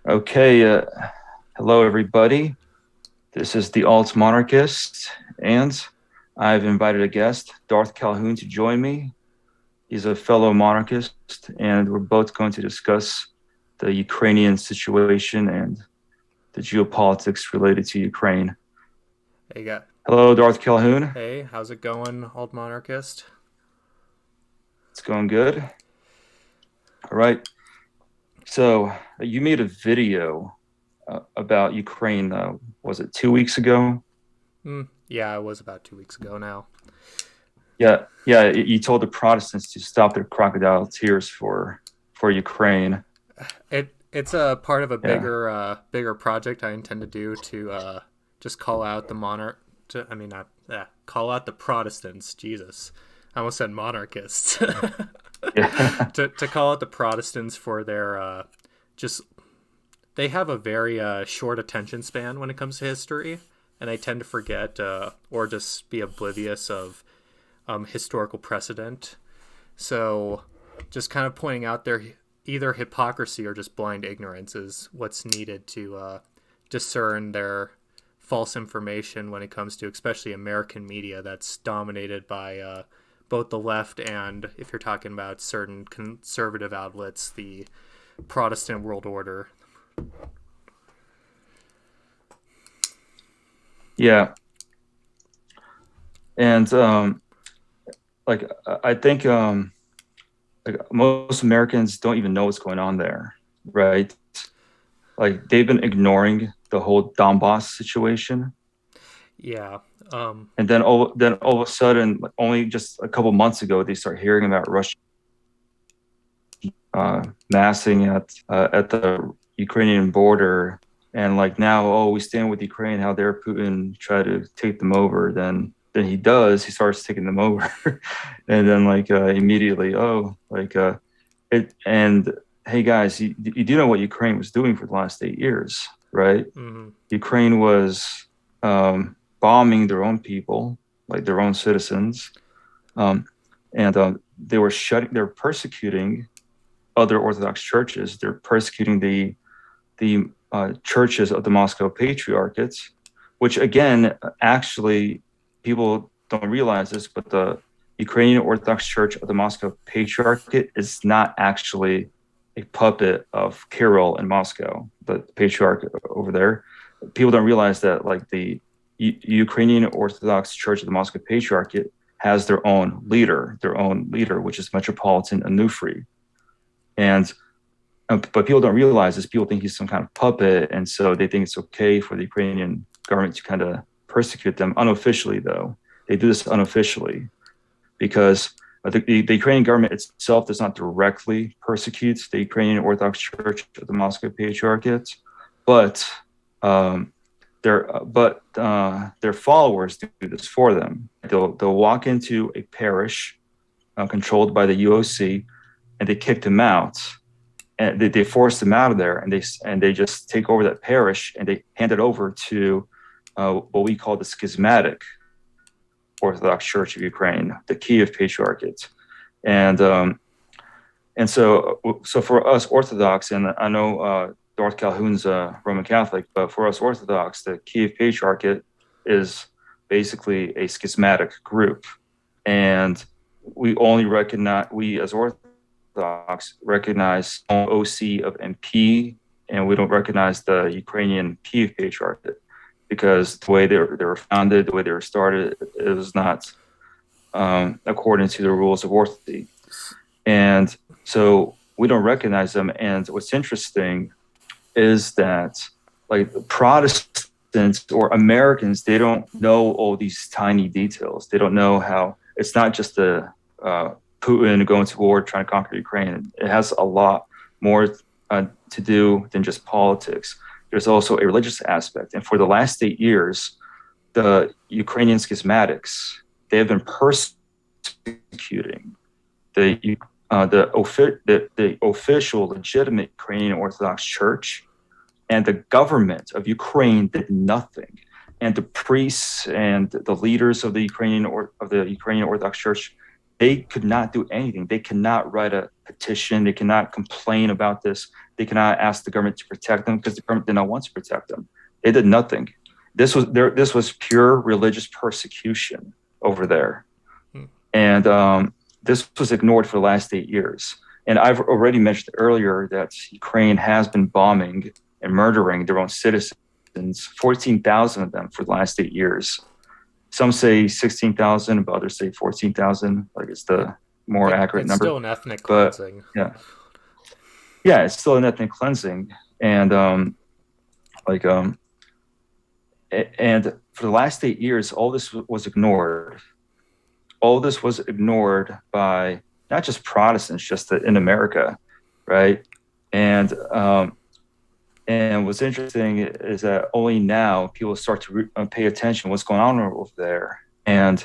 Okay, hello everybody. This is the Alt Monarchist, and I've invited a guest, Darth Calhoun, to join me. He's a fellow monarchist, and we're both going to discuss the Ukrainian situation and the geopolitics related to Ukraine. Hey, got Hello, Darth Calhoun. hey, how's it going, old monarchist? It's going good. All right. So, you made a video about Ukraine, was it 2 weeks ago? Yeah, it was about 2 weeks ago now. Yeah. You told the Protestants to stop their crocodile tears for Ukraine. It's a part of a Yeah, bigger project I intend to do to just call out the monarch. I mean, not call out the Protestants. Jesus, I almost said monarchists. yeah, to call out the Protestants for their just they have a very short attention span when it comes to history, and they tend to forget or just be oblivious of historical precedent. So, just kind of pointing out their either hypocrisy or just blind ignorance is what's needed to discern their false information when it comes to especially American media that's dominated by both the left and, if you're talking about certain conservative outlets, the Protestant world order. yeah. And like I think like most Americans don't even know what's going on there, right? Like they've been ignoring the whole Donbass situation, Yeah. and then all of a sudden, like, only just a couple months ago, they start hearing about Russia massing at the Ukrainian border, and like now, oh, we stand with Ukraine. How dare Putin try to take them over? Then he does. He starts taking them over, and then like immediately, oh, like it. And hey, guys, you do know what Ukraine was doing for the last 8 years, right? Mm-hmm. Ukraine was bombing their own people, like their own citizens, um, and they're persecuting other Orthodox churches. They're persecuting the churches of the Moscow Patriarchate, which again, actually, people don't realize this, but the Ukrainian Orthodox Church of the Moscow Patriarchate is not actually a puppet of Kirill in Moscow, the patriarch over there. People don't realize that like the Ukrainian Orthodox Church of the Moscow Patriarchate has their own leader, which is Metropolitan Onufry. And but people don't realize this. People think he's some kind of puppet, and so they think it's okay for the Ukrainian government to kind of persecute them unofficially. Though they do this unofficially because the Ukrainian government itself does not directly persecute the Ukrainian Orthodox Church of the Moscow Patriarchate, but um, their followers do this for them. They'll walk into a parish controlled by the UOC, and they kick them out, and they forced them out of there, and they just take over that parish, and they hand it over to what we call the schismatic Orthodox Church of Ukraine, the Kiev Patriarchate, and so for us Orthodox, and I know Darth Calhoun's a Roman Catholic, but for us Orthodox, the Kiev Patriarchate is basically a schismatic group, and we as Orthodox recognize OC of MP, and we don't recognize the Ukrainian Kiev Patriarchate because the way they were founded, the way they were started, it was not according to the rules of Orthodoxy. And so we don't recognize them. And what's interesting is that like Protestants or Americans, they don't know all these tiny details. They don't know how it's not just the Putin going to war trying to conquer Ukraine. It has a lot more to do than just politics. There's also a religious aspect. And for the last 8 years, the Ukrainian schismatics, they have been persecuting the the official legitimate Ukrainian Orthodox Church, and the government of Ukraine did nothing. And the priests and the leaders of the Ukrainian Orthodox Church, they could not do anything. They cannot write petition. They cannot complain about this. They cannot ask the government to protect them because the government did not want to protect them. They did nothing. This was pure religious persecution over there, and this was ignored for the last 8 years. And I've already mentioned earlier that Ukraine has been bombing and murdering their own citizens, 14,000 of them for the last 8 years. Some say 16,000, but others say 14,000. Like it's the more accurate It's number. still an ethnic But cleansing. yeah, yeah, it's still an ethnic cleansing, and like and for the last 8 years, all this was ignored. All this was ignored by not just Protestants, just in America, right? And what's interesting is that only now people start to pay attention to what's going on over there, and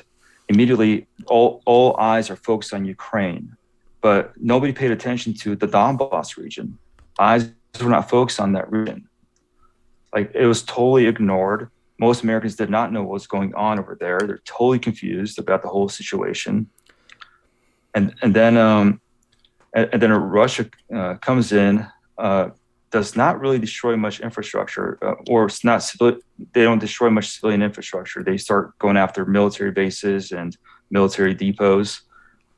immediately all eyes are focused on Ukraine, but nobody paid attention to the Donbass region. Eyes were not focused on that region. Like it was totally ignored. Most Americans did not know what was going on over there. They're totally confused about the whole situation. And then Russia comes in, does not really destroy much infrastructure, or it's not. They don't destroy much civilian infrastructure. They start going after military bases and military depots,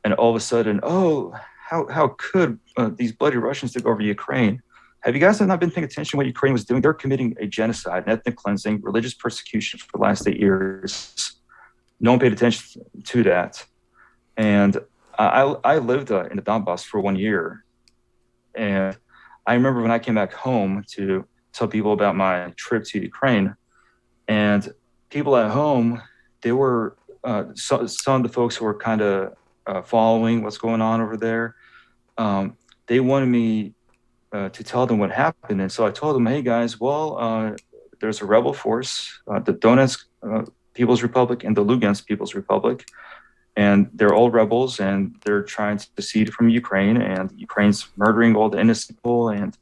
and all of a sudden, oh, how could these bloody Russians take over Ukraine? Have you guys not been paying attention to what Ukraine was doing? They're committing a genocide, an ethnic cleansing, religious persecution for the last 8 years. No one paid attention to that. And I lived in the Donbass for 1 year. And I remember when I came back home to tell people about my trip to Ukraine, and people at home, they were, some of the folks who were kind of following what's going on over there, they wanted me to tell them what happened. And so I told them, hey guys, well, there's a rebel force, the Donetsk People's Republic and the Lugansk People's Republic, and they're all rebels and they're trying to secede from Ukraine, and Ukraine's murdering all the innocent people and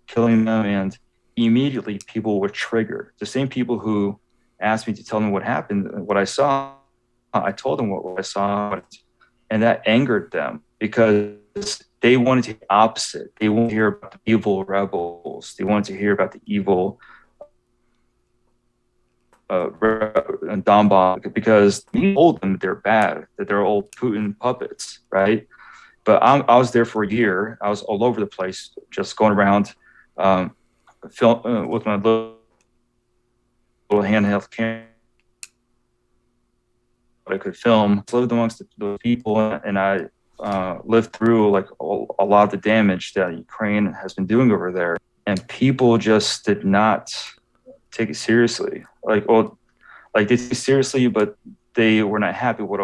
killing them. And immediately people were triggered. The same people who asked me to tell them what happened, what I saw, I told them what I saw, and that angered them because they wanted to hear the opposite. They wanted to hear about the evil rebels. They wanted to hear about the evil Donbass, because he told them that they're bad, that they're all Putin puppets, right? But I was there for a year. I was all over the place, just going around, film with my little handheld camera. I could film. I lived amongst the people, and I lived through like a lot of the damage that Ukraine has been doing over there, and people just did not take it seriously. Like they took it seriously, but they were not happy with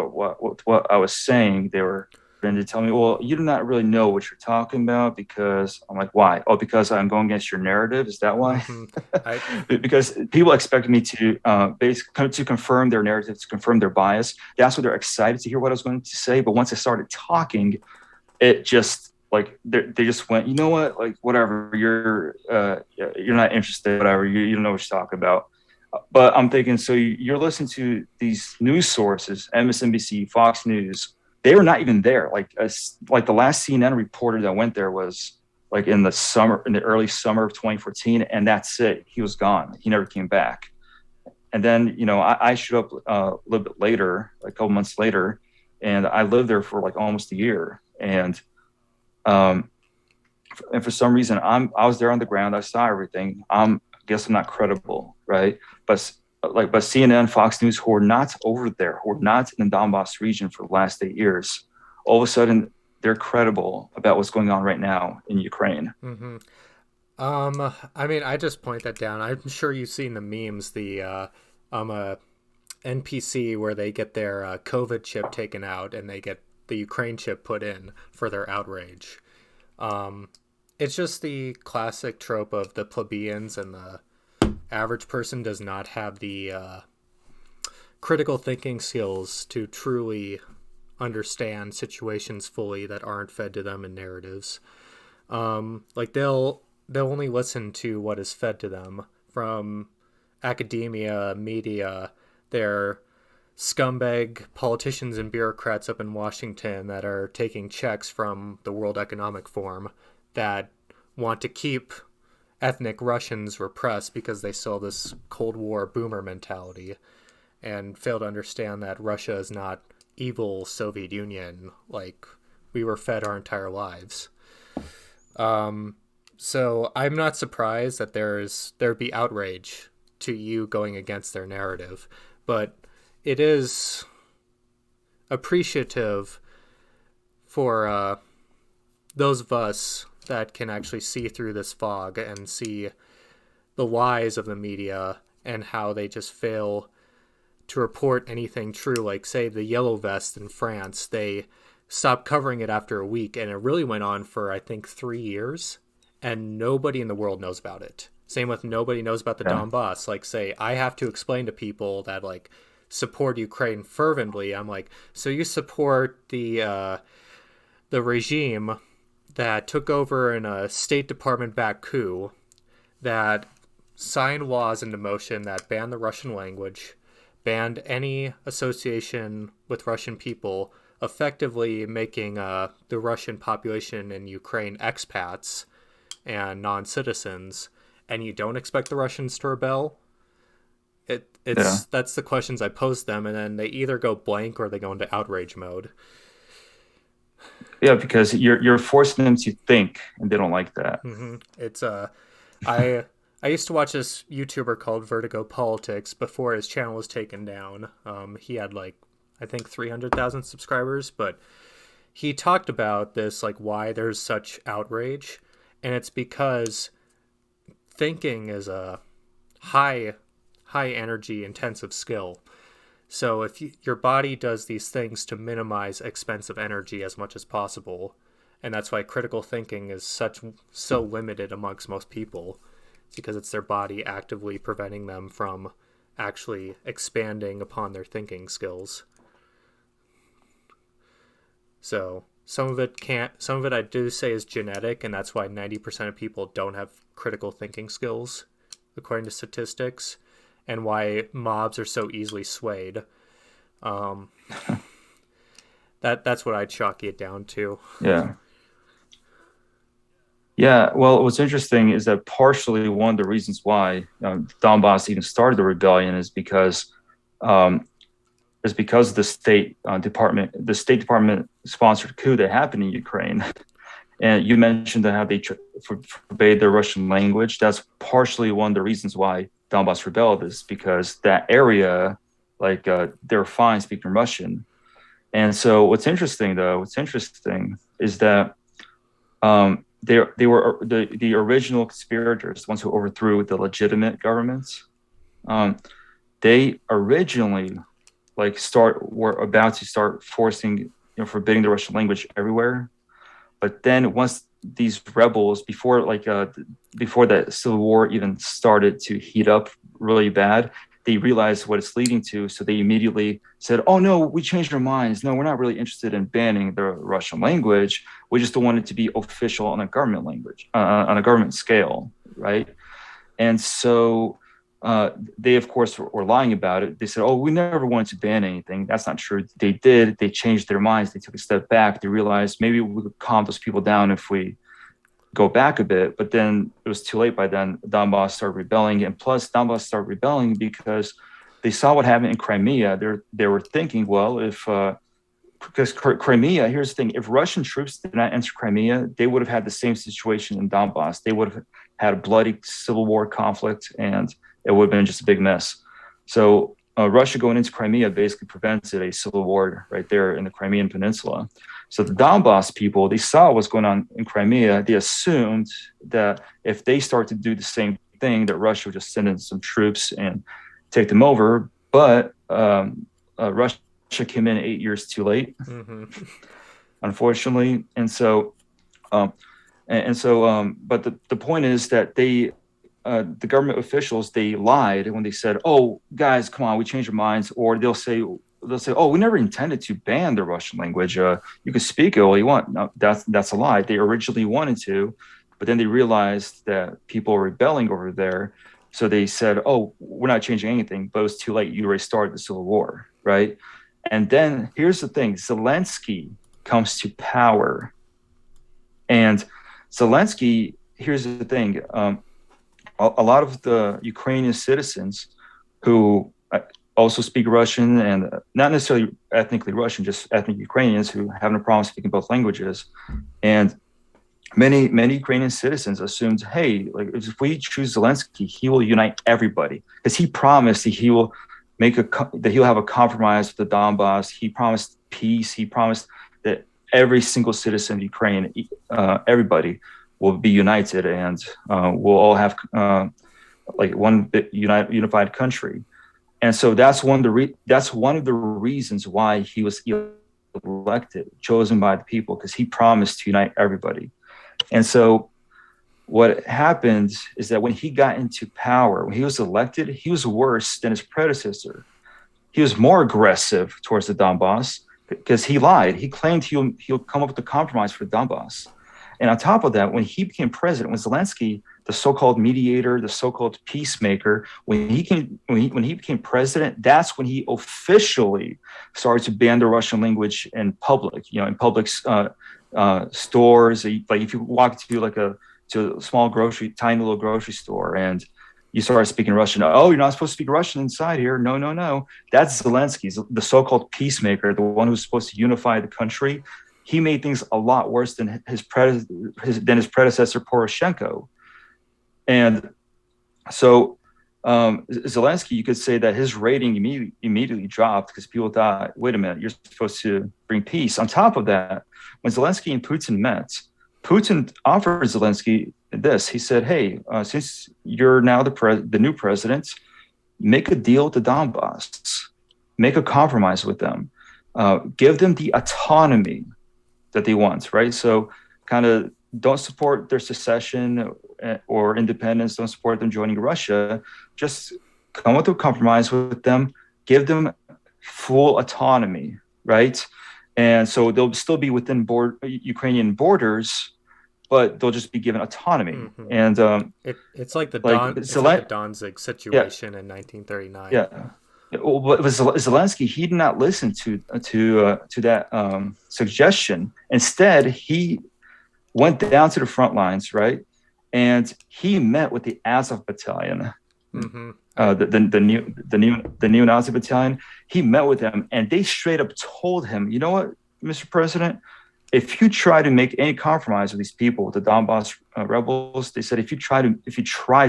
what I was saying. They were trying to tell me, well, you do not really know what you're talking about, because I'm like, why? Oh, because I'm going against your narrative. Is that why? Because people expected me to basically to confirm their narrative, to confirm their bias. That's what they're excited to hear what I was going to say. But once I started talking, it just like they just went, you know what, like whatever, you're not interested, whatever, you don't know what you're talking about. But I'm thinking, so you're listening to these news sources, MSNBC, Fox News. They were not even there. Like the last CNN reporter that went there was like in the early summer of 2014, and that's it. He was gone. He never came back. And then I showed up a little bit later, a couple months later, and I lived there for like almost a year. And for some reason, I was there on the ground. I saw everything. I guess I'm not credible, right? But CNN, Fox News, who are not over there, who are not in the Donbass region for the last 8 years, all of a sudden they're credible about what's going on right now in Ukraine. Mm-hmm. I mean, I just point that down. I'm sure you've seen the memes, the NPC where they get their COVID chip taken out and they get the Ukraine chip put in for their outrage. It's just the classic trope of the plebeians, and the average person does not have the critical thinking skills to truly understand situations fully that aren't fed to them in narratives. Like they'll only listen to what is fed to them from academia, media, their scumbag politicians and bureaucrats up in Washington that are taking checks from the World Economic Forum that want to keep ethnic Russians repressed because they still have this Cold War boomer mentality and fail to understand that Russia is not evil Soviet Union like we were fed our entire lives. So I'm not surprised that there'd be outrage to you going against their narrative, but it is appreciative for those of us that can actually see through this fog and see the lies of the media and how they just fail to report anything true. Like, say, the yellow vest in France, they stopped covering it after a week, and it really went on for, I think, 3 years, and nobody in the world knows about it. Same with nobody knows about the Yeah. Donbass. Like, say, I have to explain to people that, like, support Ukraine fervently. I'm like, so you support the regime that took over in a State Department backed coup that signed laws into motion that banned the Russian language, banned any association with Russian people, effectively making the Russian population in Ukraine expats and non-citizens, and you don't expect the Russians to rebel? Yeah. It's that's the questions I pose them, and then they either go blank or they go into outrage mode. Yeah, because you're forcing them to think, and they don't like that. It's I I used to watch this YouTuber called Vertigo Politics before his channel was taken down. He had like, I think, 300,000 subscribers, but he talked about this, like why there's such outrage, and it's because thinking is a high high energy intensive skill. So if your body does these things to minimize expensive energy as much as possible, and that's why critical thinking is so limited amongst most people, because it's their body actively preventing them from actually expanding upon their thinking skills. So some of it I do say is genetic, and that's why 90% of people don't have critical thinking skills, according to statistics, and why mobs are so easily swayed. Um, that's what I'd chalk it down to. Yeah. Yeah. Well, what's interesting is that partially one of the reasons why Donbass even started the rebellion um, is because the State Department sponsored coup that happened in Ukraine. And you mentioned that how they forbade the Russian language. That's partially one of the reasons why Donbass rebelled, is because that area, like, they're fine speaking Russian. And so what's interesting is that they were the original conspirators, the ones who overthrew the legitimate governments. Um, they originally were about to start forcing, forbidding the Russian language everywhere. But then once these rebels, before that civil war even started to heat up really bad, they realized what it's leading to. So they immediately said, "Oh no, we changed our minds. No, we're not really interested in banning the Russian language. We just don't want it to be official on a government language, on a government scale, right?" And so they, of course, were lying about it. They said, "Oh, we never wanted to ban anything." That's not true. They did. They changed their minds. They took a step back. They realized maybe we could calm those people down if we go back a bit. But then it was too late by then. Donbass started rebelling. And plus, Donbass started rebelling because they saw what happened in Crimea. They were thinking, well, because Crimea, here's the thing: if Russian troops did not enter Crimea, they would have had the same situation in Donbass. They would have had a bloody civil war conflict, and it would have been just a big mess. So Russia going into Crimea basically prevented a civil war right there in the Crimean Peninsula. So the Donbass people, they saw what's going on in Crimea. They assumed that if they start to do the same thing, that Russia would just send in some troops and take them over. But Russia came in 8 years too late, Mm-hmm. unfortunately. But the point is that the government officials, they lied when they said, "Oh, guys, come on, we changed our minds," or they'll say, "Oh, we never intended to ban the Russian language. You can speak it all you want." No, that's a lie. They originally wanted to, but then they realized that people were rebelling over there, so they said, "Oh, we're not changing anything." But it was too late. You already started the civil war. right? And then here's the thing: Zelensky comes to power, and Zelensky. Here's the thing: a lot of the Ukrainian citizens who also speak Russian and not necessarily ethnically Russian, just ethnic Ukrainians who have no problem speaking both languages. And many Ukrainian citizens assumed, hey, like if we choose Zelensky, he will unite everybody because he promised that he will that he'll have a compromise with the Donbass. He promised peace. He promised that every single citizen of Ukraine, everybody, will be united and we'll all have like one unified country. And so that's one of the reasons why he was elected, chosen by the people, because he promised to unite everybody. And so what happened is that when he got into power, when he was elected, he was worse than his predecessor. He was more aggressive towards the Donbass because he lied. He claimed he'll come up with a compromise for Donbass. And on top of that, when he became president, when Zelensky, the so-called mediator, the so-called peacemaker, when he became president, that's when he officially started to ban the Russian language in public. In public stores, like if you walk to a small tiny little grocery store, and you start speaking Russian. Oh, you're not supposed to speak Russian inside here. No, no, no. That's Zelensky, the so-called peacemaker, the one who's supposed to unify the country. He made things a lot worse than his predecessor Poroshenko. And so Zelensky, you could say that his rating immediately dropped because people thought, wait a minute, you're supposed to bring peace. On top of that, when Zelensky and Putin met, Putin offered Zelensky this. He said, hey, since you're now the new president, make a deal with the Donbass, make a compromise with them, give them the autonomy that they want, right? So kind of don't support their secession or independence, don't support them joining Russia, just come with a compromise with them, give them full autonomy, right? And so they'll still be within Ukrainian borders, but they'll just be given autonomy. Mm-hmm. And it's like the Danzig situation in 1939. Yeah. But Zelensky, he did not listen to that suggestion. Instead, he went down to the front lines, right, and he met with the Azov battalion, mm-hmm. the new Nazi battalion. He met with them, and they straight up told him, you know what, Mr. President, if you try to make any compromise with these people, with the Donbass rebels, they said if you try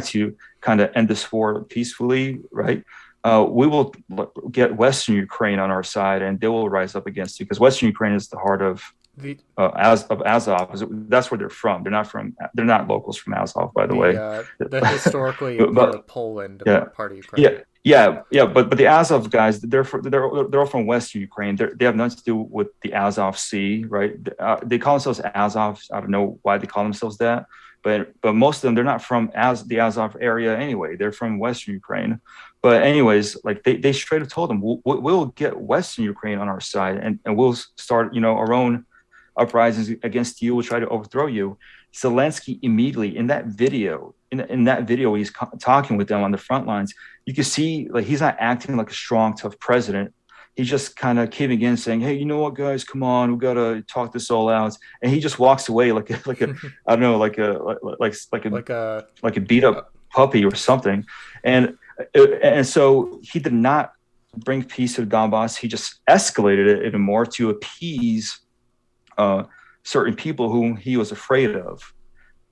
to kind of end this war peacefully, right, we will get Western Ukraine on our side, and they will rise up against you because Western Ukraine is the heart of Azov. That's where they're from. They're not locals from Azov, by the way. The historically part of Poland, part of Ukraine. Yeah. But the Azov guys, they're all from Western Ukraine. They have nothing to do with the Azov Sea, right? They call themselves Azov. I don't know why they call themselves that, but most of them, they're not from the Azov area anyway. They're from Western Ukraine. But anyways, like they straight up told them, we'll get Western Ukraine on our side, and we'll start our own uprisings against you. We'll try to overthrow you. Zelensky immediately in that video, he's talking with them on the front lines. You can see like he's not acting like a strong, tough president. He's just kind of caving in, saying, "Hey, you know what, guys? Come on, we gotta talk this all out." And he just walks away like a I don't know, like a beat up puppy or something. And so he did not bring peace to Donbass. He just escalated it even more to appease certain people whom he was afraid of.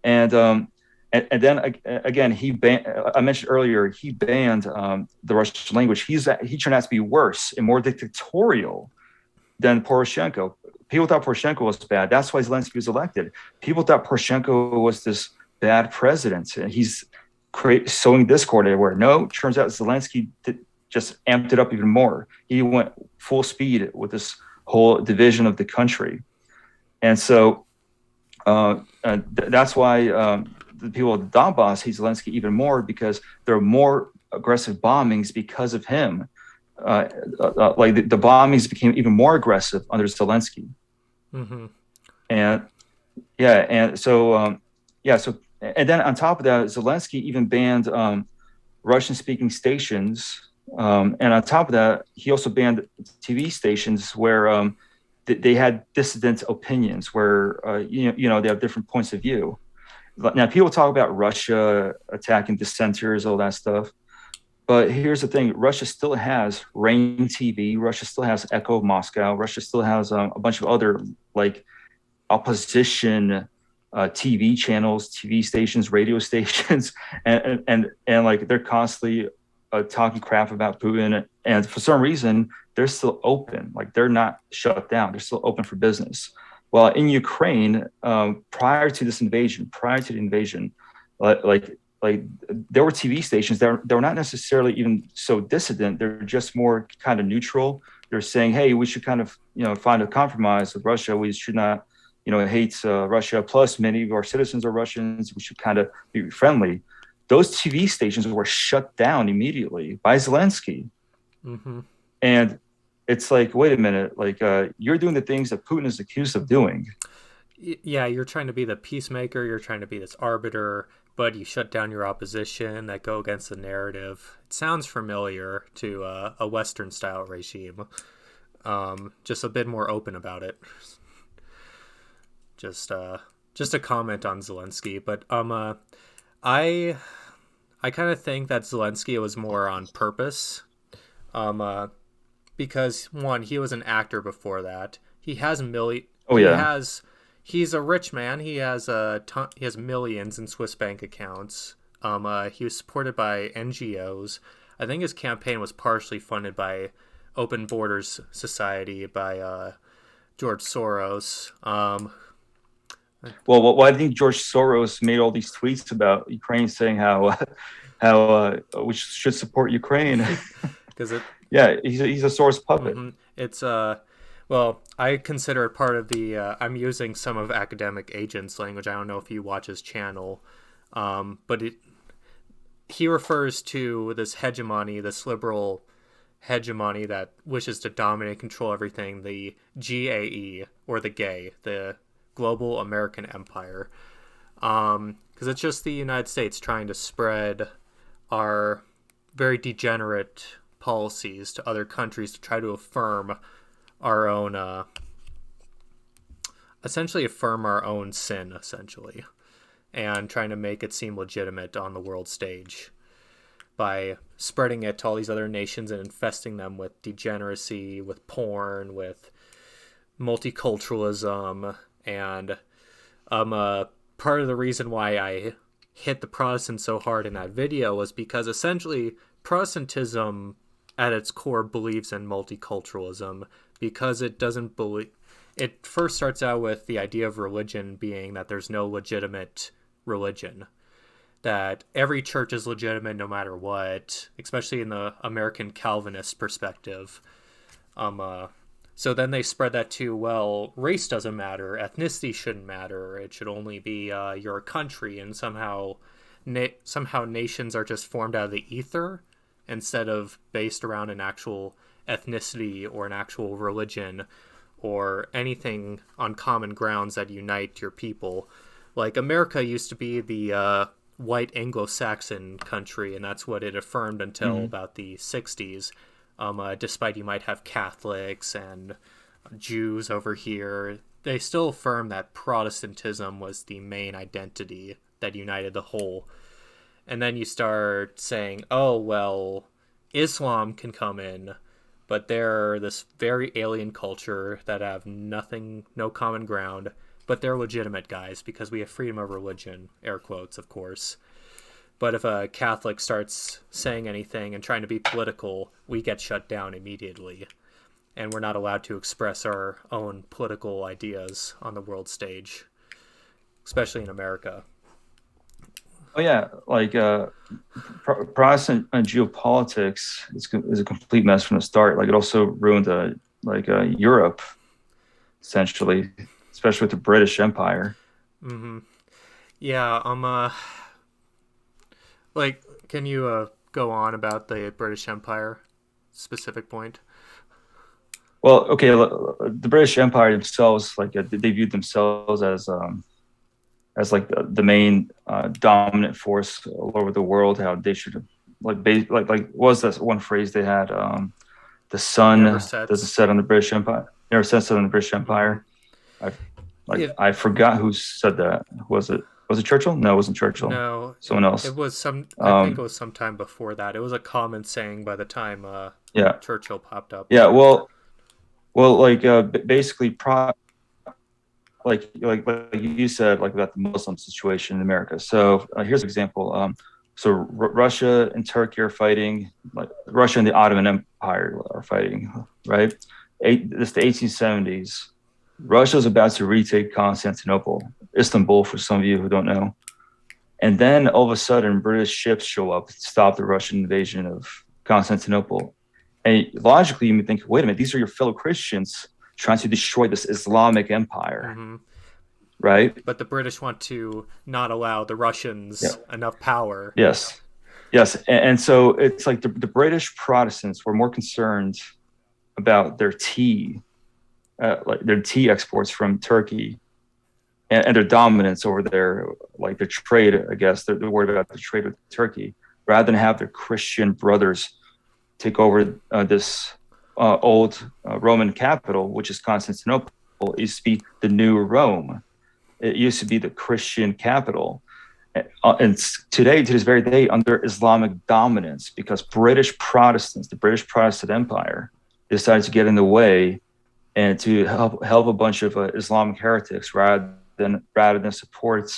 And then again, I mentioned earlier, he banned the Russian language. He turned out to be worse and more dictatorial than Poroshenko. People thought Poroshenko was bad. That's why Zelensky was elected. People thought Poroshenko was this bad president, and he's sowing discord everywhere. No, turns out Zelensky just amped it up even more. He went full speed with this whole division of the country. And so that's why the people of Donbass hate Zelensky even more, because there are more aggressive bombings because of him. Like the bombings became even more aggressive under Zelensky. Mm-hmm. And then on top of that, Zelensky even banned Russian-speaking stations And on top of that, he also banned TV stations where they had dissident opinions, where they have different points of view. Now, people talk about Russia attacking dissenters, all that stuff. But here's the thing: Russia still has Rain TV. Russia still has Echo of Moscow. Russia still has a bunch of other like opposition TV channels, TV stations, radio stations, and like they're constantly talking crap about Putin. And for some reason, they're still open. Like they're not shut down. They're still open for business. Well, in Ukraine, prior to the invasion, like like there were TV stations that were not necessarily even so dissident. They're just more kind of neutral. They're saying, hey, we should kind of find a compromise with Russia. We should not hate Russia. Plus, many of our citizens are Russians. We should kind of be friendly. Those TV stations were shut down immediately by Zelensky, Mm-hmm. and it's like, wait a minute, like you're doing the things that Putin is accused of doing. Yeah, you're trying to be the peacemaker, you're trying to be this arbiter, but you shut down your opposition that go against the narrative. It sounds familiar to a Western style regime. Just a bit more open about it. Just just a comment on Zelensky, but I I kind of think that Zelensky was more on purpose. Um, uh, because one, he was an actor before that. He has Oh he yeah. has he's a rich man. He has he has millions in Swiss bank accounts. He was supported by NGOs. I think his campaign was partially funded by Open Borders Society by George Soros. Well, I think George Soros made all these tweets about Ukraine, saying how we should support Ukraine. Because it Yeah, he's a Soros puppet. it's well, I consider it part of the. I'm using some of academic agents' language. I don't know if you watch his channel, but he refers to this hegemony, this liberal hegemony that wishes to dominate, control everything. The GAE, or the GAY, the Global American Empire, because it's just the United States trying to spread our very degenerate policies to other countries to try to affirm our own essentially affirm our own sin, essentially, and trying to make it seem legitimate on the world stage by spreading it to all these other nations and infesting them with degeneracy, with porn, with multiculturalism. And part of the reason why I hit the Protestants so hard in that video was because essentially Protestantism at its core believes in multiculturalism, because it doesn't believe. It first starts out with the idea of religion being that there's no legitimate religion, that every church is legitimate no matter what, especially in the American Calvinist perspective. So then they spread that to, well, race doesn't matter, ethnicity shouldn't matter, it should only be your country, and somehow nations are just formed out of the ether instead of based around an actual ethnicity or an actual religion or anything on common grounds that unite your people. Like, America used to be the white Anglo-Saxon country, and that's what it affirmed until Mm-hmm. about the 60s. Despite you might have Catholics and Jews over here, they still affirm that Protestantism was the main identity that united the whole. And then you start saying, oh, well, Islam can come in, but they're this very alien culture that have nothing, no common ground, but they're legitimate guys because we have freedom of religion, air quotes, of course. But if a Catholic starts saying anything and trying to be political, we get shut down immediately. And we're not allowed to express our own political ideas on the world stage, especially in America. Oh yeah, like Protestant geopolitics is a complete mess from the start. Like it also ruined Europe essentially, especially with the British Empire. Mm-hmm. Yeah, like, can you go on about the British Empire specific point? Well, okay, the British Empire themselves, like they viewed themselves as like the main dominant force all over the world. How they should like what was that one phrase they had? The Never sun doesn't sets. set on the British Empire. Never sets on the British Mm-hmm. Empire. I If I forgot who said that. Was it Churchill? No, it wasn't Churchill. no, Someone it else. was some. I think it Um, was sometime before that. It was a common saying by the time yeah, Churchill popped up. yeah. Well, like basically, like you said, like about the Muslim situation in America. So here's an example. So Russia and Turkey are fighting. Like Russia and the Ottoman Empire are fighting, right? This is the 1870s. Russia's about to retake Constantinople, Istanbul, for some of you who don't know. And then all of a sudden, British ships show up to stop the Russian invasion of Constantinople. And logically, you may think, wait a minute, these are your fellow Christians trying to destroy this Islamic empire, Mm-hmm. right? But the British want to not allow the Yeah. Russians enough power. Yes. Yes. And so it's like the British Protestants were more concerned about their tea exports from Turkey and their dominance over their like their trade. I guess they're worried about the trade with Turkey rather than have their Christian brothers take over this old Roman capital, which is Constantinople. It used to be the new Rome. It used to be the Christian capital. And today, to this very day, under Islamic dominance, because British Protestants, the British Protestant Empire, decided to get in the way and to help a bunch of Islamic heretics rather than support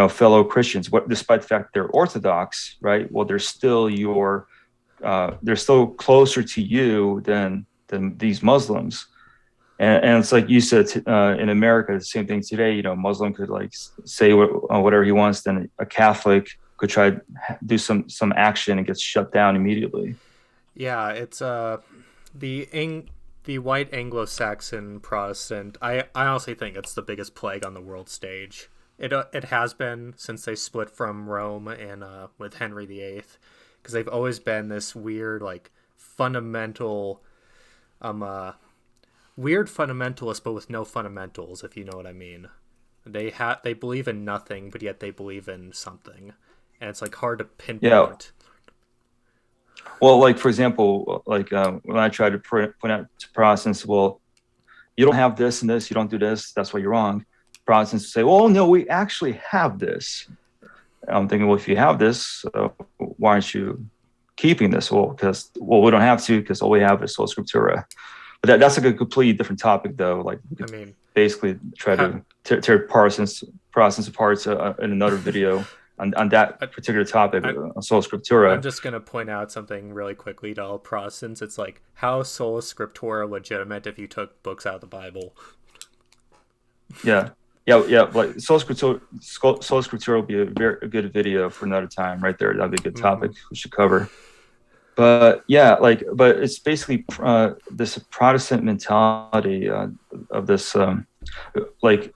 fellow Christians. What despite the fact they're Orthodox, right? Well, they're still closer to you than these Muslims. And it's like you said in America, the same thing today. Muslim could like say whatever he wants, then a Catholic could try to do some action and gets shut down immediately. Yeah, it's the the white Anglo-Saxon Protestant. I honestly think it's the biggest plague on the world stage. It has been since they split from Rome and with Henry VIII, because they've always been this weird like fundamental um uh weird fundamentalist, but with no fundamentals, if you know what I mean. They believe in nothing, but yet they believe in something, and it's like hard to Yeah. pinpoint. Well, like for example, like when I try to point out to Protestants, well, you don't have this and this, you don't do this, that's why you're wrong. Protestants say, well, no, we actually have this. I'm thinking, well, if you have this, why aren't you keeping this? Well, we don't have to because all we have is sola scriptura. But that's like a completely different topic, though. Like we I could mean, basically try ha- to tear Protestants apart in another video on that I, particular topic I, on sola I'm scriptura. just gonna point out something really quickly to all Protestants. It's like how sola scriptura legitimate if you took books out of the Bible. Yeah, yeah. Like sola scriptura will be a good video for another time, right there. That'd be a good Mm-hmm. topic we should cover. But yeah, but it's basically this Protestant mentality of this like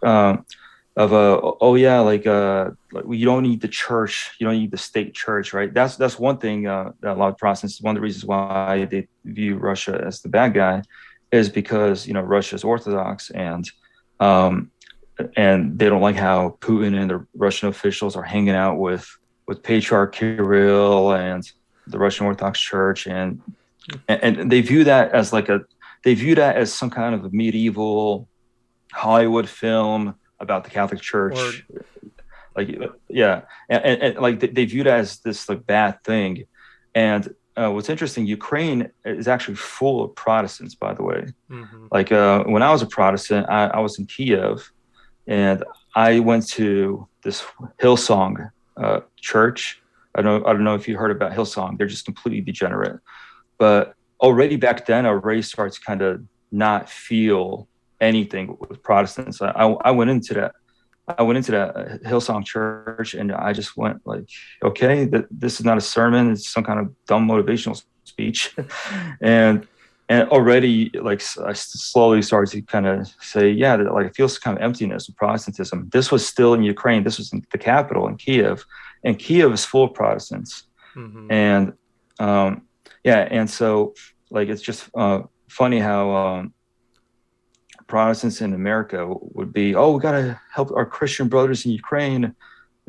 of oh yeah, like you don't need the church, you don't need the state church, right? That's one thing that a lot of Protestants, one of the reasons why they view Russia as the bad guy is because Russia is Orthodox um and they don't like how Putin and the Russian officials are hanging out with Patriarch Kirill and the Russian Orthodox Church, and they view that as some kind of a medieval Hollywood film about the Catholic Or Church. Like, yeah, and like they view that as this like bad thing. And what's interesting, Ukraine is actually full of Protestants, by the way. mm-hmm. Like when I was a Protestant, I was in Kiev, and I went to this Hillsong church. I don't know if you heard about Hillsong. They're just completely degenerate. But already back then, I already started to kind of not feel anything with Protestants. I went into that. I went into that Hillsong church, and I just went like, okay, this is not a sermon; it's some kind of dumb motivational speech, and already like I slowly started to kind of say, yeah, that, like I feel some kind of emptiness with Protestantism. This was still in Ukraine. This was in the capital in Kiev, and Kiev is full of Protestants, Mm-hmm. and yeah, and so like it's just funny how Protestants in America would be, oh, we got to help our Christian brothers in Ukraine.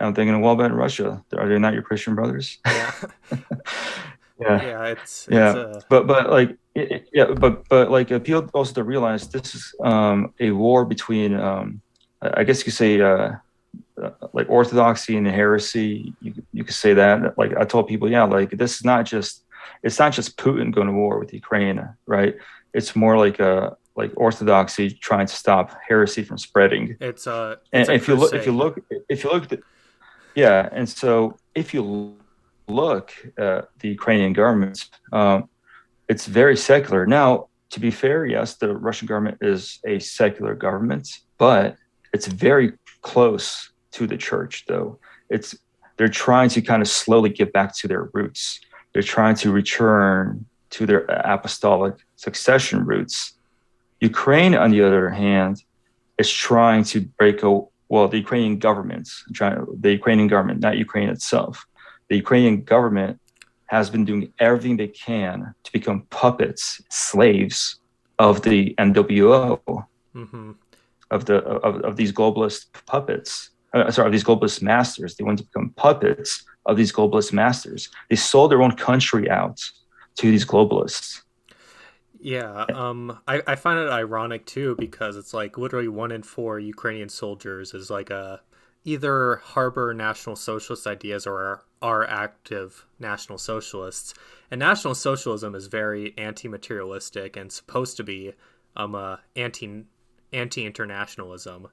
I'm thinking, well, about Russia. Are they not your Christian brothers? Yeah. Yeah, Yeah, it's yeah. a But like, yeah, but like, appeal also to realize this is a war between, I guess you could say, like orthodoxy and heresy. You could say that. Like I told people, yeah, like this is not just it's not just Putin going to war with Ukraine, right? It's more like orthodoxy trying to stop heresy from spreading. it's And a crusade. if you look at the, yeah, and so if you look at the Ukrainian government, it's very secular. Now, to be fair, yes, the Russian government is a secular government, but it's very close to the church, though. It's they're trying to kind of slowly get back to their roots. They're trying to return to their apostolic succession roots. Ukraine, on the other hand, is trying to break a well, the Ukrainian government, the Ukrainian government, not Ukraine itself. The Ukrainian government has been doing everything they can to become puppets, slaves of the NWO, Hmm. of these globalist puppets. Sorry, of these globalist masters. They want to become puppets of these globalist masters. They sold their own country out to these globalists. Yeah, I find it ironic too because it's like literally 1 in 4 Ukrainian soldiers is like a either harbor National Socialist ideas or are active National Socialists. And National Socialism is very anti-materialistic and supposed to be anti-internationalism.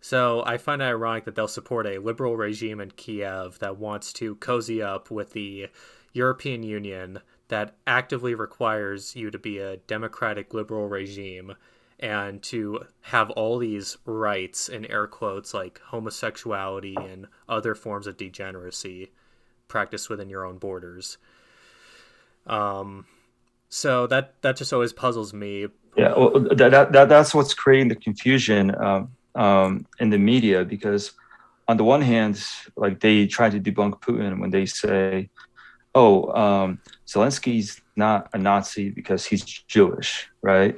So I find it ironic that they'll support a liberal regime in Kiev that wants to cozy up with the European Union that actively requires you to be a democratic liberal regime and to have all these rights in air quotes like homosexuality and other forms of degeneracy practiced within your own borders. So that just always puzzles me. Yeah, well, that's what's creating the confusion in the media because on the one hand, like they try to debunk Putin when they say, "Oh, Zelensky's not a Nazi because he's Jewish," right?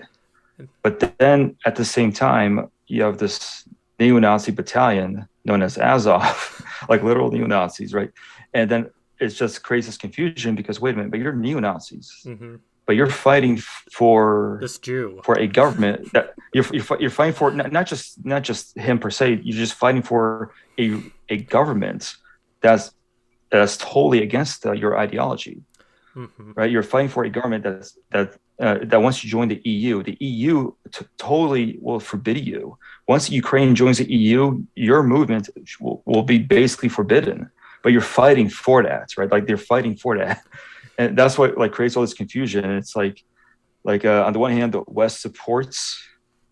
But then at the same time, you have this neo-Nazi battalion known as Azov, like literal neo-Nazis, right? And then it just creates this confusion because wait a minute, but you're neo-Nazis, Mm-hmm. but you're fighting for This Jew. for a government that you're fighting for not just him per se. You're just fighting for a government that's that's totally against your ideology, Mm-hmm. right? You're fighting for a government that wants to join the EU. The EU totally will forbid you. Once Ukraine joins the EU, your movement will be basically forbidden. But you're fighting for that, right? Like they're fighting for that, and that's what like creates all this confusion. And it's like on the one hand, the West supports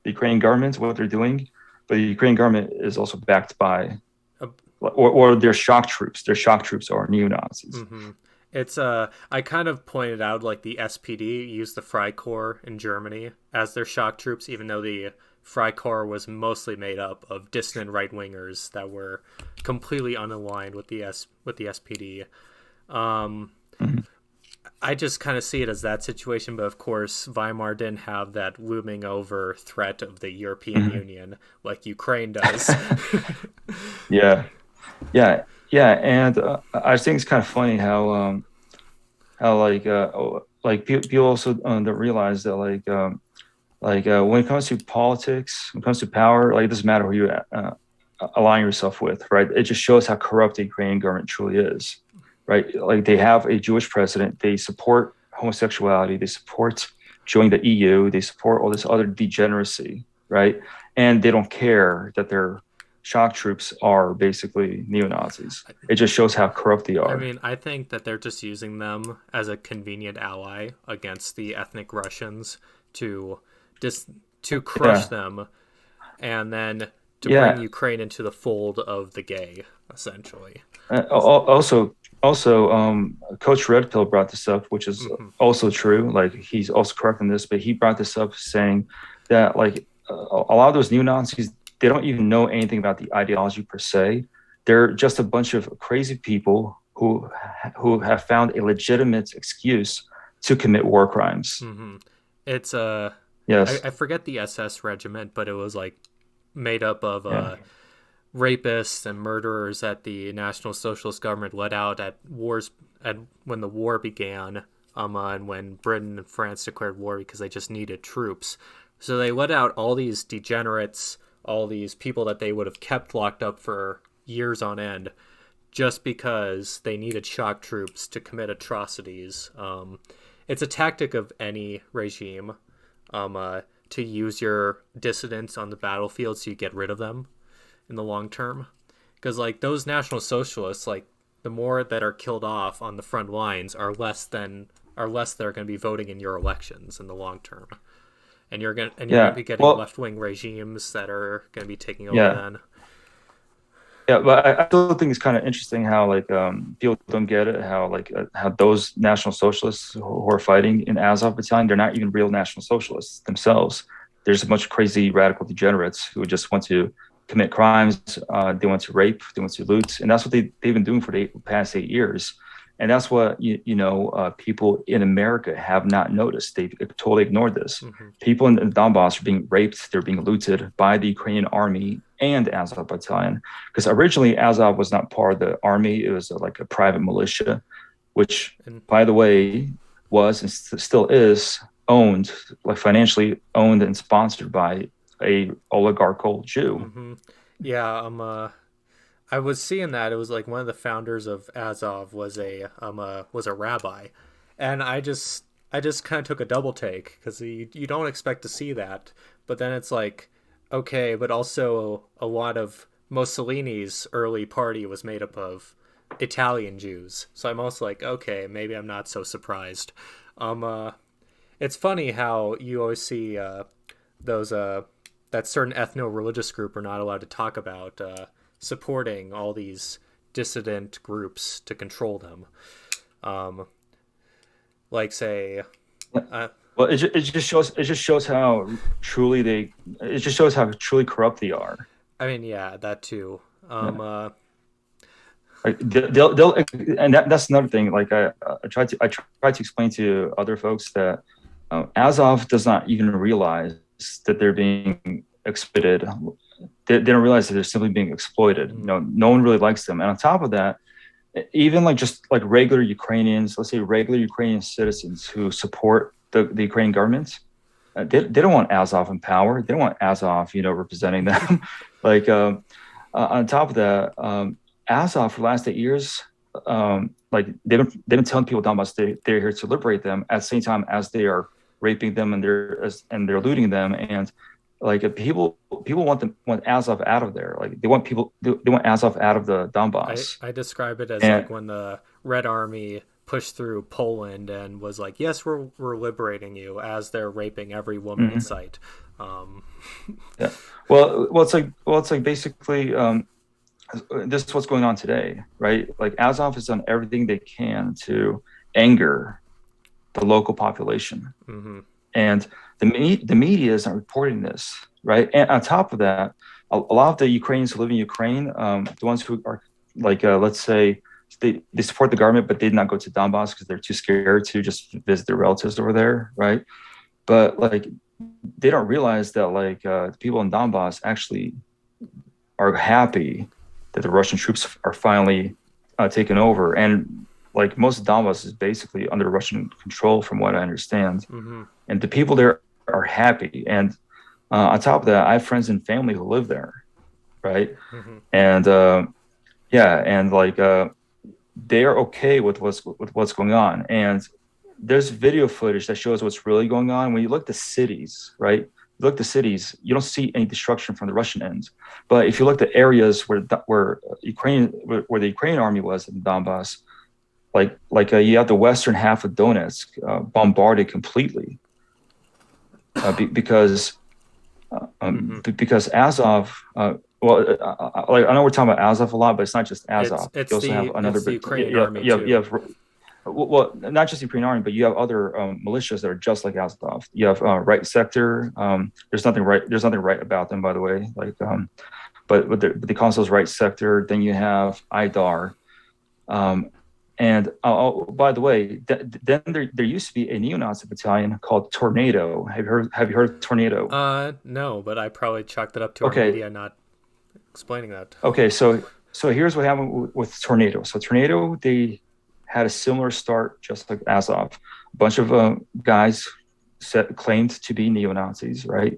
the Ukrainian government, what they're doing, but the Ukrainian government is also backed by Uh, or their shock troops. Their shock troops are neo Nazis. mm-hmm. It's I kind of pointed out like the SPD used the Freikorps in Germany as their shock troops, even though the Freikorps was mostly made up of dissident right wingers that were completely unaligned with the SPD. Um, Mm-hmm. I just kind of see it as that situation, but of course, Weimar didn't have that looming over threat of the European Mm-hmm. Union like Ukraine does. Yeah, yeah, yeah, and I think it's kind of funny how like people also don't realize that when it comes to politics, when it comes to power, like it doesn't matter who you align yourself with, right? It just shows how corrupt the Ukrainian government truly is, right? Like they have a Jewish president, they support homosexuality, they support joining the EU, they support all this other degeneracy, right? And they don't care that their shock troops are basically neo Nazis. It just shows how corrupt they I are. mean, I think that they're just using them as a convenient ally against the ethnic Russians to just to crush Yeah, them and then to bring yeah. Ukraine into the fold of the gay, essentially. Also, Coach Red Pill brought this up, which is Mm-hmm. also true. Like he's also correct in this, but he brought this up saying that like a lot of those neo Nazis, they don't even know anything about the ideology per se. They're just a bunch of crazy people who have found a legitimate excuse to commit war crimes. Mm-hmm. It's Yes. I forget the SS regiment, but it was like made up of Yeah. rapists and murderers that the National Socialist government let out at wars at when the war began, and when Britain and France declared war because they just needed troops. So they let out all these degenerates, all these people that they would have kept locked up for years on end, just because they needed shock troops to commit atrocities. It's a tactic of any regime, to use your dissidents on the battlefield so you get rid of them in the long term. Because like those National Socialists, like the more that are killed off on the front lines are less that are going to be voting in your elections in the long term. And you're going to Yeah. be getting Well, left wing regimes that are going to be taking over yeah. then. Yeah, but I still think it's kind of interesting how like people don't get it how like how those National Socialists who are fighting in Azov Battalion, they're not even real National Socialists themselves. There's a bunch of crazy radical degenerates who just want to commit crimes. They want to rape, they want to loot, and that's what they've been doing for the past 8 years. And that's what people in America have not noticed. They've totally ignored this. Mm-hmm. People in Donbass are being raped. They're being looted by the Ukrainian army and Azov Battalion. Because originally Azov was not part of the army; it was like a private militia, which, And by the way, was and still is owned, like financially owned and sponsored by a oligarchical Jew. mm-hmm. Yeah, I was seeing that it was like one of the founders of Azov was a rabbi, and I just kind of took a double take because you don't expect to see that, but then it's like okay, but also a lot of Mussolini's early party was made up of Italian Jews, so I'm also like okay, maybe I'm not so surprised. Um, uh, it's funny how you always see those that certain ethno-religious group are not allowed to talk about supporting all these dissident groups to control them. Um, like say, uh, Well, it just shows how truly they it just shows how truly corrupt they are. I mean, yeah, that too. Yeah. Um, uh, Like they'll and that's another thing. Like I tried to explain to other folks that Azov does not even realize that they're being exploited. They don't realize that they're simply being exploited. mm, No one really likes them. And on top of that, even like just like regular Ukrainians, let's say regular Ukrainian citizens who support the Ukrainian government, they don't want Azov in power. They don't want Azov, representing them. like on top of that, Azov for the last 8 years, like they've been telling people down about they're here to liberate them at the same time as they are raping them and they're looting them and like people want Azov out of there. Like they want Azov out of the Donbass. I describe it as And like when the Red Army pushed through Poland and was like, "Yes, we're liberating you," as they're raping every woman in mhm, sight. Um, yeah, it's like basically this is what's going on today, right? Like Azov has done everything they can to anger the local population, mm-hmm, and the media isn't reporting this, right? And on top of that, a lot of the Ukrainians who live in Ukraine, the ones who are like, let's say, they support the government, but they did not go to Donbass because they're too scared to just visit their relatives over there, right? But like, they don't realize that like the people in Donbass actually are happy that the Russian troops are finally taken over, and like most of Donbass is basically under Russian control, from what I understand, mm-hmm, and the people there are happy. And on top of that, I have friends and family who live there, right? mm-hmm. And yeah, and like they are okay with what's going on. And there's video footage that shows what's really going on. When you look at the cities, right? You look at the cities, you don't see any destruction from the Russian end. But if you look at areas where the Ukrainian army was in Donbass, you have the western half of Donetsk bombarded completely because Mm-hmm. because Azov. Like I know we're talking about Azov a lot, but it's not just Azov. You also have another It's the big. Ukrainian army too. Well, not just the Ukrainian army, but you have other militias that are just like Azov. You have right sector. There's nothing right. There's nothing right about them, by the way. But they call themselves right sector. Then you have IDAR. And by the way, then there used to be a neo-Nazi battalion called Tornado. Have you heard of Tornado? No, but I probably chalked it up to our Okay, media not explaining that. Okay, so here's what happened with Tornado. So Tornado, they had a similar start, just like Azov. A bunch of guys claimed to be neo Nazis, right?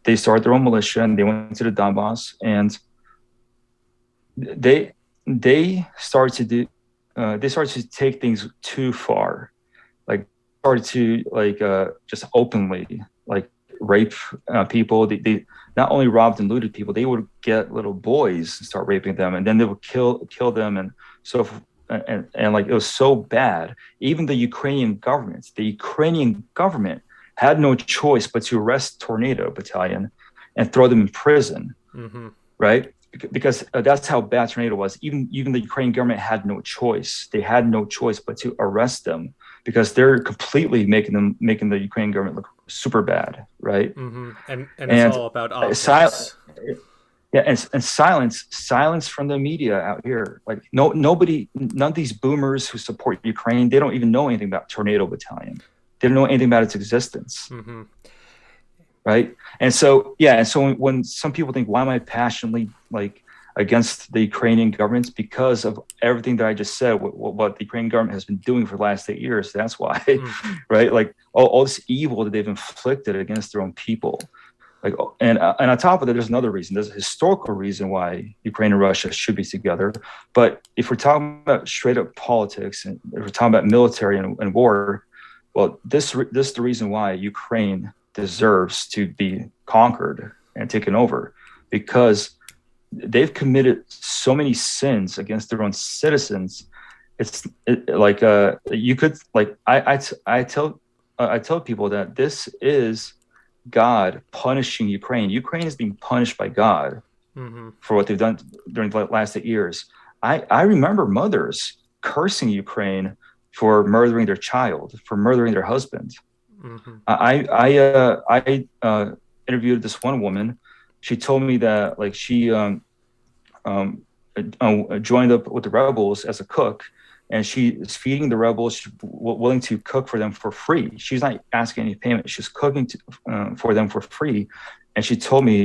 They started their own militia and they went to the Donbass, and they they started to do they started to take things too far. Like started to just openly like rape people. They not only robbed and looted people, they would get little boys and start raping them, and then they would kill them, and so and like it was so bad. Even the Ukrainian government had no choice but to arrest Tornado Battalion and throw them in prison, Mm-hmm. right? Because that's how bad Tornado was. Even the Ukrainian government had no choice. They had no choice but to arrest them because they're completely making the Ukrainian government look super bad, right? Mm-hmm. And it's And all about silence, optics. yeah, and silence from the media out here. Like nobody, none of these boomers who support Ukraine, they don't even know anything about Tornado Battalion. They don't know anything about its existence, Mm-hmm. right? And so yeah, and so when some people think, why am I passionately like against the Ukrainian government? It's because of everything that I just said, what the Ukrainian government has been doing for the last 8 years. That's why, Mm. right? Like all this evil that they've inflicted against their own people. Like, and on top of that, there's another reason. There's a historical reason why Ukraine and Russia should be together. But if we're talking about straight up politics, and if we're talking about military and war, well, this is the reason why Ukraine deserves to be conquered and taken over, because they've committed so many sins against their own citizens. Like you could like I tell people that this is God punishing Ukraine. Ukraine is being punished by God Mm-hmm. for what they've done during the last 8 years. I remember mothers cursing Ukraine for murdering their child, for murdering their husband. Mm-hmm. I interviewed this one woman. She told me that like she joined up with the rebels as a cook, and she is feeding the rebels. She's willing to cook for them for free. She's not asking any payment. She's cooking for them for free. And she told me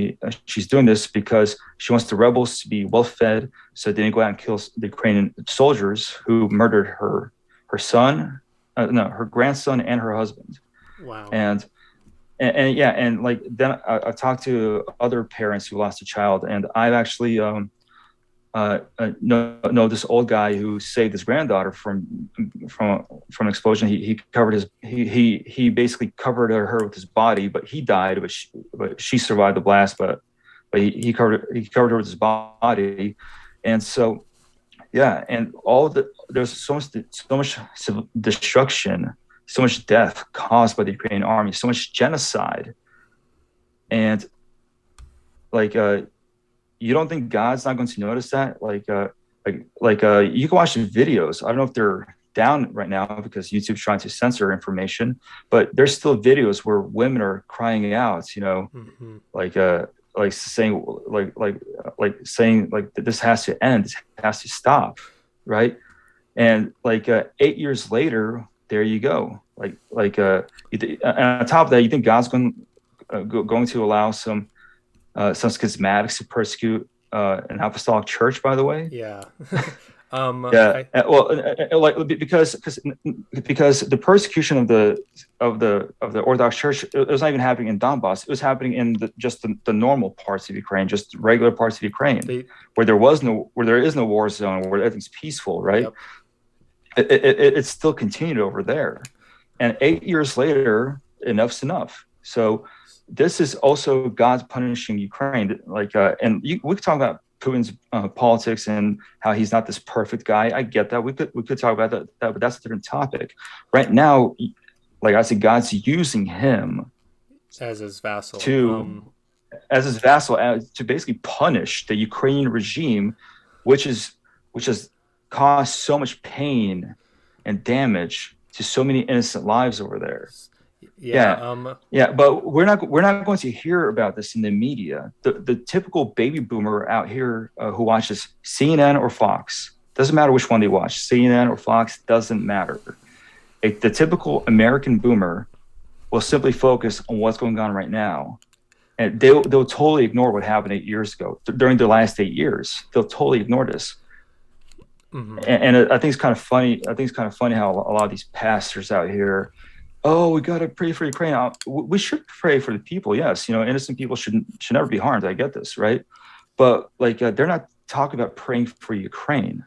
she's doing this because she wants the rebels to be well fed, so they didn't go out and kill the Ukrainian soldiers who murdered her son, no, her grandson and her husband. Wow. And yeah, and like then I talked to other parents who lost a child, and I've actually know this old guy who saved his granddaughter from explosion. He covered he basically covered her with his body, but he died. But she survived the blast. But he covered her with his body, and so yeah, and there's so much destruction, so much death caused by the Ukrainian army, so much genocide, and like you don't think God's not going to notice that? You can watch the videos. I don't know if they're down right now because YouTube's trying to censor information, but there's still videos where women are crying out, Mm-hmm. like saying saying like this has to end, this has to stop, right? And 8 years later, there you go. And on top of that, you think God's going to allow some schismatics to persecute an apostolic church, by the way? Yeah. Yeah, I like because the persecution of the Orthodox Church, it was not even happening in Donbass. It was happening in just the normal parts of Ukraine, just regular parts of Ukraine, they where there is no war zone, where everything's peaceful, right? Yep. It still continued over there, and 8 years later, enough's enough. So this is also God's punishing Ukraine. We could talk about Putin's politics and how he's not this perfect guy. I get that. We could talk about that, but that's a different topic. Right now, like I said, God's using him as his vassal. to as his vassal to basically punish the Ukrainian regime, which has caused so much pain and damage to so many innocent lives over there. Yeah. Yeah, yeah, but we're not going to hear about this in the media. The typical baby boomer out here who watches CNN or Fox, doesn't matter which one they watch, CNN or Fox, doesn't matter. The typical American boomer will simply focus on what's going on right now, and they'll totally ignore what happened 8 years ago. During the last 8 years, they'll totally ignore this. Mm-hmm. And I think it's kind of funny. I think it's kind of funny how a lot of these pastors out here, oh, we got to pray for Ukraine. We should pray for the people. Yes, innocent people should never be harmed. I get this, right? But like they're not talking about praying for Ukraine.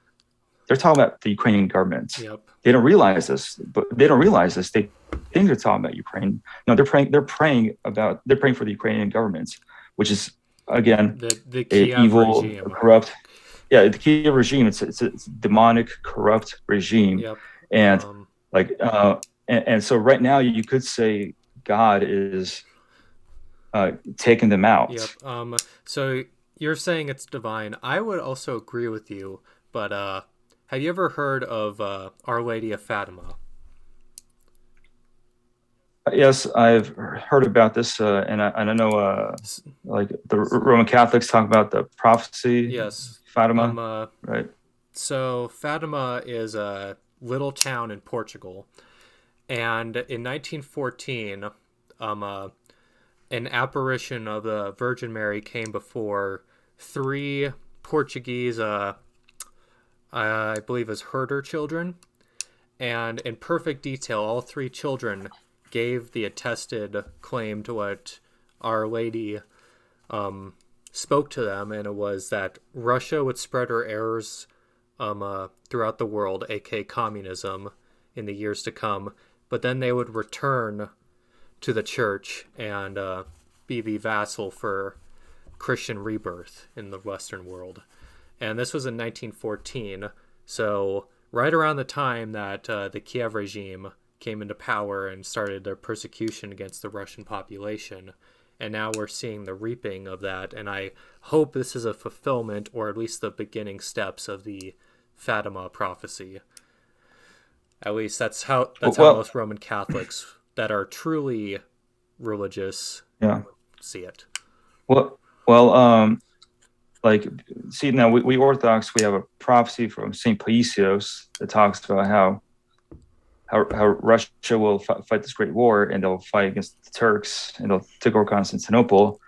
They're talking about the Ukrainian government. Yep. They don't realize this, but they don't realize this. They think they're talking about Ukraine. No, they're praying. They're praying for the Ukrainian government, which is again The a Kiev evil, regime. corrupt. Yeah, the Kiev regime. It's a demonic, corrupt regime, Yep. and like and so right now you could say God is taking them out. Yep. So you're saying it's divine. I would also agree with you, but have you ever heard of Our Lady of Fatima? Yes, I've heard about this, and I know, like the Roman Catholics talk about the prophecy, Yes. Fatima, Um. Uh, right? so Fatima is a little town in Portugal, and in 1914, an apparition of the Virgin Mary came before three Portuguese, I believe, as herder children, and in perfect detail, all three children gave the attested claim to what Our Lady spoke to them, and it was that Russia would spread her errors throughout the world, aka communism, in the years to come, but then they would return to the church and be the vassal for Christian rebirth in the Western world. And this was in 1914, so right around the time that the Kiev regime came into power and started their persecution against the Russian population. And now we're seeing the reaping of that. And I hope this is a fulfillment, or at least the beginning steps of the Fatima prophecy. At least that's how Well, most Roman Catholics that are truly religious yeah. see it. Well, like, see, now we Orthodox, we have a prophecy from Saint Paisios that talks about how Russia will fight this great war, and they'll fight against the Turks, and they'll take over Constantinople.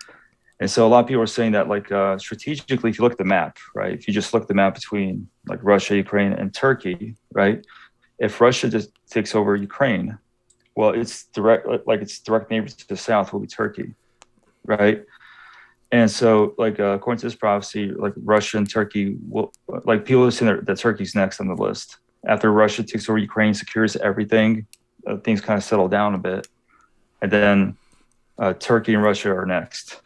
And so a lot of people are saying that, like, strategically, if you look at the map, right, if you just look at the map between like Russia, Ukraine, and Turkey, right, if Russia just takes over Ukraine, well, it's direct neighbors to the south will be Turkey, right? And so, like, according to this prophecy, like Russia and Turkey will, like, people are saying that Turkey's next on the list. After Russia takes over Ukraine, secures everything, things kind of settle down a bit, and then Turkey and Russia are next.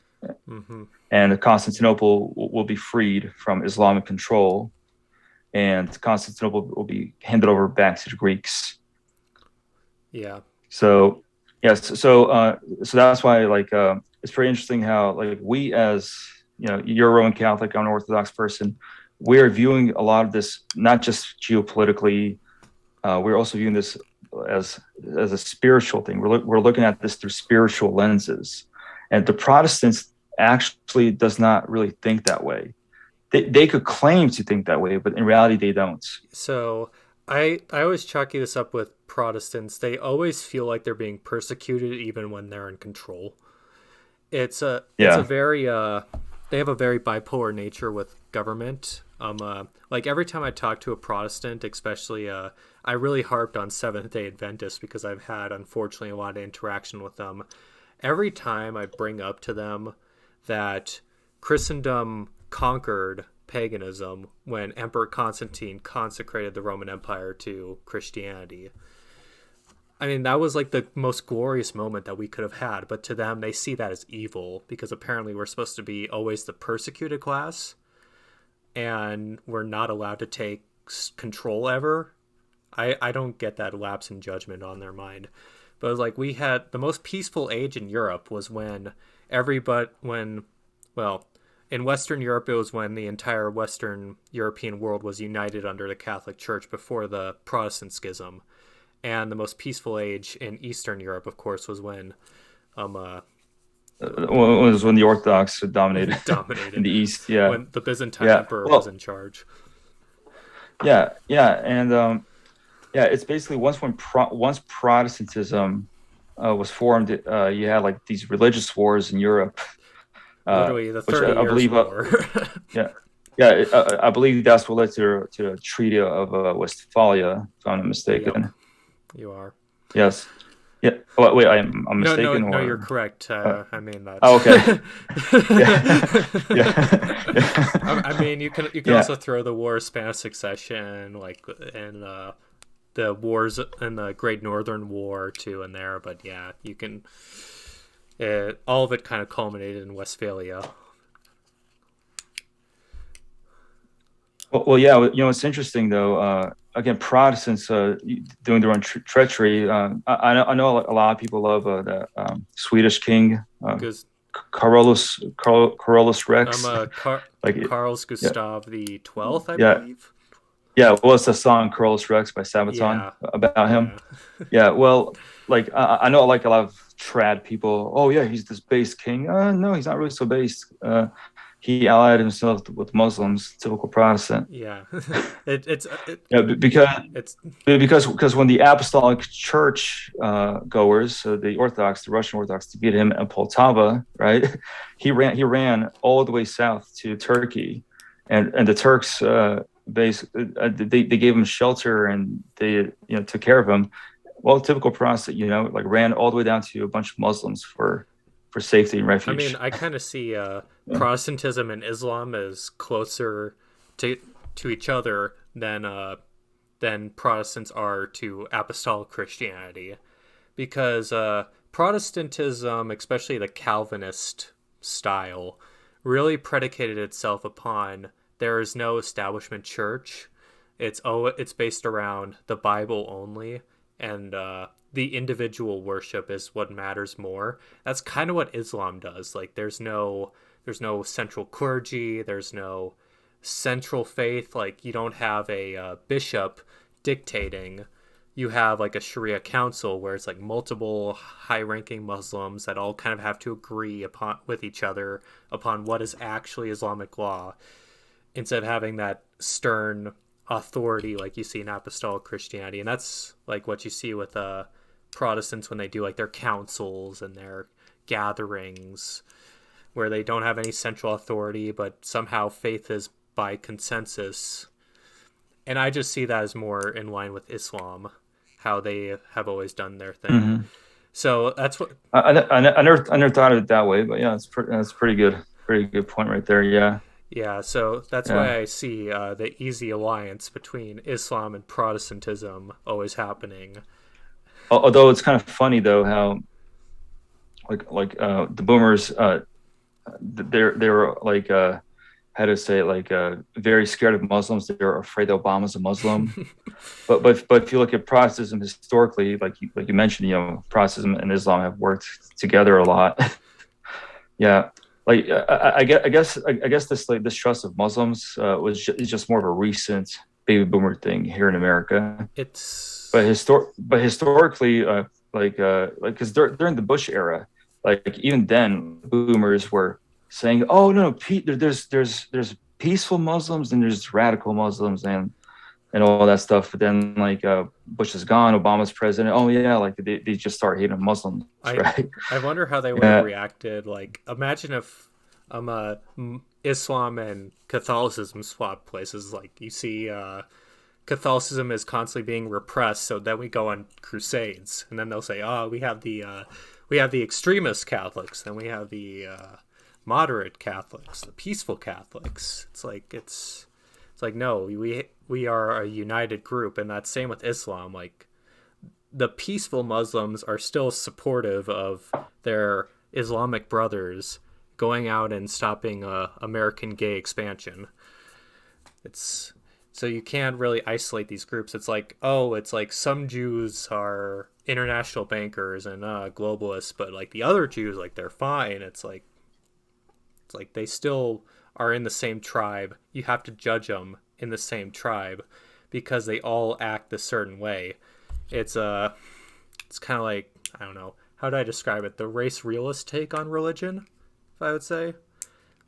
Mm-hmm. And Constantinople will be freed from Islamic control, and Constantinople will be handed over back to the Greeks. Yeah. So yes, so that's why, like, it's very interesting how, like, we, as you're a Roman Catholic, I'm an Orthodox person, we're viewing a lot of this not just geopolitically. We're also viewing this as a spiritual thing. We're looking at this through spiritual lenses, and the Protestants actually does not really think that way. They could claim to think that way, but in reality, they don't. So I always chalky this up with Protestants. They always feel like they're being persecuted even when they're in control. It's a very they have a very bipolar nature with government. Like every time I talk to a Protestant, especially I really harped on Seventh-day Adventists because I've had, unfortunately, a lot of interaction with them. Every time I bring up to them that Christendom conquered paganism when Emperor Constantine consecrated the Roman Empire to Christianity. I mean, that was like the most glorious moment that we could have had, but to them, they see that as evil because apparently we're supposed to be always the persecuted class and we're not allowed to take control ever. I don't get that lapse in judgment on their mind. But it was like we had the most peaceful age in Europe was when in Western Europe, it was when the entire Western European world was united under the Catholic Church before the Protestant schism. And the most peaceful age in Eastern Europe, of course, was when was when the Orthodox dominated in the East. Yeah, when the Byzantine yeah. emperor Well, was in charge. yeah, and yeah, it's basically once Protestantism was formed, you had like these religious wars in Europe, Literally the which 30 I Years believe, War. yeah, yeah, I believe that's what led to the Treaty of Westphalia, if I'm not Yep, mistaken. you are. Yes. Yeah. Oh, wait, I'm No, no, mistaken, no, you're or correct. uh, I mean that. oh, okay. Yeah. Yeah. I Yeah. mean, you can Yeah. also throw the War of Spanish Succession, like, and the wars and the Great Northern War too in there. But yeah, you can. All of it kind of culminated in Westphalia. Well, yeah. It's interesting though. Again, Protestants doing their own treachery. I know a lot of people love the Swedish king, Because Carolus I'm Rex. a Like, Carl's yeah, Gustav the 12th, I yeah, believe. yeah. Well, it's the song "Carolus Rex" by Sabaton Yeah, about him. yeah, Yeah. Well, like I know like a lot of trad people. Oh yeah, he's this base king. No, he's not really so based. He allied himself with Muslims, typical Protestant. yeah. Yeah, It's because when the Apostolic Church goers, so the Orthodox, the Russian Orthodox, defeated him in Poltava, right? He ran all the way south to Turkey, and the Turks they gave him shelter, and they took care of him. Well, typical Protestant, like ran all the way down to a bunch of Muslims for safety and I mean, refuge. I kind of see Yeah. Protestantism and Islam as closer to each other than Protestants are to Apostolic Christianity, because Protestantism, especially the Calvinist style, really predicated itself upon there is no establishment church. It's based around the Bible only, and the individual worship is what matters more. That's kind of what Islam does. Like there's no central clergy, there's no central faith. Like you don't have a bishop dictating. You have like a Sharia council where it's like multiple high-ranking Muslims that all kind of have to agree upon with each other upon what is actually Islamic law, instead of having that stern authority like you see in apostolic Christianity. And that's like what you see with Protestants when they do like their councils and their gatherings, where they don't have any central authority, but somehow faith is by consensus. And I just see that as more in line with Islam, how they have always done their thing. Hmm. So that's what. I never thought of it that way, but yeah, that's pretty good point right there. Yeah, Yeah, so that's yeah. why I see the easy alliance between Islam and Protestantism always happening. Although it's kind of funny though how the boomers they're like how to say it, like very scared of Muslims. They're afraid that Obama's a Muslim. But if you look at Protestantism historically, like you mentioned, Protestantism and Islam have worked together a lot. Yeah, like I guess this trust of Muslims is just more of a recent baby boomer thing here in America. It's But historically, like because during the Bush era, like even then, boomers were saying, "Oh no, there's peaceful Muslims and there's radical Muslims and all that stuff." But then like Bush is gone, Obama's president. Oh yeah, like they just start hating Muslims, I right? I wonder how they would have Yeah. reacted. Like, imagine if Islam and Catholicism swapped places. Like, you see, Catholicism is constantly being repressed, so then we go on crusades, and then they'll say, "Oh, we have the extremist Catholics, then we have the moderate Catholics, the peaceful Catholics." It's like no, we are a united group, and that's same with Islam. Like the peaceful Muslims are still supportive of their Islamic brothers going out and stopping American gay expansion. It's so you can't really isolate these groups. It's like, oh, it's like some Jews are international bankers and globalists, but like the other Jews, like they're fine. It's like they still are in the same tribe. You have to judge them in the same tribe because they all act a certain way. It's kind of like, I don't know, how do I describe it? The race realist take on religion, if I would say.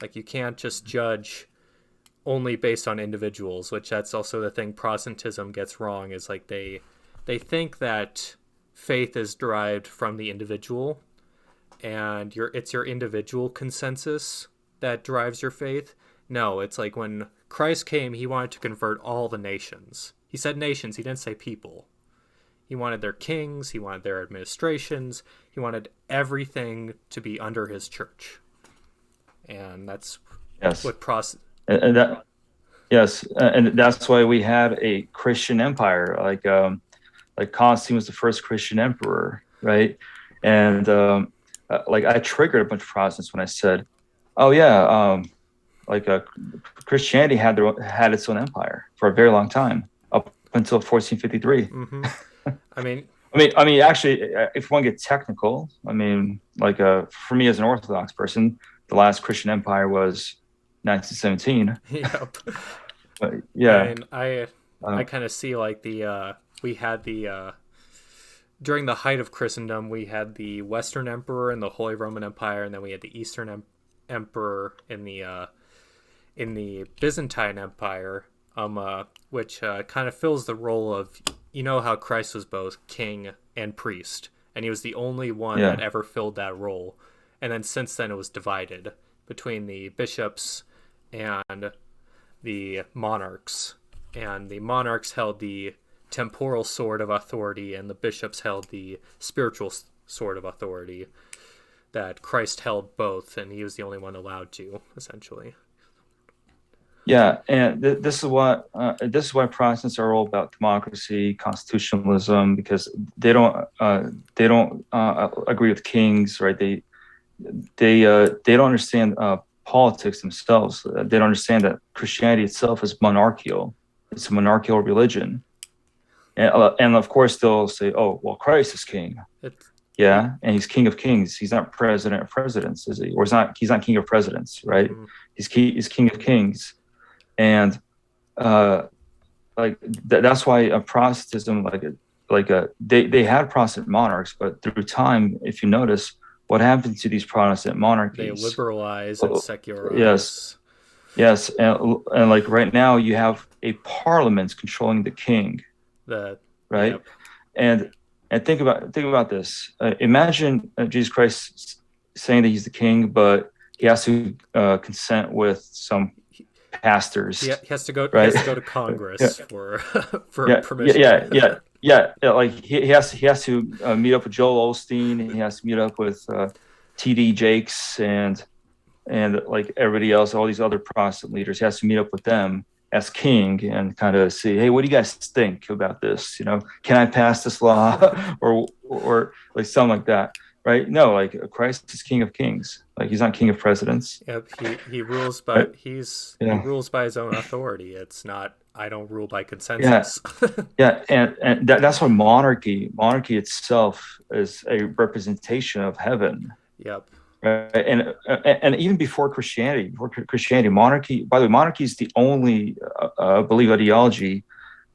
Like you can't just judge only based on individuals, which that's also the thing Protestantism gets wrong, is like they think that faith is derived from the individual, and it's your individual consensus that drives your faith. No, it's like when Christ came, he wanted to convert all the nations. He said nations, he didn't say people. He wanted their kings, he wanted their administrations, he wanted everything to be under his church. And that's Yes. what Protestant. And that yes, and that's why we had a Christian empire. Like Constantine was the first Christian emperor, right? And like I triggered a bunch of Protestants when I said, "Oh yeah, like Christianity had its own empire for a very long time, up until 1453." Mm-hmm. I mean, Actually, if one gets technical, like for me as an Orthodox person, the last Christian empire was 1917. yep. But I yeah, mean, I kind of see like we had during the height of Christendom, we had the Western Emperor and the Holy Roman Empire, and then we had the Eastern Emperor in the Byzantine Empire, which kind of fills the role of, how Christ was both king and priest, and he was the only one yeah, that ever filled that role. And then since then, it was divided between the bishops and the monarchs, and the monarchs held the temporal sword of authority, and the bishops held the spiritual sword of authority. That Christ held both, and he was the only one allowed to, essentially. yeah. And this is why Protestants are all about democracy, constitutionalism, because they don't agree with kings, right? They don't understand politics themselves. They don't understand that Christianity itself is monarchical. It's a monarchical religion, and of course they'll say, "Oh, well, Christ is king." It's, Yeah, and he's king of kings. He's not president of presidents, is he? Or he's not king of presidents, right? mm-hmm. He's king of kings, and uh, that's why Protestantism, they had Protestant monarchs, but through time, if you notice, what happened to these Protestant They monarchies? liberalize and Yes, secularize. yes, and like right now, you have a parliament controlling the king, The right? Yep. And think about this. Imagine Jesus Christ saying that he's the king, but he has to consent with some He pastors, has to go. He right? has to go to Yeah, Congress for for yeah, yeah, permission. yeah, yeah, yeah. Like he has to meet up with Joel Osteen. He has to meet up with T.D. Jakes and like everybody else, all these other Protestant leaders. He has to meet up with them as king and kind of see, hey, what do you guys think about this? Can I pass this law or like something like that, right? No, like Christ is King of Kings. Like he's not King of Presidents, Yep. He rules by right? he Yeah, rules by his own authority. It's not I don't rule by yeah, consensus. yeah, and that's why monarchy itself is a representation of heaven. yep. Right? And even before Christianity, monarchy. By the way, monarchy is the only, I believe, ideology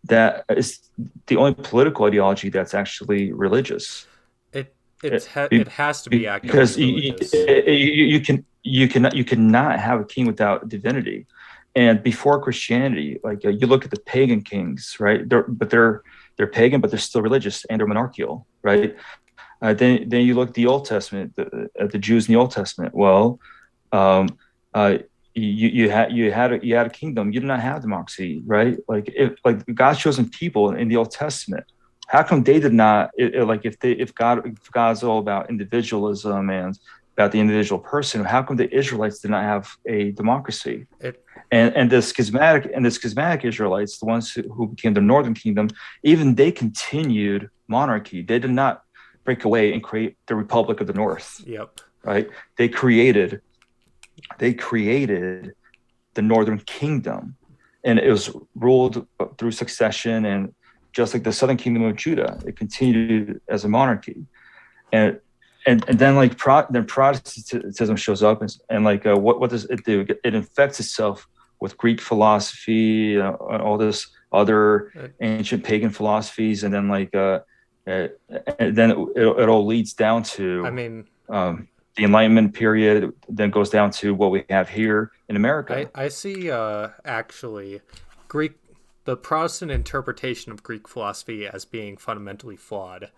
that is the only political ideology that's actually religious. It It, it has to be actively because religious. you cannot have a king without divinity. And before Christianity, like you look at the pagan kings, right? They're pagan, but they're still religious and they're monarchical, right? Then you look at the Old Testament, the Jews in the Old Testament. Well, um, uh, you had a kingdom. You did not have democracy, right? Like God's chosen people in the Old Testament. How come they did not? Like if God's all about individualism and about the individual person, how come the Israelites did not have a democracy? It And the schismatic Israelites, the ones who became the northern kingdom, even they continued monarchy. They did not break away and create the Republic of the North, Yep. right? They created the northern kingdom, and it was ruled through succession. And just like the southern kingdom of Judah, it continued as a monarchy. And then then Protestantism shows up, and what does it do? It infects itself with Greek philosophy, all this other Uh, ancient pagan philosophies, and then and then it all leads down I to mean, the Enlightenment period. Then goes down to what we have here in America. I see actually Greek the Protestant interpretation of Greek philosophy as being fundamentally flawed,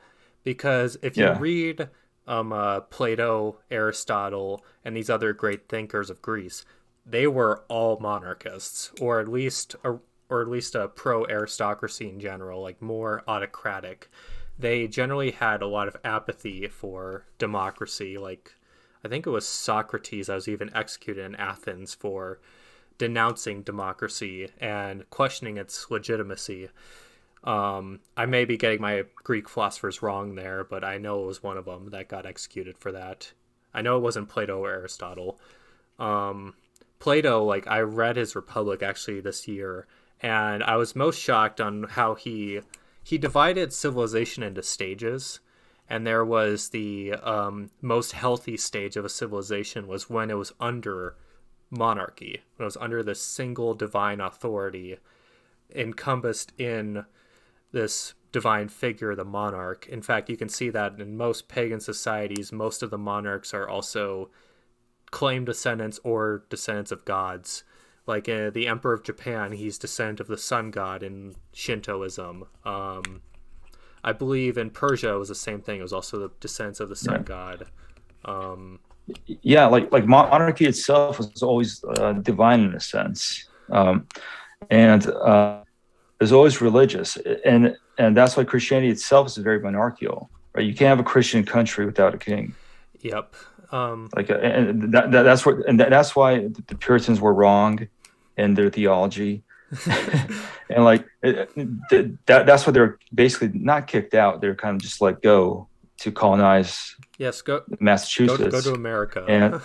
because if you Yeah, read Plato, Aristotle, and these other great thinkers of Greece, they were all monarchists, or at least a pro aristocracy in general, like more autocratic. They generally had a lot of apathy for democracy. Like, I think it was Socrates that was even executed in Athens for denouncing democracy and questioning its legitimacy. I may be getting my Greek philosophers wrong there, but I know it was one of them that got executed for that. I know it wasn't Plato or Aristotle. Plato, like, I read his Republic actually this year, and I was most shocked on how he divided civilization into stages. And there was the most healthy stage of a civilization was when it was under monarchy, when it was under this single divine authority encompassed in this divine figure, the monarch. In fact, you can see that in most pagan societies, most of the monarchs are also claimed descendants or descendants of gods. Like the Emperor of Japan, he's descendant of the sun god in Shintoism. I believe in Persia it was the same thing. It was also the descendants of the sun god. Yeah, like monarchy itself was always divine in a sense, and is always religious, and that's why Christianity itself is very monarchical. Right? You can't have a Christian country without a king. Yep. And that's why the Puritans were wrong in their theology, and that's why they're basically not kicked out. They're kind of just let go to colonize. Yes, go Massachusetts. Go to America. And well,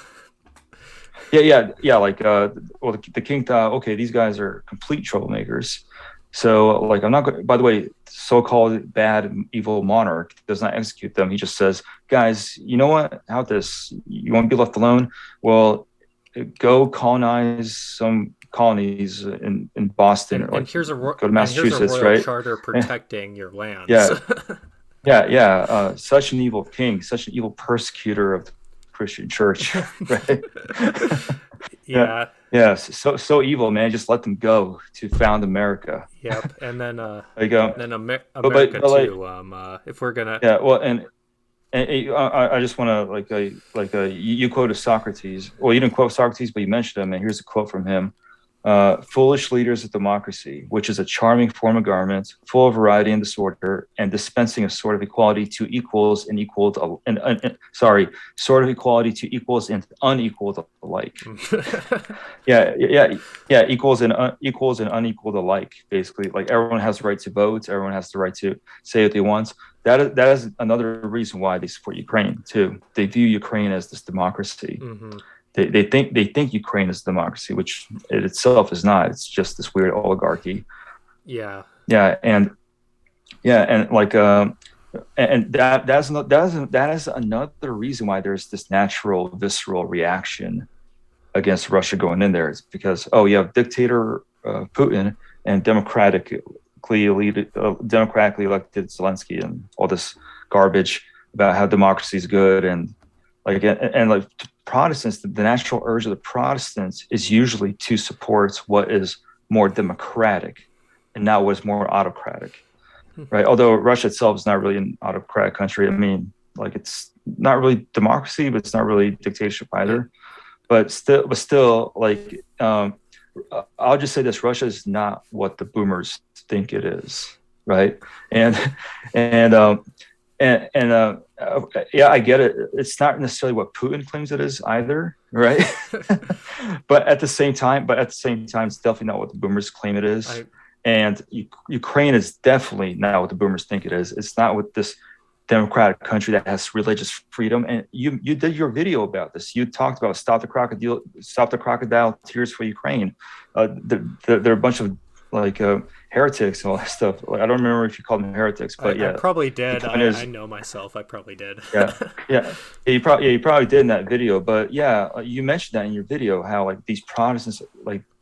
the king thought, okay, these guys are complete troublemakers. So, like, I'm not going. By the way, so-called bad, evil monarch does not execute them. He just says, guys, you know what? How this? You want to be left alone? Well, go colonize some colonies in Boston, and here's a go to Massachusetts, here's a royal right? charter protecting your lands. Yeah. Yeah. Such an evil king, such an evil persecutor of the Christian church, right? Yeah. Yeah. So evil, man. Just let them go to found America. Yep. And then there you go. then America but too. If we're gonna. Yeah. Well, and I just want to you quoted Socrates. Well, you didn't quote Socrates, but you mentioned him, and here's a quote from him. Foolish leaders of democracy, which is a charming form of government, full of variety and disorder, and dispensing a sort of equality to equals and sort of equality to equals and unequal alike. Yeah, equals and unequal alike. Basically, like everyone has the right to vote, everyone has the right to say what they want. That is another reason why they support Ukraine too. They view Ukraine as this democracy. Mm-hmm. They think Ukraine is democracy, which it itself is not. It's just this weird oligarchy. Yeah. And that is another reason why there's this natural visceral reaction against Russia going in there. It's because you have dictator Putin and democratically elected Zelensky and all this garbage about how democracy is good and Protestants, the natural urge of the Protestants is usually to support what is more democratic and not what is more autocratic, right? Although Russia itself is not really an autocratic country. I mean, like it's not really democracy, but it's not really dictatorship either. But still, I'll just say this: Russia is not what the boomers think it is, right? Yeah, I get it. It's not necessarily what Putin claims it is either, right? but at the same time, it's definitely not what the boomers claim it is. And Ukraine is definitely not what the boomers think it is. It's not what this democratic country that has religious freedom. And you did your video about this. You talked about stop the crocodile tears for Ukraine. There are a bunch of heretics and all that stuff. I don't remember if you called them heretics, but I probably did. I know myself. I probably did. yeah. You probably did in that video. But you mentioned that in your video how these Protestants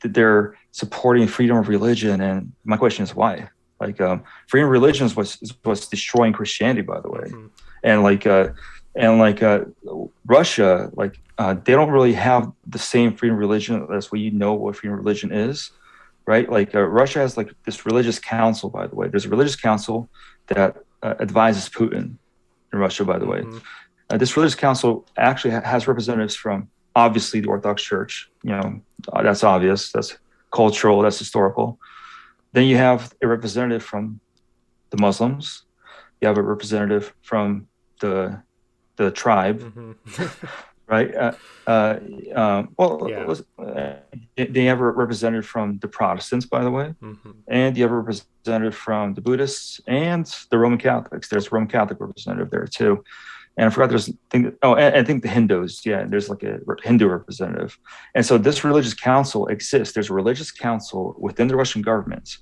they're supporting freedom of religion, and my question is why? Freedom of religion is what's destroying Christianity, by the way, Russia, they don't really have the same freedom of religion. That's what what freedom of religion is. Right, Russia has this religious council. By the way, there's a religious council that advises Putin in Russia. By the way, This religious council actually has representatives from obviously the Orthodox Church. That's obvious. That's cultural. That's historical. Then you have a representative from the Muslims. You have a representative from the tribe, Mm-hmm. right? Yeah. They have a representative from the Protestants, by the way, Mm-hmm. and you have a representative from the Buddhists and the Roman Catholics. There's a Roman Catholic representative there too. And I forgot and I think the Hindus, yeah, there's like a Hindu representative. And so this religious council exists. There's a religious council within the Russian government,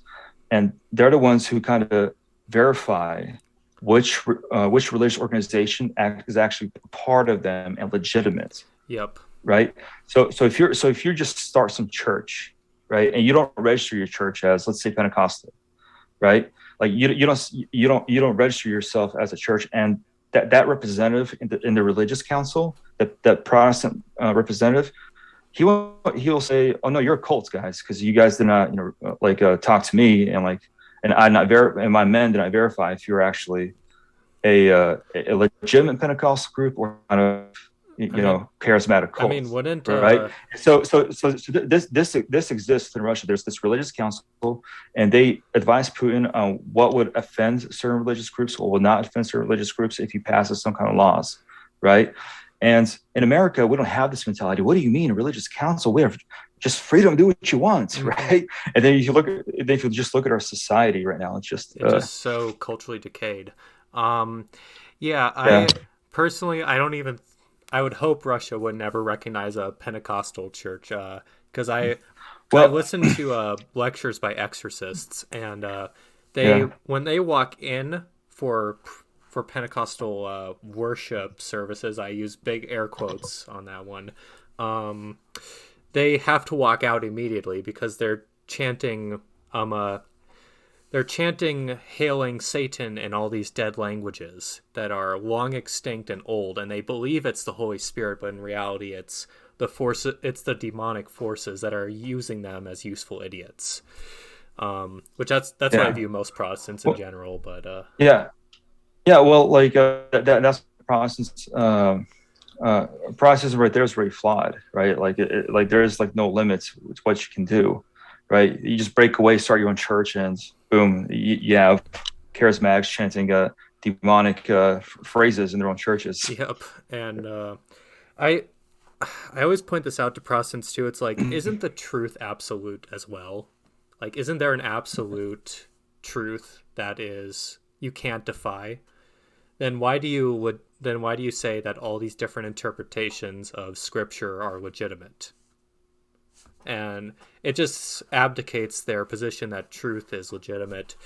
and they're the ones who kind of verify which religious organization is actually part of them and legitimate, Yep. right? So if you just start some church, right, and you don't register your church as, let's say, Pentecostal, right? Like you don't register yourself as a church, and that representative in the religious council, that Protestant representative, he will say, "Oh no, you're a cult, guys, because you guys did not, talk to me, and and my men did not verify if you're actually a legitimate Pentecostal group or kind of I mean, charismatic I mean, cult, wouldn't right?" So this exists in Russia. There's this religious council, and they advise Putin on what would offend certain religious groups, what will not offend certain religious groups if he passes some kind of laws, right? And in America, we don't have this mentality. What do you mean, a religious council? We have just freedom to do what you want, mm-hmm. right? And then if you just look at our society right now, it's just It's just so culturally decayed. Um, yeah, yeah. I personally, I don't even. I would hope Russia would never recognize a Pentecostal church, because I Well, listen to lectures by exorcists, and they yeah. when they walk in for Pentecostal worship services, I use big air quotes on that one. Um, they have to walk out immediately because um uh, they're chanting hailing Satan in all these dead languages that are long extinct and old, and they believe it's the Holy Spirit, but in reality it's the demonic forces that are using them as useful idiots. Which that's what I Yeah. view most Protestants in Well, general, but yeah. Yeah. Well, that's Protestants. Protestantism right there is very flawed, right? Like there's like no limits to what you can do, right? You just break away, start your own church, and boom, you have charismatics chanting demonic phrases in their own churches. yep. And I I always point this out to Protestants too. It's like, isn't the truth absolute as well? Like, isn't there an absolute truth that is you can't defy? Then why do you say that all these different interpretations of scripture are legitimate? And it just abdicates their position that truth is legitimate,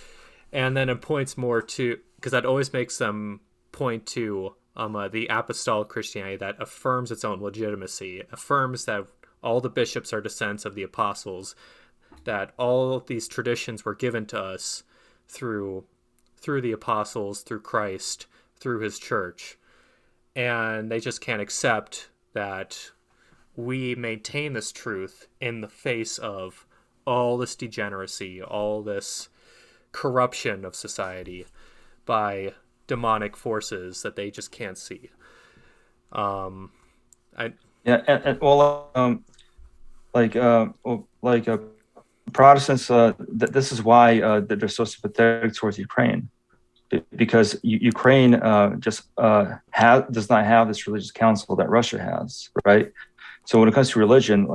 and then it points more to, because that always makes them point to the apostolic Christianity that affirms its own legitimacy, affirms that all the bishops are descendants of the apostles, that all these traditions were given to us through the apostles, through Christ, through his church, and they just can't accept that we maintain this truth in the face of all this degeneracy, all this corruption of society by demonic forces that they just can't see. Um, I Yeah, and well, like Protestants, this is why that they're so sympathetic towards Ukraine, because Ukraine does not have this religious council that Russia has, right? So when it comes to religion,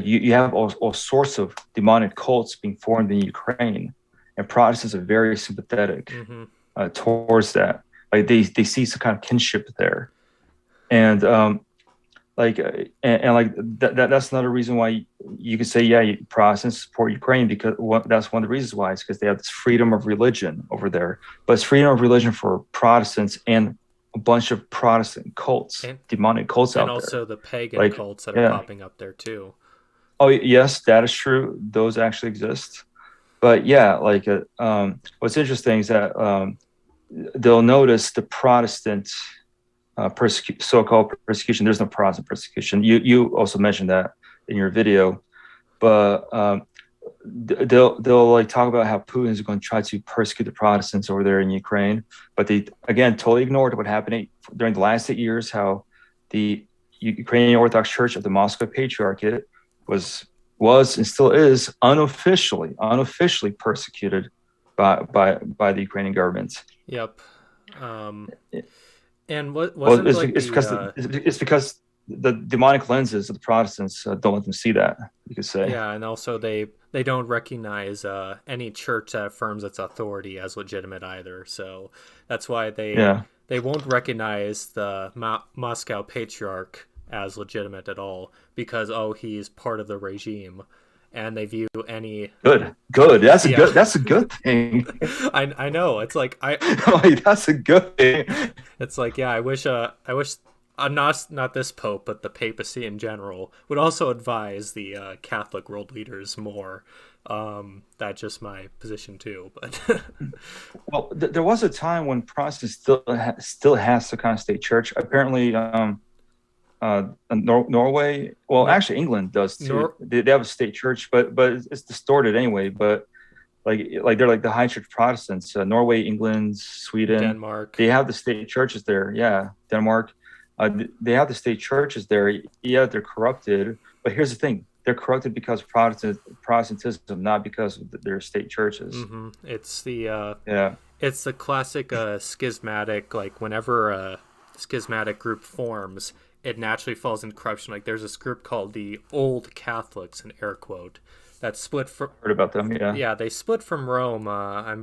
you have all sorts of demonic cults being formed in Ukraine, and Protestants are very sympathetic mm-hmm. towards that. Like they see some kind of kinship there, and like that's another reason why you could say, yeah, Protestants support Ukraine, because that's one of the reasons why. It's because they have this freedom of religion over there, but it's freedom of religion for Protestants and a bunch of Protestant cults, and demonic cults and out there. also the pagan Like, cults that are yeah, popping up there too. oh yes, that is true. Those actually exist. But yeah, what's interesting is that they'll notice the Protestant so-called persecution. There's no Protestant persecution. You also mentioned that in your video, but they'll like talk about how Putin is going to try to persecute the Protestants over there in Ukraine, but they again totally ignored what happened during the last 8 years. How the Ukrainian Orthodox Church of the Moscow Patriarchate was and still is unofficially persecuted by the Ukrainian government. Yep. And what Well, wasn't like it's because the demonic lenses of the Protestants don't let them see that. You could say, yeah, and also they don't recognize any church that affirms its authority as legitimate either. So that's why yeah, they won't recognize the Moscow Patriarch as legitimate at all because he's part of the regime, and they view any good. yeah. That's a good thing. I know it's like Like, that's a good thing. it's like yeah, I wish not this pope, but the papacy in general would also advise the Catholic world leaders more. That's just my position too. But Well, there was a time when Protestants still has the kind of state church. Apparently, Norway, well, Nor, actually England does too. Nor They have a state church, but it's distorted anyway. But they're like the high church Protestants. Norway, England, Sweden, Denmark. they have the state churches there. Yeah, Denmark, they have the state churches there. Yeah, they're corrupted. But here's the thing: they're corrupted because of Protestantism, not because of their state churches. Mm-hmm. Yeah, It's the classic schismatic. Like whenever a schismatic group forms, it naturally falls into corruption. Like there's this group called the Old Catholics, in air quote, that split from. heard about them. Yeah, Yeah, they split from Rome. I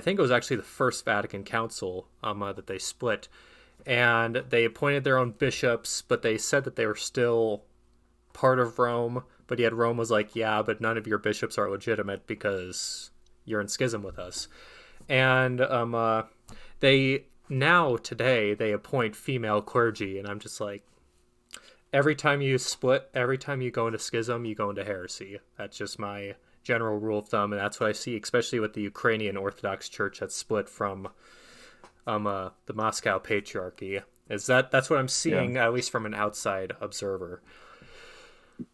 think it was actually the First Vatican Council that they split, and they appointed their own bishops, but they said that they were still part of Rome. But yet Rome was like, yeah, but none of your bishops are legitimate because you're in schism with us. And they now today they appoint female clergy, and I'm just like, every time you split, every time you go into schism, you go into heresy. That's just my general rule of thumb, and that's what I see, especially with the Ukrainian Orthodox Church that's split from the Moscow Patriarchy. That's what I'm yeah. seeing, at least from an outside observer.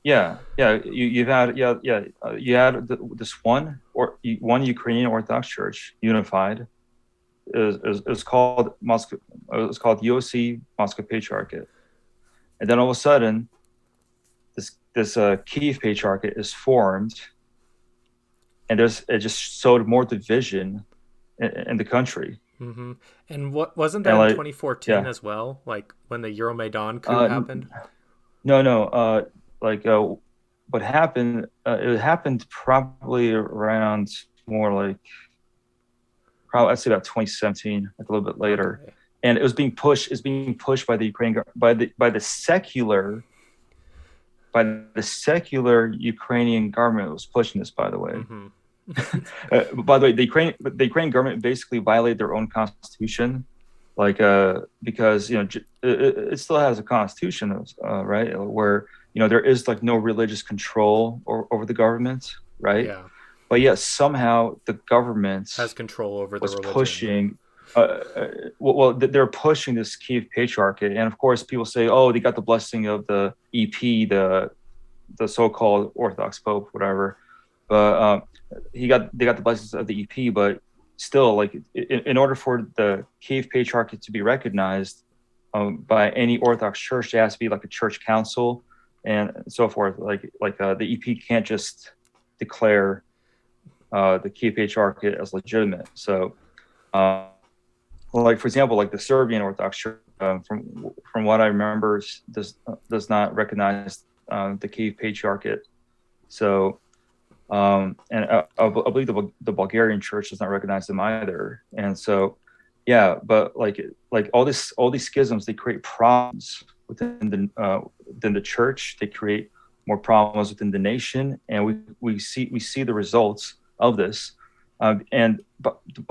Yeah. You've had you had this one Ukrainian Orthodox Church unified. Is called Moscow. It's called UOC Moscow Patriarchate, and then all of a sudden, this Kiev Patriarchate is formed, and it just sowed more division in the country. Mm-hmm. And what wasn't that And in like 2014 yeah, as well? Like when the Euromaidan coup uh, happened? no, like what happened? It happened probably around more like probably I'd say about 2017, like a little bit later, Okay. and it was being pushed. Is being pushed by the Ukrainian by the secular Ukrainian government was pushing this. By the way, Mm-hmm. the Ukrainian government basically violated their own constitution, like because it still has a constitution, right, where there is like no religious control over the government, right? Yeah. But yet somehow the government Has control over the was religion. pushing. They're pushing this Kiev Patriarchate, and of course, people say, "Oh, they got the blessing of the EP, the so-called Orthodox Pope, whatever." But they got the blessings of the EP, but still, like in order for the Kiev Patriarchate to be recognized by any Orthodox church, there has to be like a church council and so forth. The EP can't just declare the Kiev Patriarchate as legitimate. So, like for example, like the Serbian Orthodox Church, from what I remember, does not recognize the Kiev Patriarchate. So, and I believe the Bulgarian Church does not recognize them either. And so, yeah, but like all these schisms, they create problems within the church. They create more problems within the nation, and we see the results of this. And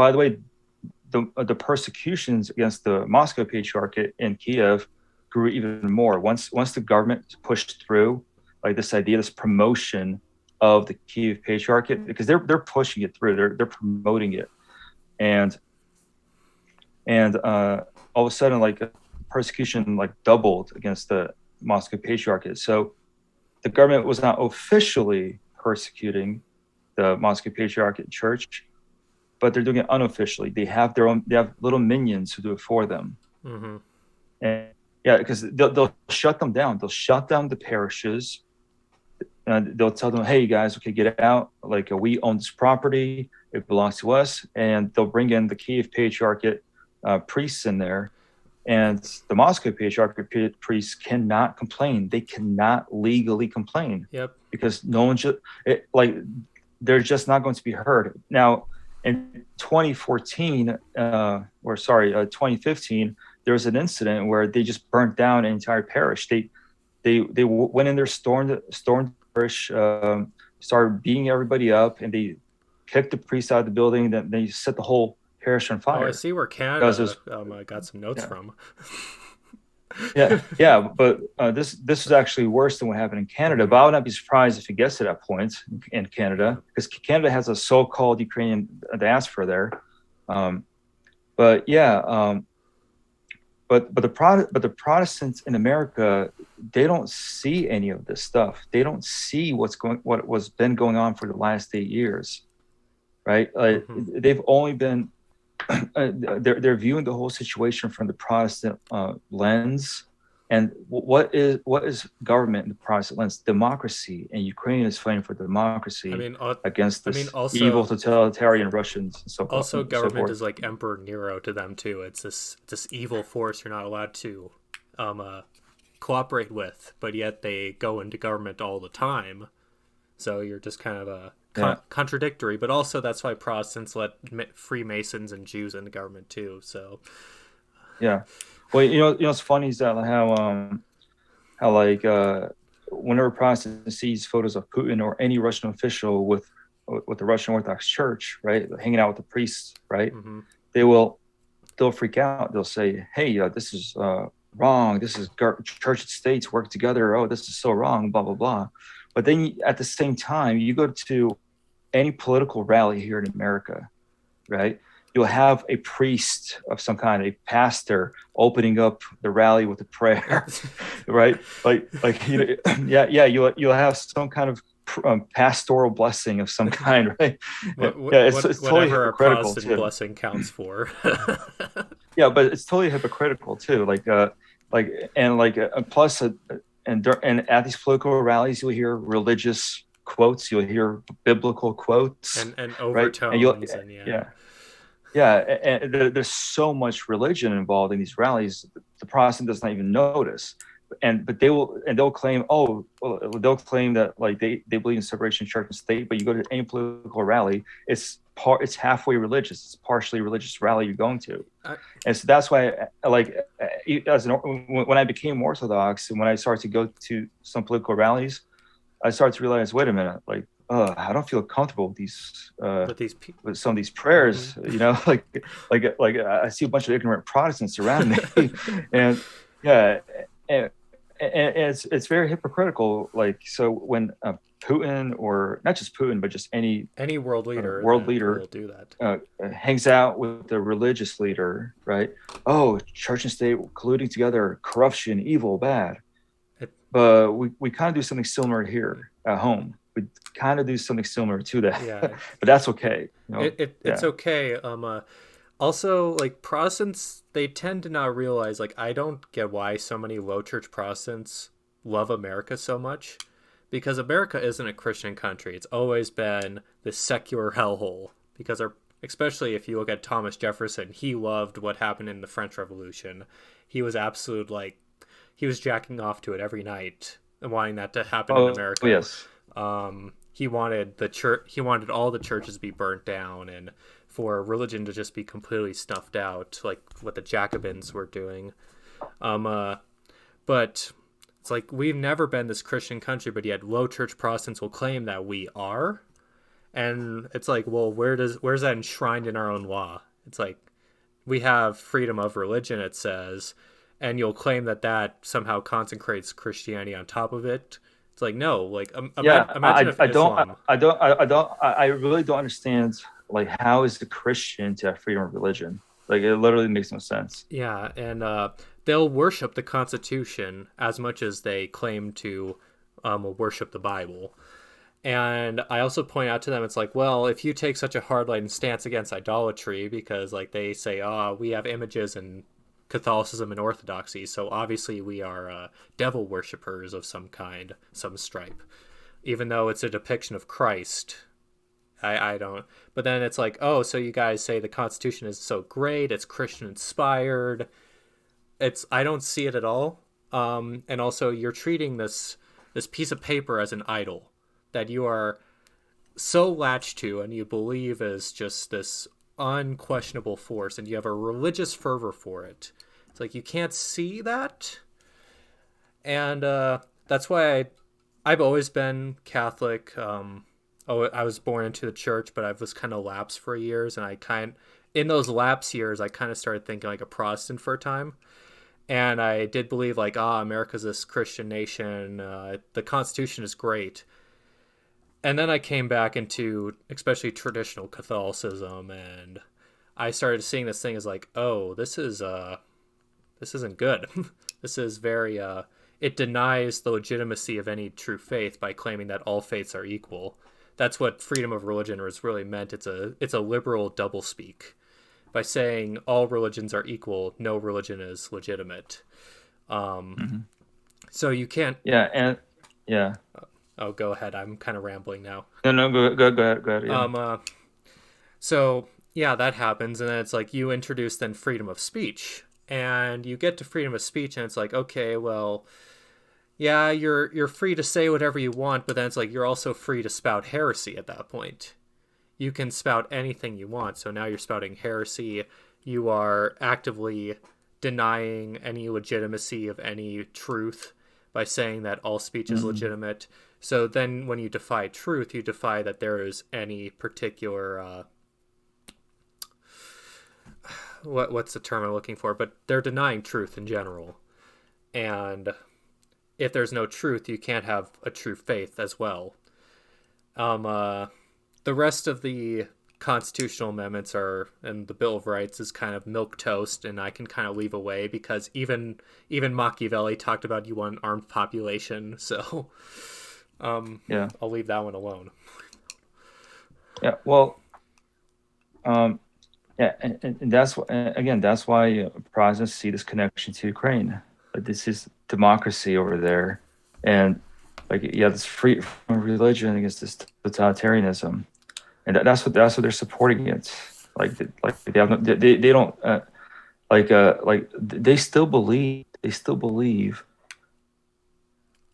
by the way, the persecutions against the Moscow Patriarchate in Kiev grew even more once the government pushed through like this idea, this promotion of the Kiev Patriarchate, because they're pushing it through, they're promoting it, and all of a sudden like persecution like doubled against the Moscow Patriarchate. So the government was not officially persecuting the Moscow Patriarchate Church, but they're doing it unofficially. They have their own. They have little minions who do it for them. Mm-hmm. And yeah, because they'll shut them down. They'll shut down the parishes. And they'll tell them, "Hey guys, okay, get out. Like we own this property. It belongs to us." And they'll bring in the Kiev Patriarchate priests in there, and the Moscow Patriarchate priests cannot complain. They cannot legally complain Yep. because no one just like they're just not going to be heard. Now, in 2014, 2015, there was an incident where they just burnt down an entire parish. They went in there, stormed the parish, started beating everybody up, and they kicked the priest out of the building. Then they set the whole parish on Oh, I fire see where because it Canada was got some notes yeah. from. Yeah. But this is actually worse than what happened in Canada. But I would not be surprised if it gets to that point in Canada, because Canada has a so-called Ukrainian diaspora there. But yeah, but the Protestants in America, they don't see any of this stuff. They don't see what was been going on for the last 8 years, right? They've only been they're viewing the whole situation from the Protestant lens. And what is government in the Protestant lens? Democracy, and Ukraine is fighting for democracy against this evil totalitarian Russians and so also and so government forth. is like Emperor Nero to them too. It's this evil force you're not allowed to cooperate with, but yet they go into government all the time. So you're just kind of contradictory, but also that's why Protestants let Freemasons and Jews into government too. So yeah, well, what's funny is that how like whenever Protestants sees photos of Putin or any Russian official with the Russian Orthodox Church, right, hanging out with the priests, right, they'll freak out. They'll say, "Hey, this is wrong. This is church and states work together. Oh, this is so wrong." Blah blah blah. But then at the same time, you go to any political rally here in America, right? You'll have a priest of some kind, a pastor, opening up the rally with a prayer, right? Yeah. You'll have some kind of pastoral blessing of some kind, right? It's totally whatever a hypocritical Protestant too. blessing counts for. Yeah, but it's totally hypocritical too. Plus, and at these political rallies, you'll hear religious quotes, you'll hear biblical quotes, and right? overtones, And there's so much religion involved in these rallies. The Protestant does not even notice, but they'll claim, they'll claim that like they believe in separation of church and state. But you go to any political rally, it's halfway religious, it's partially religious rally you're going to, and so that's why when I became Orthodox and when I started to go to some political rallies, I started to realize, wait a minute, like I don't feel comfortable with with some of these prayers, like I see a bunch of ignorant Protestants around me, and yeah, and it's very hypocritical. Like, so when Putin, or not just Putin, but just any world leader will do that, hangs out with the religious leader, right? Oh, church and state colluding together, corruption, evil, bad. But we kind of do something similar here at home. We kind of do something similar to that. Yeah. But that's okay. It's okay. Also, like, Protestants, they tend to not realize, like, I don't get why so many low church Protestants love America so much, because America isn't a Christian country. It's always been this secular hellhole, because especially if you look at Thomas Jefferson, he loved what happened in the French Revolution. He was he was jacking off to it every night and wanting that to happen in America. Yes. He wanted all the churches to be burnt down and for religion to just be completely snuffed out, like what the Jacobins were doing. But it's like, we've never been this Christian country, but yet low church Protestants will claim that we are. And it's like, well, where's that enshrined in our own law? It's like, we have freedom of religion, it says, and you'll claim that somehow consecrates Christianity on top of it. It's like, no, like, imagine if Islam. I really don't understand, like, how is the Christian to have freedom of religion? Like, it literally makes no sense. Yeah, and they'll worship the Constitution as much as they claim to worship the Bible. And I also point out to them, it's like, well, if you take such a hardline stance against idolatry, because like they say, oh, we have images in Catholicism and Orthodoxy, so obviously we are devil worshippers of some kind, some stripe, even though it's a depiction of Christ. I don't. But then it's like, oh, so you guys say the Constitution is so great, it's Christian inspired. It's I don't see it at all. And also, you're treating this piece of paper as an idol that you are so latched to and you believe is just this unquestionable force, and you have a religious fervor for it. It's like you can't see that, and that's why I've always been Catholic. I was born into the church, but I was kind of lapsed for years, and in those lapse years, I kind of started thinking like a Protestant for a time, and I did believe like, America's this Christian nation, the Constitution is great, and then I came back into especially traditional Catholicism, and I started seeing this thing as like, oh, this isn't good. This is very it denies the legitimacy of any true faith by claiming that all faiths are equal. That's what freedom of religion was really meant. It's a liberal doublespeak. By saying all religions are equal, no religion is legitimate. Mm-hmm. So you can't. Yeah, and yeah. Oh, go ahead. I'm kind of rambling now. No, no, go ahead. Yeah. Um, uh, so yeah, that happens, and then it's like you introduce then freedom of speech, and you get to freedom of speech, and it's like, okay, well, yeah, you're free to say whatever you want, but then it's like you're also free to spout heresy at that point. You can spout anything you want. So now you're spouting heresy. You are actively denying any legitimacy of any truth by saying that all speech is Mm-hmm. legitimate. So then when you defy truth, you defy that there is any particular what's the term I'm looking for? But they're denying truth in general. And if there's no truth, you can't have a true faith as well. Um, uh, the rest of the constitutional amendments are and the Bill of Rights is kind of milk toast, and I can kind of leave away because even Machiavelli talked about you want an armed population, so Yeah. I'll leave that one alone. Yeah. Well, um, yeah, and that's again, that's why Protestants see this connection to Ukraine. Like this is democracy over there, and like yeah, this free from religion against this totalitarianism, and that's what they're supporting against. Like they have no, they don't like they still believe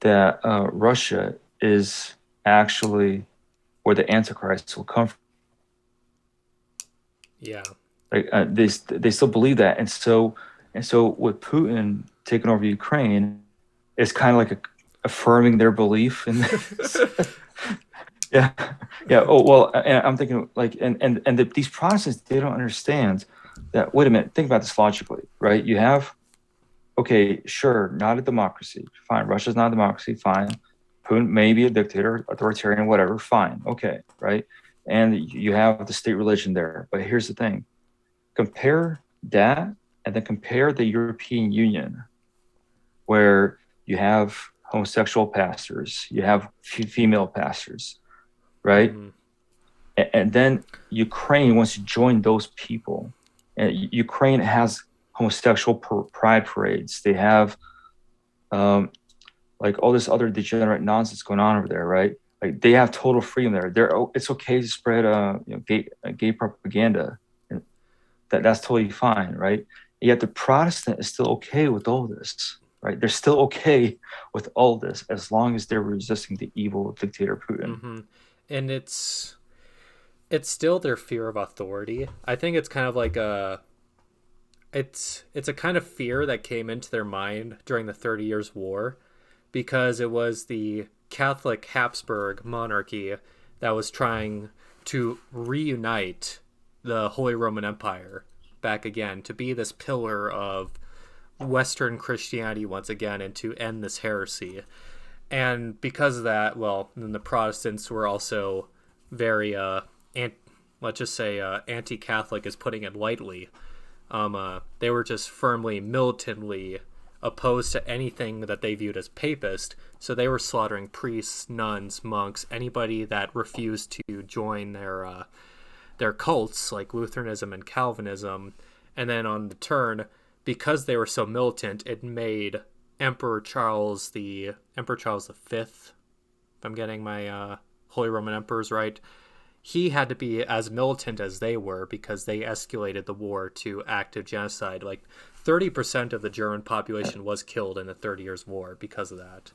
that Russia is actually where the Antichrist will come from. Yeah. Like they still believe that, and so with Putin taking over Ukraine, it's kind of like affirming their belief in this. Yeah, yeah. Oh well, and I'm thinking like, these Protestants, they don't understand that. Wait a minute, think about this logically, right? You have okay, sure, not a democracy, fine. Russia's not a democracy, fine. Putin may be a dictator, authoritarian, whatever, fine, okay, right? And you have the state religion there, but here's the thing: compare that, and then compare the European Union, where you have homosexual pastors, you have female pastors, right? Mm-hmm. And then Ukraine wants to join those people. And Ukraine has homosexual pride parades. They have like all this other degenerate nonsense going on over there, right? Like they have total freedom there. It's okay to spread gay propaganda, and that's totally fine, right? And yet the Protestant is still okay with all this, right? They're still okay with all this as long as they're resisting the evil dictator Putin. Mm-hmm. And it's still their fear of authority. I think it's kind of like it's a kind of fear that came into their mind during the 30 Years' War, because it was the Catholic Habsburg monarchy that was trying to reunite the Holy Roman Empire back again, to be this pillar of Western Christianity once again, and to end this heresy. And because of that, well, then the Protestants were also very, let's just say, anti-Catholic is putting it lightly. They were just firmly, militantly opposed to anything that they viewed as papist. So they were slaughtering priests, nuns, monks, anybody that refused to join their cults like Lutheranism and Calvinism. And then on the turn, because they were so militant, it made Emperor Charles V, if I'm getting my Holy Roman Emperors right, he had to be as militant as they were because they escalated the war to active genocide. Like 30% of the German population was killed in the 30 Years' War because of that.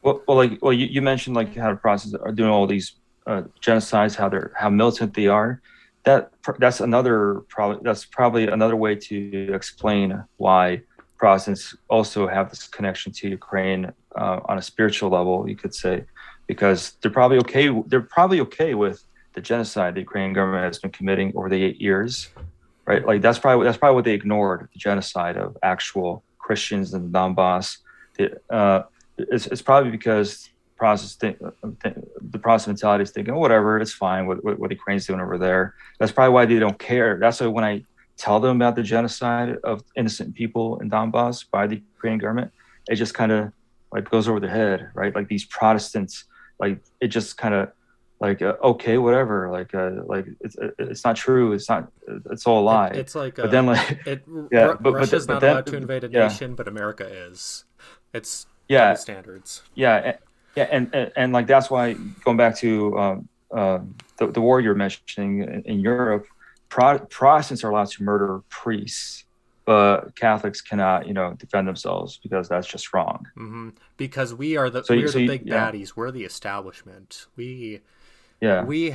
You mentioned like how the Protestants are doing all these genocides, how militant they are. That's probably another way to explain why Protestants also have this connection to Ukraine on a spiritual level, you could say, because they're probably okay. They're probably okay with the genocide the Ukrainian government has been committing over the 8 years, right? Like that's probably what they ignored, the genocide of actual Christians in the Donbass. It's probably because the Protestant mentality is thinking, oh, whatever, it's fine what Ukraine's doing over there. That's probably why they don't care. That's why when I tell them about the genocide of innocent people in Donbass by the Ukrainian government, it just kind of like goes over their head, right? Like these Protestants, like it just kind of like okay, whatever, like it's not true. It's all a lie. It's like But then Russia's but not then allowed to invade a yeah nation, but America is. It's double yeah standards. yeah yeah and like that's why going back to the war you're mentioning in Europe, Protestants are allowed to murder priests, but Catholics cannot, defend themselves because that's just wrong. Because So we're so the you, big yeah baddies. We're the establishment. yeah We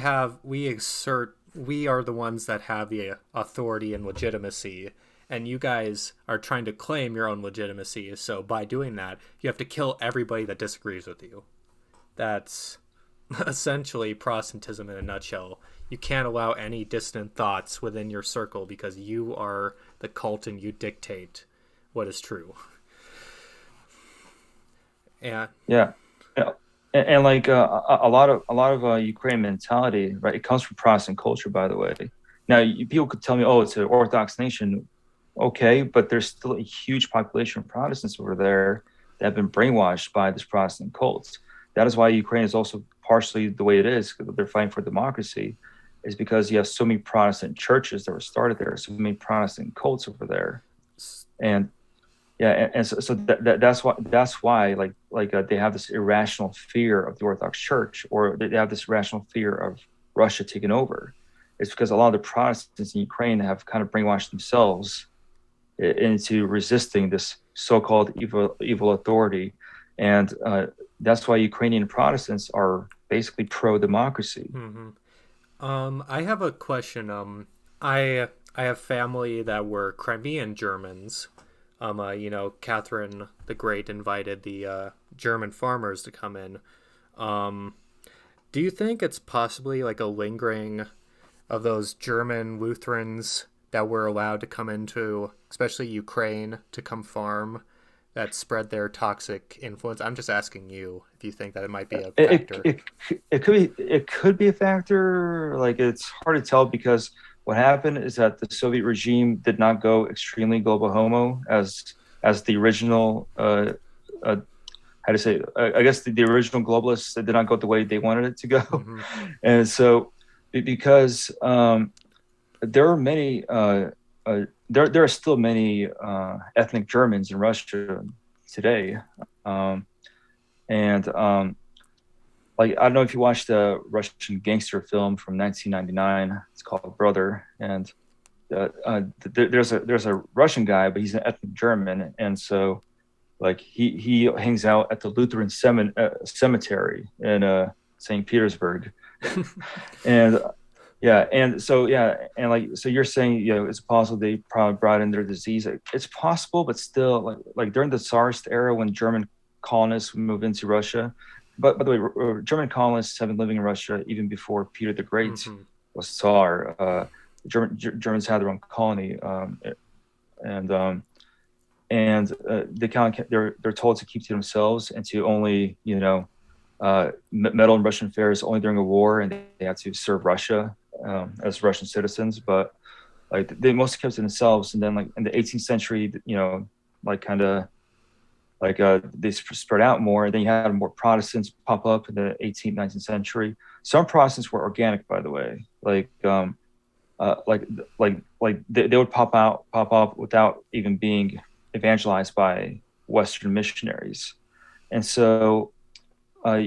are the ones that have the authority and legitimacy, and you guys are trying to claim your own legitimacy. So by doing that, you have to kill everybody that disagrees with you. That's essentially Protestantism in a nutshell. You can't allow any dissident thoughts within your circle because you are the cult and you dictate what is true. And yeah yeah. And like a lot of Ukrainian mentality, right? It comes from Protestant culture, by the way. Now, people could tell me, "Oh, it's an Orthodox nation." Okay, but there's still a huge population of Protestants over there that have been brainwashed by this Protestant cult. That is why Ukraine is also partially the way it is. They're fighting for democracy, is because you have so many Protestant churches that were started there, so many Protestant cults over there, and yeah, and that's why they have this irrational fear of the Orthodox Church, or they have this irrational fear of Russia taking over. It's because a lot of the Protestants in Ukraine have kind of brainwashed themselves into resisting this so-called evil authority, and that's why Ukrainian Protestants are basically pro-democracy. I have a question. I have family that were Crimean Germans. Catherine the Great invited the German farmers to come in. Um, do you think it's possibly like a lingering of those German Lutherans that were allowed to come into, especially Ukraine, to come farm, that spread their toxic influence? I'm just asking you if you think that it might be a It, factor. it, it could be a factor. Like it's hard to tell because what happened is that the Soviet regime did not go extremely global homo as the original uh, how to say I guess the original globalists that did not go the way they wanted it to go, Mm-hmm. and so because there are many there are still many ethnic Germans in Russia today, um, and like I don't know if you watched the Russian gangster film from 1999. It's called Brother, and there's a Russian guy, but he's an ethnic German, and so like he hangs out at the Lutheran cemetery in St. Petersburg, and and like so you're saying it's possible they probably brought in their disease. It's possible, but still like during the Tsarist era when German colonists moved into Russia. But by the way, German colonists have been living in Russia even before Peter the Great Mm-hmm. was Tsar. Germans had their own colony, and they kind of they're told to keep to themselves and to only meddle in Russian affairs only during a war, and they had to serve Russia as Russian citizens. But like they mostly kept to themselves. And then like in the 18th century, like kind of like they spread out more. And then you had more Protestants pop up in the 18th, 19th century. Some Protestants were organic, by the way. They would pop up without even being evangelized by Western missionaries. And so, uh,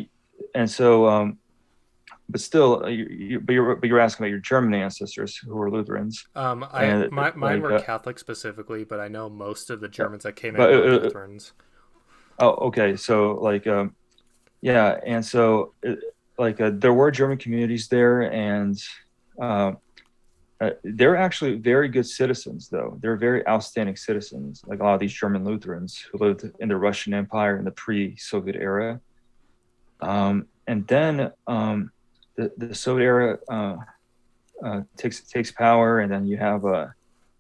and so, but still, you're asking about your German ancestors who were Lutherans, and Mine were Catholic specifically, but I know most of the Germans that came in but were Lutherans. oh, okay, so yeah, and so there were German communities there, and uh, they're actually very good citizens, though. They're very outstanding citizens, like a lot of these German Lutherans who lived in the Russian Empire in the pre-Soviet era. And then the Soviet era takes power, and then you have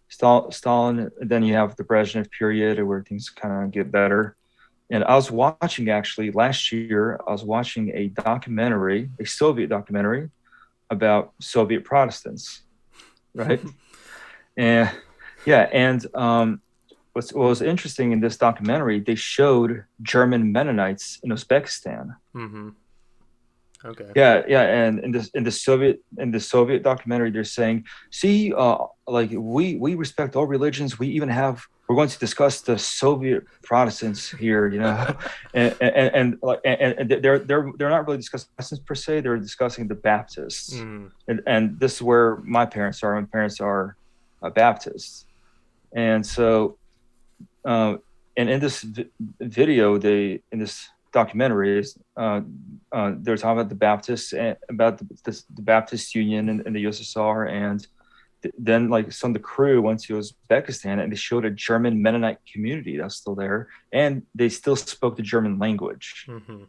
Stalin. Then you have the Brezhnev period where things kind of get better. And I was watching actually last year. I was watching a documentary, a Soviet documentary about Soviet Protestants, right? And yeah, and what was interesting in this documentary, they showed German Mennonites in Uzbekistan. Mm-hmm. Okay. Yeah, and in the Soviet documentary, they're saying, see, like we respect all religions. We're going to discuss the Soviet Protestants here, and they're not really discussing Protestants per se. They're discussing the Baptists, Mm. and this is where my parents are. My parents are Baptists, and so and in this video, in this documentary, they're talking about the Baptists and about the Baptist Union in the USSR, and then like some of the crew went to Uzbekistan and they showed a German Mennonite community that's still there, and they still spoke the German language. Mm-hmm.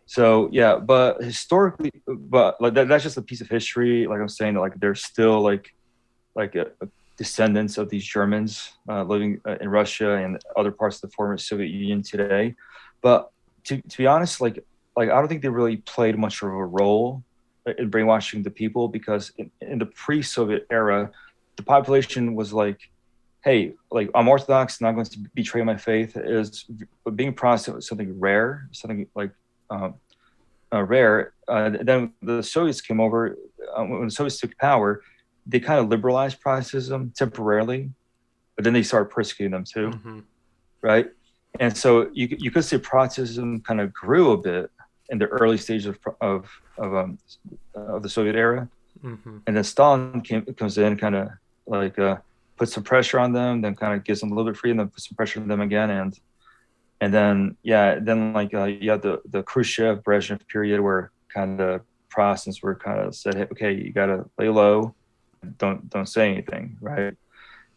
So yeah, but historically, but like that's just a piece of history. Like I'm saying, like there's still like descendants of these Germans living in Russia and other parts of the former Soviet Union today. But to be honest, like I don't think they really played much of a role in brainwashing the people, because in the pre-Soviet era, the population was like, "Hey, like I'm Orthodox, not going to betray my faith." Is being Protestant was something rare, something like um, rare. Then the Soviets came over. When the Soviets took power, they kind of liberalized Protestantism temporarily, but then they started persecuting them too, Mm-hmm. right? And so you could say Protestantism kind of grew a bit in the early stages of the Soviet era, Mm-hmm. and then Stalin comes in, kind of like puts some pressure on them, then kind of gives them a little bit free, and then puts some pressure on them again, and then yeah, then like you had the Khrushchev Brezhnev period where kind of Protestants were kind of said, hey, okay, you got to lay low, don't say anything, right?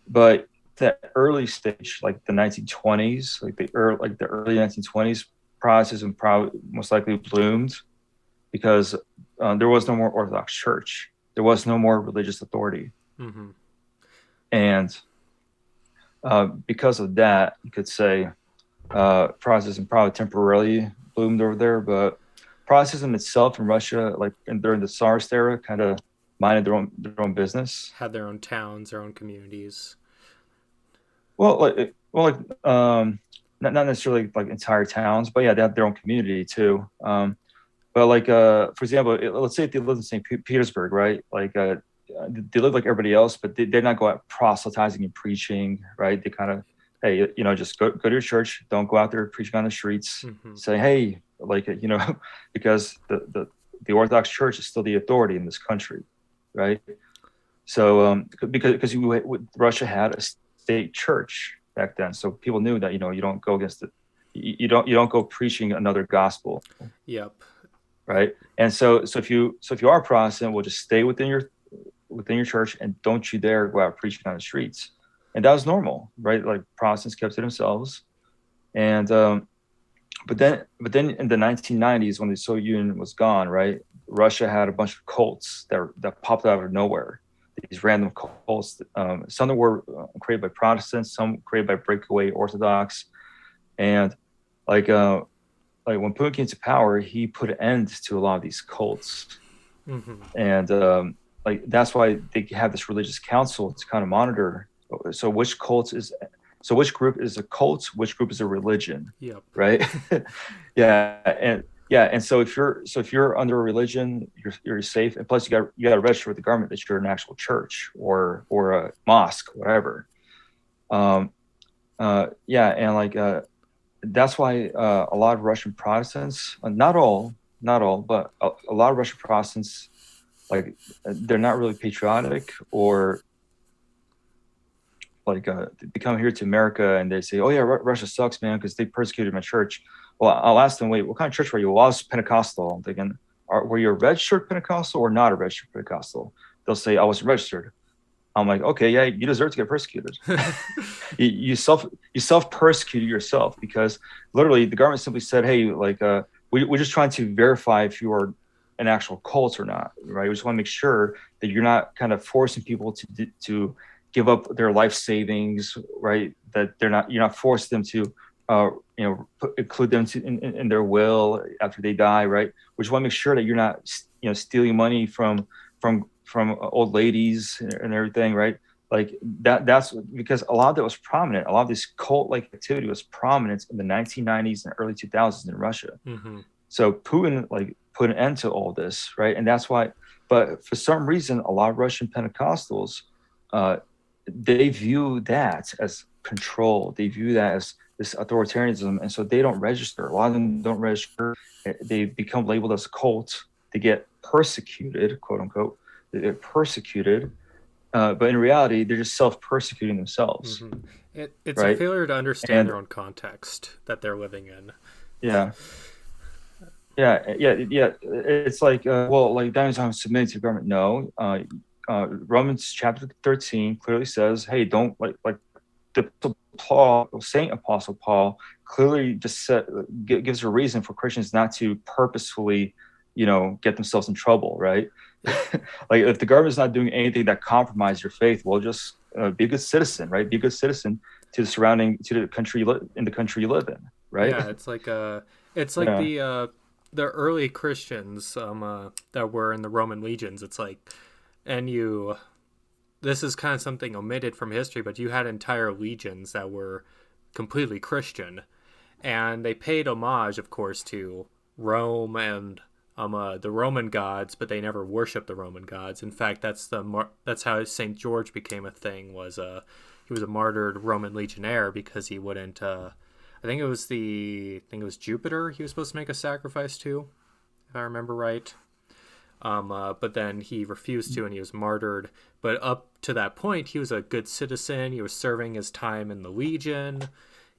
But that early stage, like the 1920s, like the early 1920s, Protestantism probably most likely bloomed because there was no more Orthodox Church, there was no more religious authority, Mm-hmm. and because of that, you could say Protestantism probably temporarily bloomed over there, but Protestantism itself in Russia, like during the Tsarist era, kind of minded their own business. Had their own towns, their own communities. Well, not necessarily like entire towns, but yeah, they have their own community too. But like for example, let's say if they live in St. Petersburg, right? Like they live like everybody else, but they're not go out proselytizing and preaching, right? They kind of, hey, just go to your church, don't go out there preaching on the streets. Mm-hmm. Say, hey, like because the Orthodox Church is still the authority in this country, right? So because Russia had a state church back then, so people knew that you don't go against it. You don't go preaching another gospel, Yep. right? And so if you are Protestant, we'll just stay within your church and don't you dare go out preaching on the streets. And that was normal, right? Like Protestants kept to themselves. And but then in the 1990s, when the Soviet Union was gone, right? Russia had a bunch of cults that popped out of nowhere. These random cults. Some that were created by Protestants, some created by breakaway Orthodox, and like uh, like when Putin came to power, he put an end to a lot of these cults, Mm-hmm. and like that's why they have this religious council to kind of monitor. So which cults is So which group is a cult? Which group is a religion? Yep. Right? And so if you're under a religion, you're safe. And plus, you got to register with the government that you're an actual church or a mosque, whatever. Um, and that's why a lot of Russian Protestants, not all, but a lot of Russian Protestants, like they're not really patriotic, or they come here to America and they say, "Oh yeah, Russia sucks, man," because they persecuted my church. Well, I'll ask them, "Wait, what kind of church were you?" Well, I was Pentecostal. I'm thinking, were you a registered Pentecostal or not a registered Pentecostal? They'll say, "I was registered." I'm like, okay, yeah, you deserve to get persecuted. You self persecuted yourself, because literally the government simply said, hey, we're just trying to verify if you are an actual cult or not, right? We just want to make sure that you're not kind of forcing people to give up their life savings, right? That you're not forcing them to include them in their will after they die, right? We just want to make sure that you're not stealing money from old ladies and everything, right? Like that's because a lot of that was prominent. A lot of this cult like activity was prominent in the 1990s and early 2000s in Russia. Mm-hmm. So Putin put an end to all this, right? And that's why. But for some reason, a lot of Russian Pentecostals, uh, they view that as control. They view that as this authoritarianism, and so they don't register. A lot of them don't register. They become labeled as a cult. They get persecuted, quote unquote. They get persecuted, but in reality, they're just self-persecuting themselves, Mm-hmm. It's a right? failure to understand And their own context that they're living in. yeah, yeah. It's like, like Daniel's submitting to the government. No, Romans chapter 13 clearly says, hey, don't like the Paul, Saint Apostle Paul clearly just gives a reason for Christians not to purposefully, get themselves in trouble, right? Like if the government's not doing anything that compromise your faith, well, just be a good citizen, right? Be a good citizen to the country in the country you live in, right? Yeah, it's like Yeah, the early Christians that were in the Roman legions. It's like, and you this is kind of something omitted from history, but you had entire legions that were completely Christian, and they paid homage, of course, to Rome and the Roman gods, but they never worshipped the Roman gods. In fact, that's how Saint George became a thing. He was a martyred Roman legionnaire because he wouldn't. I think it was Jupiter he was supposed to make a sacrifice to, if I remember right. But then he refused to, and he was martyred. But up to that point, he was a good citizen. He was serving his time in the Legion.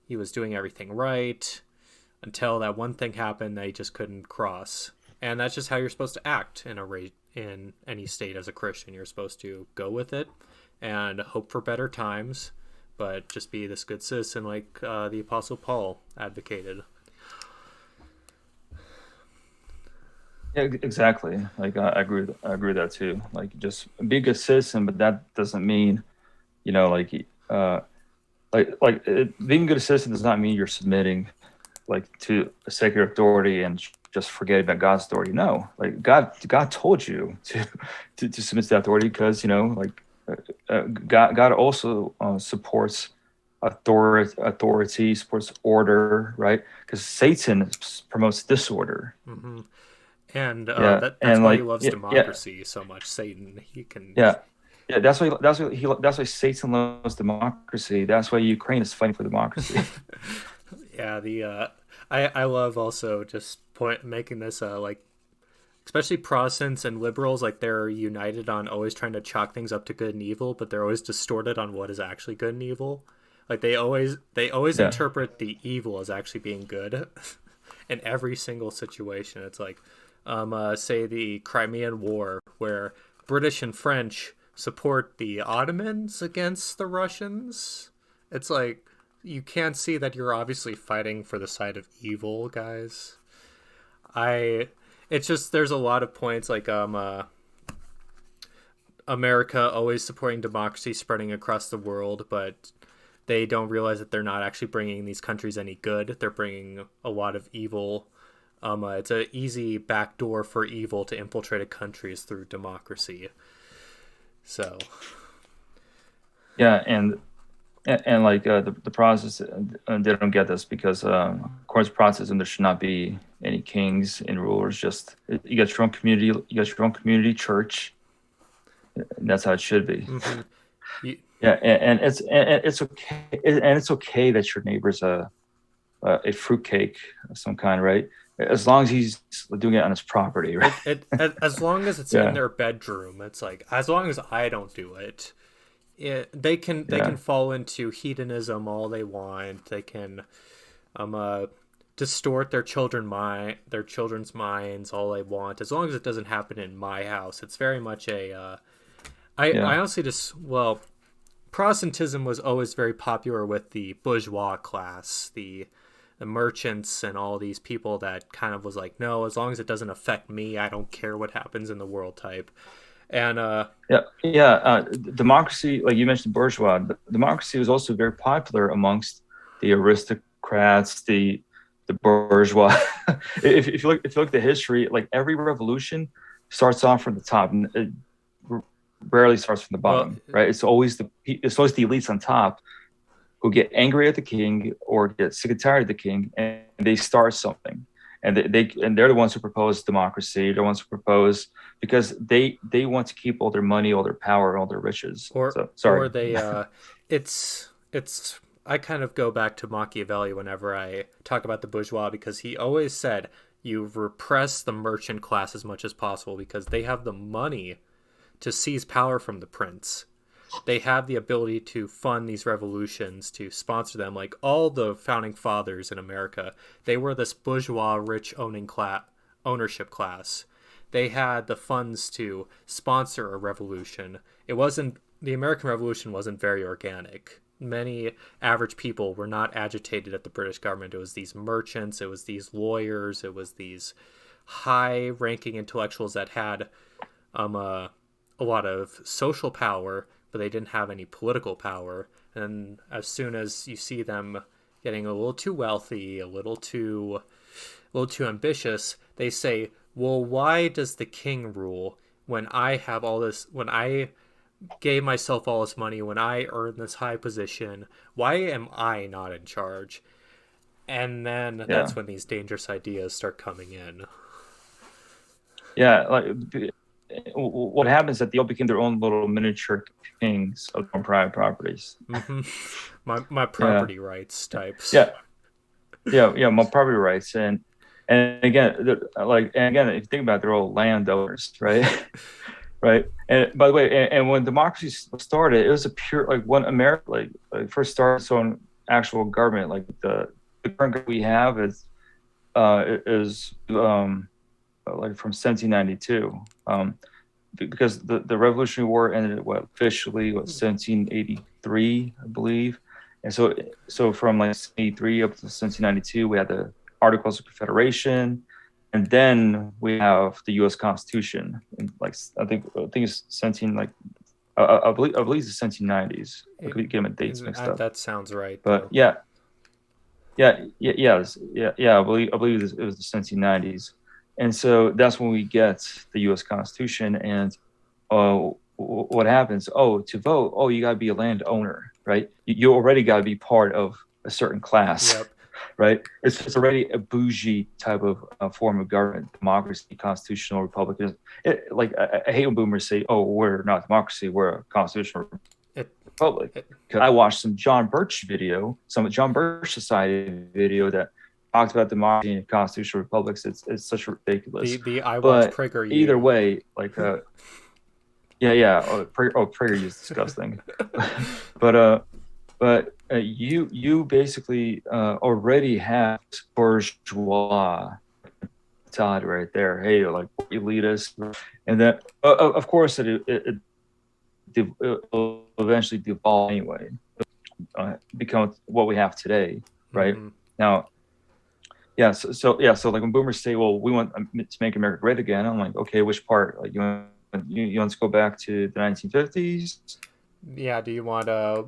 He was doing everything right until that one thing happened that he just couldn't cross. And that's just how you're supposed to act in any state as a Christian. You're supposed to go with it and hope for better times, but just be this good citizen like the Apostle Paul advocated. yeah, exactly. Like I agree with that too. Like just be a good citizen, but that doesn't mean, you know, being a good citizen does not mean you're submitting to a secular authority and just forgetting about God's authority. No, like God told you to submit to that authority, because God also supports authority, supports order, right? Because Satan promotes disorder. Mm-hmm. And Yeah, that's and why he loves yeah, democracy so much. Satan, he can. yeah, yeah. That's why Satan loves democracy. That's why Ukraine is fighting for democracy. Yeah, I love also just making this especially Protestants and liberals, like they're united on always trying to chalk things up to good and evil, but they're always distorted on what is actually good and evil. Like they always Yeah, interpret the evil as actually being good in every single situation. It's like say the Crimean War, where British and French support the Ottomans against the Russians. It's like you can't see that you're obviously fighting for the side of evil, guys. I it's just there's a lot of points like America always supporting democracy spreading across the world, but they don't realize that they're not actually bringing these countries any good. They're bringing a lot of evil. It's an easy backdoor for evil to infiltrate a country is through democracy. So, yeah, and and like the Protestants, they don't get this because according to Protestantism, there should not be any kings and rulers. Just you got your own community, you got your own community church, and that's how it should be. Mm-hmm. You, Yeah, and it's okay, and it's okay that your neighbor's a fruitcake of some kind, right? As long as he's doing it on his property, right? as long as it's in Yeah, their bedroom, it's like as long as I don't do it, they yeah, can fall into hedonism all they want. They can um uh distort their children's minds all they want, as long as it doesn't happen in my house. It's very much a I yeah, honestly just well Protestantism was always very popular with the bourgeois class, the merchants and all these people that kind of was like, no, as long as it doesn't affect me, I don't care what happens in the world type. And yeah, yeah. Democracy, like you mentioned, bourgeois. Democracy was also very popular amongst the aristocrats, the bourgeois. If you look at the history, like every revolution starts off from the top, and it rarely starts from the well, bottom, right? It's always the elites on top who get angry at the king or get sick and tired of the king, and they start something. And they're the ones who propose democracy. They're the ones who propose because they want to keep all their money, all their power, all their riches. So or sorry. they it's I kind of go back to Machiavelli whenever I talk about the bourgeois, because he always said you repress the merchant class as much as possible because they have the money to seize power from the prince. They have the ability to fund these revolutions, to sponsor them. Like all the founding fathers in America, they were this bourgeois, rich ownership class. They had the funds to sponsor a revolution. It wasn't The American Revolution wasn't very organic. Many average people were not agitated at the British government. It was these merchants, it was these lawyers, it was these high-ranking intellectuals that had a lot of social power, but they didn't have any political power. And as soon as you see them getting a little too wealthy, a little too ambitious, they say, "Well, why does the king rule when I have all this? When I gave myself all this money, when I earned this high position, why am I not in charge?" And then Yeah, that's when these dangerous ideas start coming in. yeah. Like what happens is that they all became their own little miniature kings of their own private properties. Mm-hmm. My Yeah, property rights types. yeah, yeah. More property rights and again, and again, if you think about it, they're all landowners, right? Right. And by the way, and when democracy started, it was a pure like when America like first started its own actual government. Like the current government we have is like from 1792. Because the Revolutionary War ended what officially what 1783, I believe. And so from like 83 up to 1792, we had the Articles of Confederation, and then we have the U.S. Constitution. And like I think it's 17 like I believe it's the 1790s. I could get my dates mixed up, That sounds right, but though. yeah. I believe it was the 1790s, and so that's when we get the U.S. Constitution. And what happens? Oh, to vote, oh, you got to be a landowner, right? You already got to be part of a certain class, Yep. right? It's already a bougie type of form of government, democracy, constitutional republic. I hate when boomers say, "Oh, we're not democracy, we're a constitutional It, republic." it Because I watched some John Birch Society video that talked about democracy and constitutional republics. It's such ridiculous. the I watch But either PragerU. way, like yeah. Prayer is disgusting. but you basically already have bourgeois mentality right there. Hey, like elitist, and then of course it will eventually devolve anyway, become what we have today, right? Mm-hmm. Now, yeah. So like when boomers say, "Well, we want to make America great again," I'm like, okay, which part? Like you want to go back to the 1950s, Yeah. or do you want to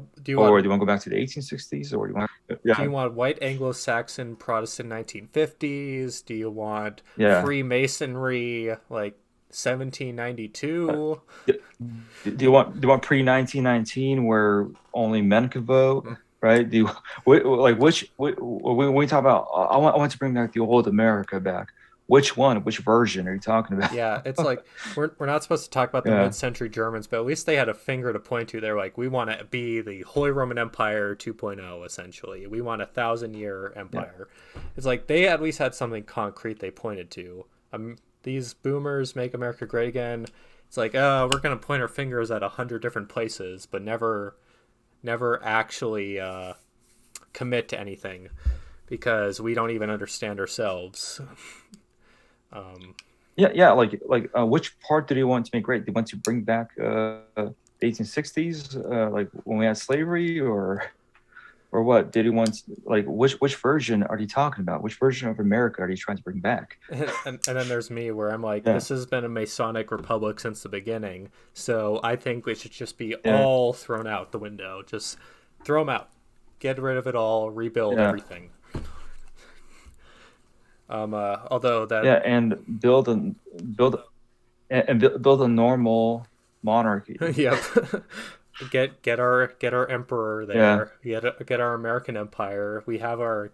go back to the 1860s, or do you want? do Yeah, you want white Anglo-Saxon Protestant 1950s? Do you want yeah, Freemasonry? Like Uh, 1792. do, do you want pre 1919 where only men could vote, right? Do you, like when we talk about I want to bring back the old America back. Which one? Which version are you talking about? Yeah, it's like we're not supposed to talk about the Yeah, mid-century Germans, but at least they had a finger to point to. They're like, we want to be the Holy Roman Empire 2.0, essentially. We want a 1,000-year yeah, empire. It's like they at least had something concrete they pointed to. These boomers make America great again. It's like, oh, we're gonna point our fingers at 100 different places, but never actually commit to anything because we don't even understand ourselves. Um, yeah. Which part did he want to make great? Did he want to bring back the 1860s, like when we had slavery, or what? Did he want like which version are you talking about? Which version of America are you trying to bring back? and then there's me where I'm like, Yeah, this has been a Masonic republic since the beginning, so I think we should just be yeah, all thrown out the window. Just throw them out, get rid of it all, rebuild yeah, everything. Although that, yeah, and build build a normal monarchy. yep, get our emperor Yeah. there, get our American empire. We have our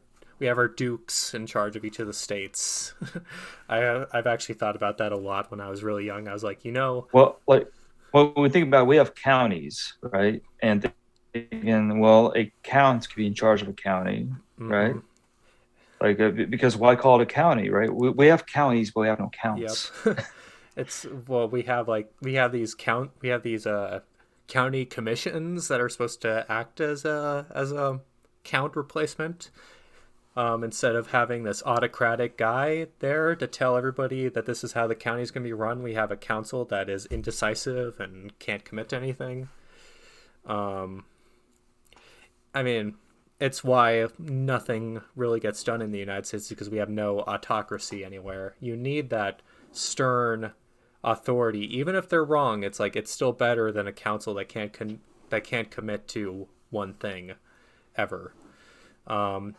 dukes in charge of each of the states. I've actually thought about that a lot when I was really young. I was like, Well, like when we think about it, we have counties, right? And well, a count could be in charge of a county, right? mm-hmm, Like because why call it a county, right? We have counties, but we have no yep. counts. It's well, we have these county commissions that are supposed to act as a count replacement. Instead of having this autocratic guy there to tell everybody that this is how the county is going to be run, we have a council that is indecisive and can't commit to anything. Um, I mean, it's why nothing really gets done in the United States because we have no autocracy anywhere. You need that stern authority, even if they're wrong. It's like it's still better than a council that can't commit to one thing ever.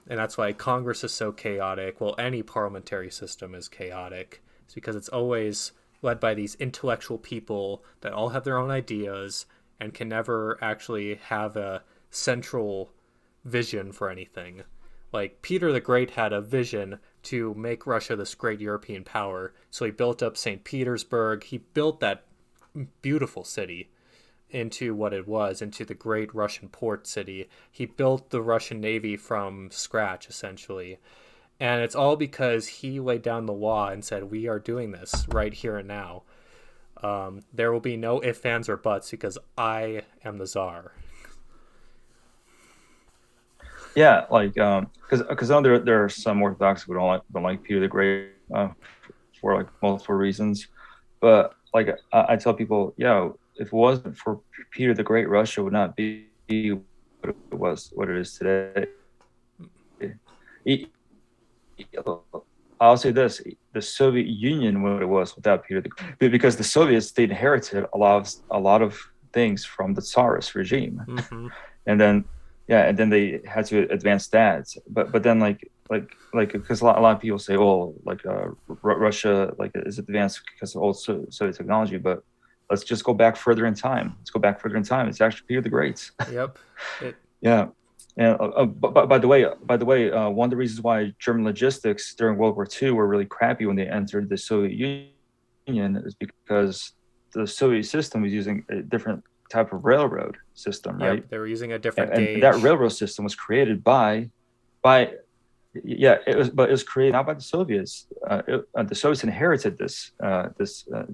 And that's why Congress is so chaotic. Well, any parliamentary system is chaotic. It's because it's always led by these intellectual people that all have their own ideas and can never actually have a central vision for anything. Like Peter the Great had a vision to make Russia this great European power, so he built up St. Petersburg. He built that beautiful city into what it was, into the great Russian port city. He built the Russian Navy from scratch, essentially. And it's all because he laid down the law and said, we are doing this right here and now. There will be no ifs, ands, or buts because I am the czar. Yeah, like because I know there are some Orthodox who don't like Peter the Great for like multiple reasons, but like I tell people, yeah, if it wasn't for Peter the Great, Russia would not be what it is today. He- I'll say this: the Soviet Union, what it was without Peter the Great, because the Soviets they inherited a lot of things from the Tsarist regime, Mm-hmm. and then yeah, and then they had to advance that. But then like because a lot of people say, oh, like Russia like is advanced because of old Soviet technology, but let's just go back further in time. Let's go back further in time. It's actually Peter the Great. Yep. It. Yeah. And but one of the reasons why German logistics during World War II were really crappy when they entered the Soviet Union is because the Soviet system was using a different type of railroad system, right? Yep. They were using a different And that gauge. railroad system was created by yeah, it was created not by the Soviets. The Soviets inherited this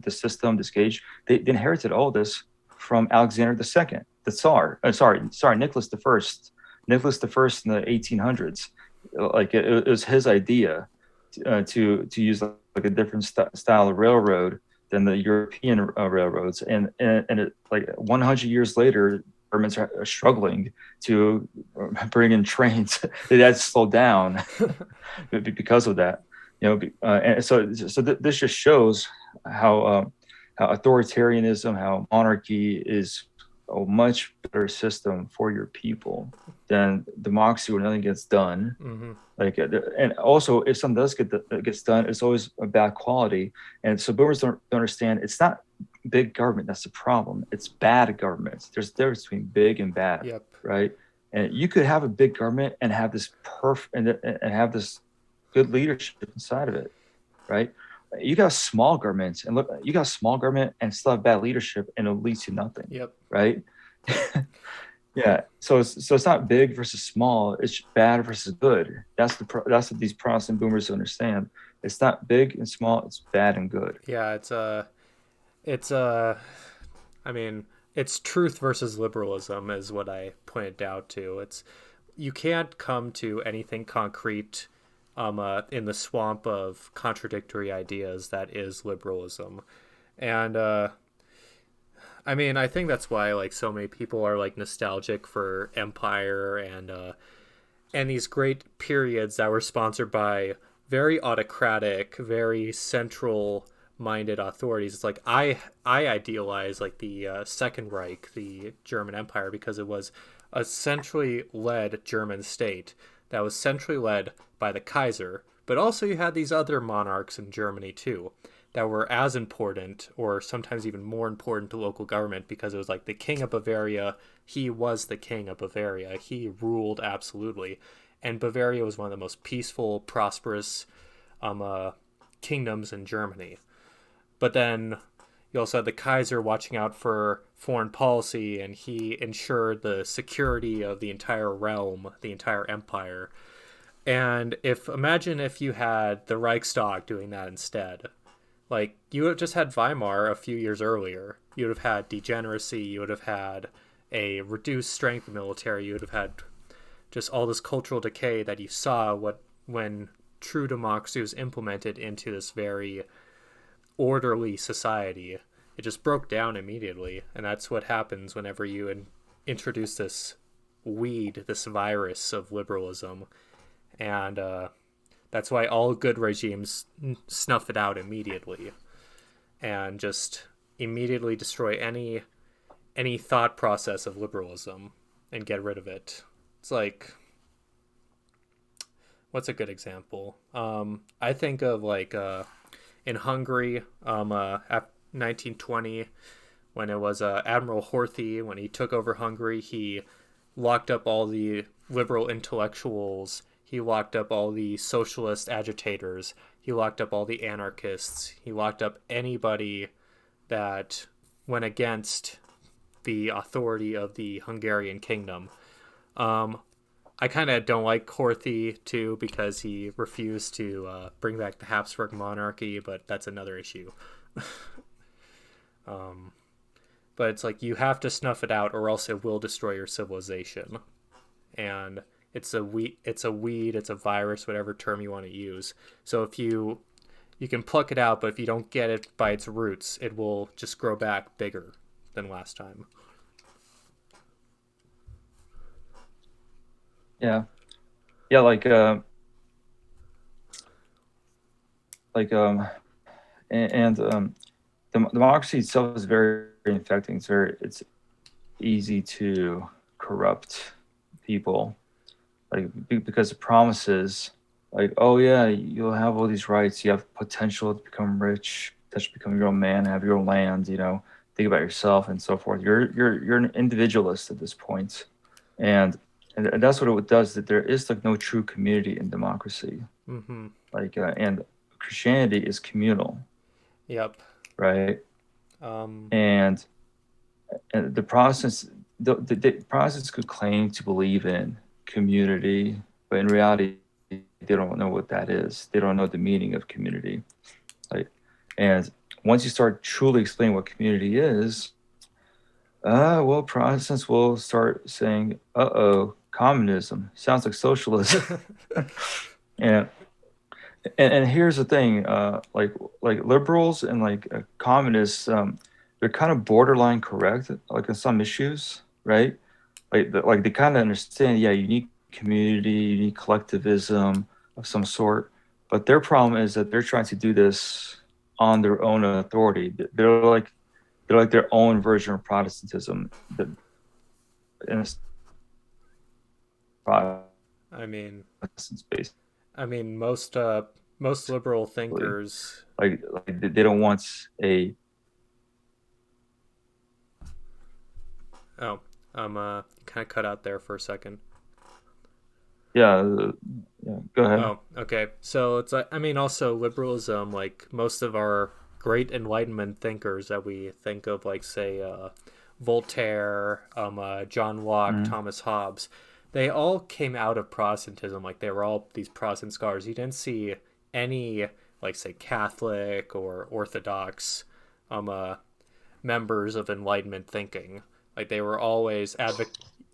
system, this gauge. They inherited all this from Alexander II, the Tsar. Sorry, Nicholas the First. Nicholas the First in the 1800s. Like it was his idea to use like a different style of railroad than the European railroads, and it, like 100 years later, Germans are struggling to bring in trains. They had to slow down because of that. And this just shows how authoritarianism, how monarchy is a much better system for your people than democracy where nothing gets done. Mm-hmm. Like, and also if something does gets done, it's always a bad quality. And so boomers don't understand it's not big government that's the problem. It's bad governments. There's a difference between big and bad, Yep. right? And you could have a big government and have this and have this good leadership inside of it, right? You got small governments and look, you got small government and still have bad leadership and it leads to nothing, Yep. right? Yeah. So it's not big versus small. It's bad versus good. That's what these Protestant boomers understand. It's not big and small. It's bad and good. Yeah. It's I mean, it's truth versus liberalism is what I pointed out to. It's you can't come to anything concrete in the swamp of contradictory ideas that is liberalism. And I mean, I think that's why like so many people are like nostalgic for empire and these great periods that were sponsored by very autocratic, very central minded authorities. It's like I idealize like the Second Reich, the German Empire, because it was a centrally led German state that was centrally led by the Kaiser, but also you had these other monarchs in Germany too that were as important or sometimes even more important to local government because it was like the king of Bavaria, he was the king of Bavaria. He ruled absolutely. And Bavaria was one of the most peaceful, prosperous kingdoms in Germany. But then you also had the Kaiser watching out for foreign policy, and he ensured the security of the entire realm, the entire empire. And if imagine if you had the Reichstag doing that instead, like you would have just had Weimar a few years earlier. You would have had degeneracy. You would have had a reduced strength military. You would have had just all this cultural decay that you saw when true democracy was implemented into this very orderly society. It just broke down immediately, and that's what happens whenever you introduce this weed, this virus of liberalism, and that's why all good regimes snuff it out immediately and just immediately destroy any thought process of liberalism and get rid of it. It's like, what's a good example? I think of like in Hungary, 1920, when it was Admiral Horthy, when he took over Hungary, he locked up all the liberal intellectuals. He locked up all the socialist agitators. He locked up all the anarchists. He locked up anybody that went against the authority of the Hungarian kingdom. Um, I kind of don't like Horthy too because he refused to bring back the Habsburg monarchy, but that's another issue. um, but it's like you have to snuff it out, or else it will destroy your civilization. And it's a weed, it's a virus, whatever term you want to use. So if you can pluck it out, but if you don't get it by its roots, it will just grow back bigger than last time. Yeah. Yeah. Like and democracy itself is very infecting. It's easy to corrupt people, like because it promises, like, oh yeah, you'll have all these rights, you have potential to become rich, potential to become your own man, have your own land, think about yourself and so forth. You're an individualist at this point, and and that's what it does. That there is like no true community in democracy, Mm-hmm. and Christianity is communal, Yep. right? Um, And the Protestants, the Protestants could claim to believe in community, but in reality, they don't know what that is. They don't know the meaning of community. Like, and once you start truly explaining what community is, well, Protestants will start saying, "Uh-oh, communism sounds like socialism." and, and here's the thing, like liberals and like communists, they're kind of borderline correct, like in some issues, right? Like they kind of understand, yeah, you need community, you need collectivism of some sort, but their problem is that they're trying to do this on their own authority. They're they're like their own version of Protestantism. The in a I mean, Protestant space, most liberal really. thinkers. Like they don't want a Oh, kind of cut out there for a second. yeah, yeah. Go ahead. Oh, okay. So it's like, I mean, also liberalism, like most of our great Enlightenment thinkers that we think of, like say Voltaire, John Locke, Mm, Thomas Hobbes, they all came out of Protestantism. Like they were all these Protestant scholars. You didn't see any, like say Catholic or Orthodox, um, uh, members of Enlightenment thinking. Like they were always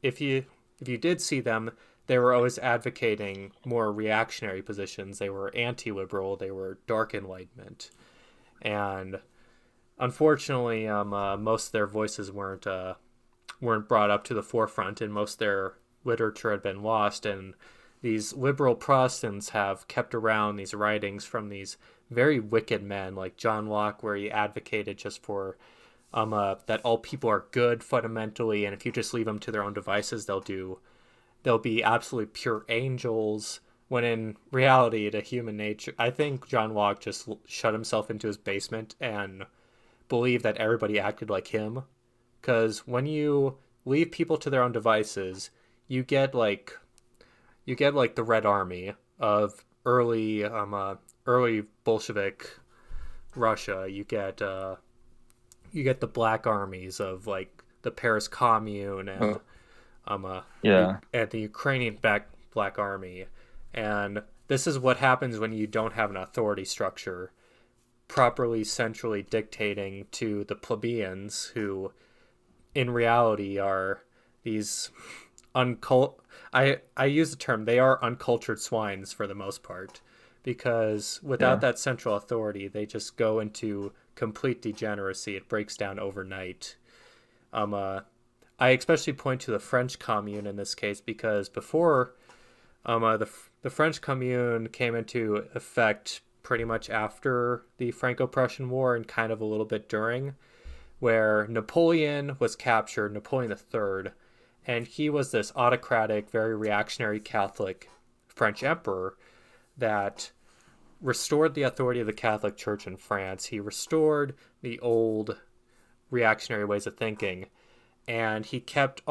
if you if you did see them, they were always advocating more reactionary positions. They were anti-liberal. They were dark Enlightenment, and unfortunately, most of their voices weren't brought up to the forefront, and most of their literature had been lost. And these liberal Protestants have kept around these writings from these very wicked men like John Locke, where he advocated just for that all people are good fundamentally, and if you just leave them to their own devices, they'll be absolutely pure angels. When in reality, to human nature, I think John Locke just shut himself into his basement and believed that everybody acted like him. Because when you leave people to their own devices, you get like you get like the Red Army of early Bolshevik Russia. You get the black armies of like the Paris Commune and oh, you yeah. at the Ukrainian black army, and this is what happens when you don't have an authority structure properly centrally dictating to the plebeians, who in reality are these uncult. I use the term, they are uncultured swines for the most part, because without Yeah. that central authority, they just go into complete degeneracy. It breaks down overnight. Um, uh, I especially point to the French Commune in this case because before the French Commune came into effect pretty much after the Franco-Prussian War and kind of a little bit during, where Napoleon was captured, Napoleon III, and he was this autocratic, very reactionary Catholic French emperor that restored the authority of the Catholic Church in France. He restored the old reactionary ways of thinking, and he kept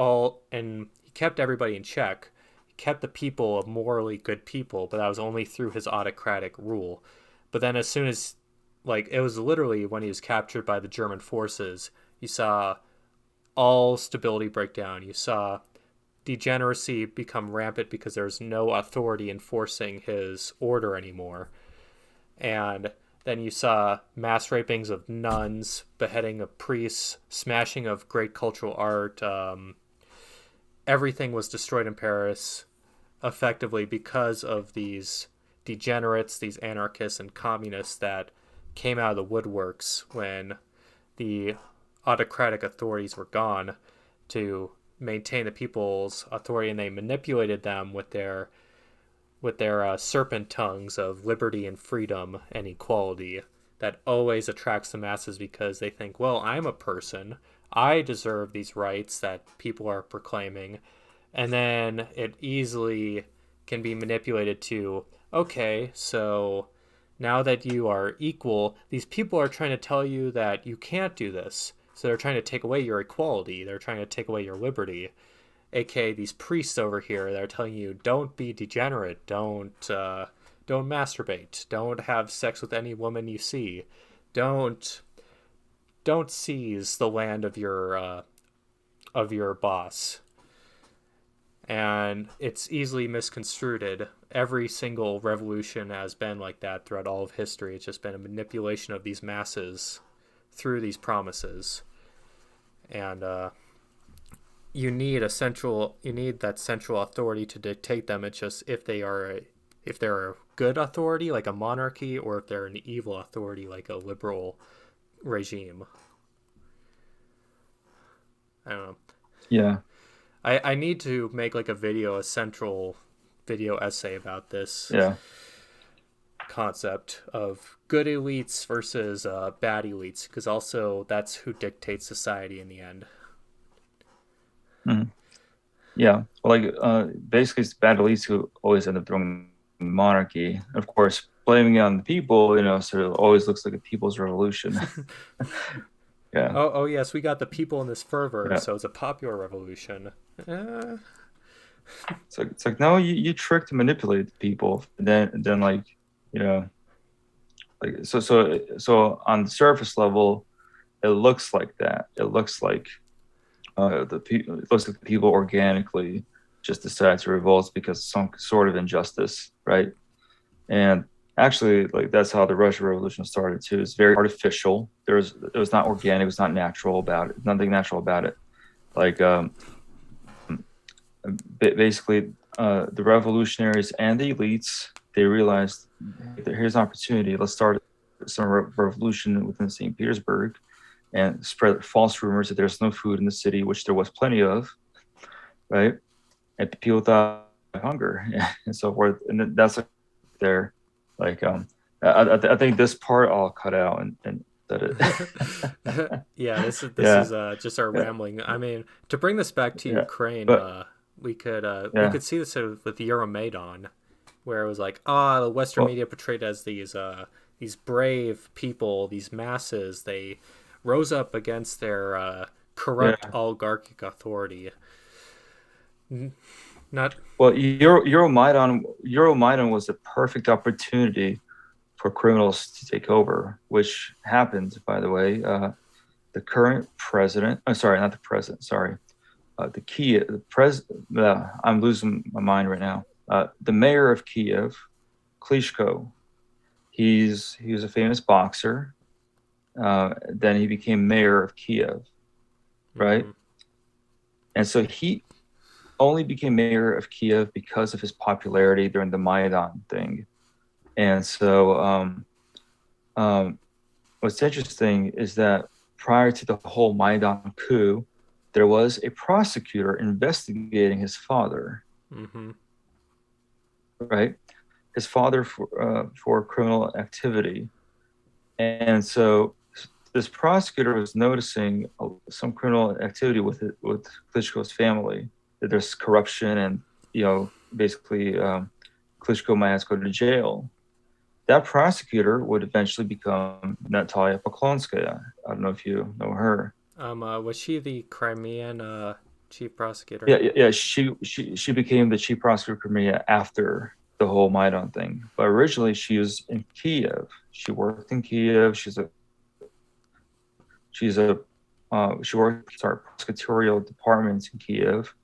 everybody in check. He kept the people of morally good people, but that was only through his autocratic rule. But then as soon as like it was literally when he was captured by the German forces, you saw all stability break down. You saw degeneracy become rampant because there's no authority enforcing his order anymore. And then you saw mass rapings of nuns, beheading of priests, smashing of great cultural art. Everything was destroyed in Paris effectively because of these degenerates, these anarchists and communists that came out of the woodworks when the autocratic authorities were gone to maintain the people's authority, and they manipulated them with their serpent tongues of liberty and freedom and equality that always attracts the masses because they think, well, I'm a person. I deserve these rights that people are proclaiming. And then it easily can be manipulated to, okay, so now that you are equal, these people are trying to tell you that you can't do this. So they're trying to take away your equality. They're trying to take away your liberty, aka these priests over here that are telling you don't be degenerate, don't masturbate, don't have sex with any woman you see, don't don't seize the land of your boss. And it's easily misconstrued. Every single revolution has been like that throughout all of history. It's just been a manipulation of these masses through these promises, and you need that central authority to dictate them. It's just if they're a good authority like a monarchy, or if they're an evil authority like a liberal regime. I don't know. Yeah. I need to make like a central video essay about this Yeah. concept of good elites versus bad elites, because also that's who dictates society in the end. Mhm. Yeah. Well, like basically, it's bad elites who always end up throwing the monarchy. Of course, blaming it on the people, so it always looks like a people's revolution. Yeah. Oh, yes, we got the people in this fervor, Yeah. so it's a popular revolution. Uh, It's like no, you tricked and manipulated the people, and then like you know so on the surface level, it looks like that. It looks like it looks like the people organically just decide to revolt because of some sort of injustice, right? And actually, like that's how the Russian Revolution started too. It's very artificial. It was not organic. It was not natural about it. Nothing natural about it. Like basically, the revolutionaries and the elites they realized here's an opportunity. Let's start some revolution within St. Petersburg and spread false rumors that there's no food in the city, which there was plenty of, right? And people thought hunger and so forth. And that's there. Like, I think this part I'll cut out and that it. yeah, this is Yeah, just our yeah, rambling. I mean, to bring this back to yeah. Ukraine, But we yeah, could see this with Euromaidan, where it was like, the Western well, media portrayed as these brave people, these masses. They rose up against their corrupt yeah. oligarchic authority. Not. Well, Euromaidan was a perfect opportunity for criminals to take over, which happened, by the way. The current president, I'm sorry, not the president, sorry, the president, I'm losing my mind right now. The mayor of Kiev, Klitschko, he was a famous boxer. Then he became mayor of Kiev, right? Mm-hmm. And so he only became mayor of Kiev because of his popularity during the Maidan thing. And so, what's interesting is that prior to the whole Maidan coup, there was a prosecutor investigating his father, Mm-hmm. right? His father for criminal activity. And so this prosecutor was noticing some criminal activity with Klitschko's family, that there's corruption and, basically Klitschko might have to go to jail. That prosecutor would eventually become Natalia Poklonskaya. I don't know if you know her. Was she the Crimean chief prosecutor? Yeah, yeah, yeah. She became the chief prosecutor of Crimea after the whole Maidan thing. But originally, she was in Kiev. She worked in Kiev. She worked prosecutorial departments in Kiev,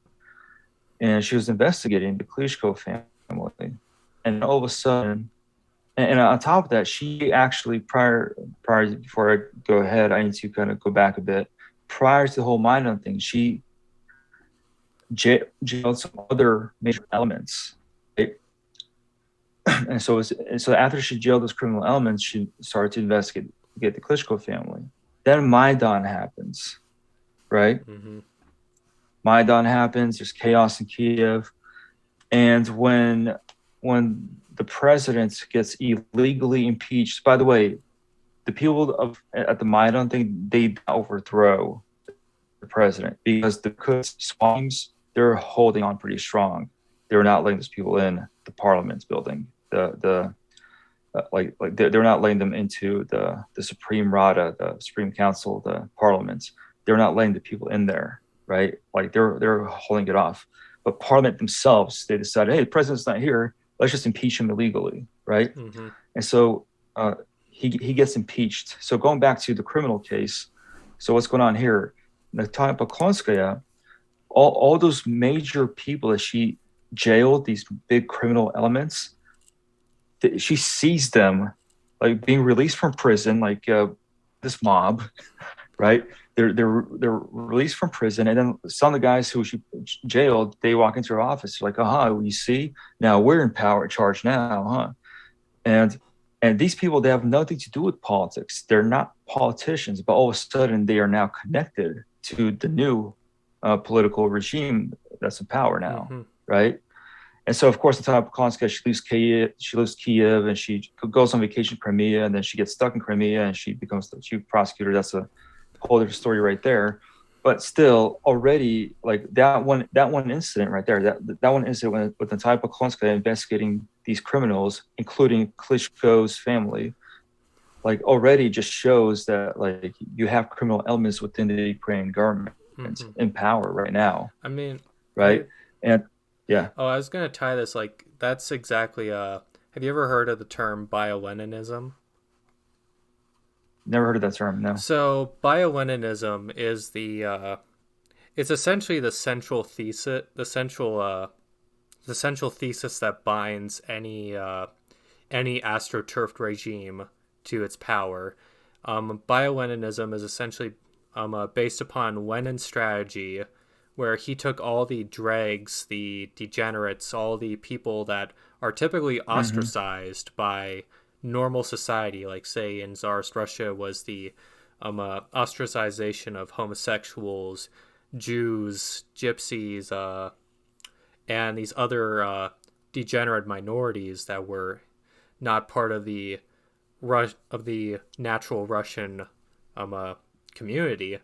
and she was investigating the Klitschko family. And all of a sudden, and on top of that, she actually prior before I go ahead, I need to kind of go back a bit. Prior to the whole Maidan thing, she jailed some other major elements, right? And so after she jailed those criminal elements, she started to investigate the Klitschko family. Then Maidan happens, right? Mm-hmm. Maidan happens. There's chaos in Kiev, and when the president gets illegally impeached. By the way, the people at the Maidan thing, they overthrow the president because the Swams, they're holding on pretty strong. They're not letting those people in the parliament's building. The they're not letting them into the Supreme Rada, the Supreme Council, the parliaments. They're not letting the people in there, right? Like they're holding it off. But Parliament themselves, they decided, hey, the president's not here. Let's just impeach him illegally, right? Mm-hmm. And so he gets impeached. So going back to the criminal case, so what's going on here? Natalia Poklonskaya, all those major people that she jailed, these big criminal elements, she sees them like being released from prison, like this mob, right? They're released from prison, and then some of the guys who she jailed, they walk into her office, like, you see, now we're in power, charge now, huh? And and these people, they have nothing to do with politics. They're not politicians, but all of a sudden they are now connected to the new political regime that's in power now, Mm-hmm. right? And so, of course, the top Konska, she leaves Kiev, and she goes on vacation to Crimea, and then she gets stuck in Crimea, and she becomes the chief prosecutor. That's a whole different story right there. But still, already like that one incident right there, that one incident with the type Konska investigating these criminals, including Klitschko's family, like already just shows that like you have criminal elements within the Ukrainian government Mm-hmm. in power right now, I mean, right? And yeah, I was gonna tie this like that's exactly. Have you ever heard of the term bio-Leninism? never heard of that term. No. So bio-Leninism is it's essentially the central thesis that binds any astroturfed regime to its power. Bio-Leninism is essentially based upon Lenin's strategy, where he took all the dregs, the degenerates, all the people that are typically Mm-hmm. ostracized by normal society, like say in Tsarist Russia was the ostracization of homosexuals, Jews, gypsies, and these other degenerate minorities that were not part of the natural Russian community,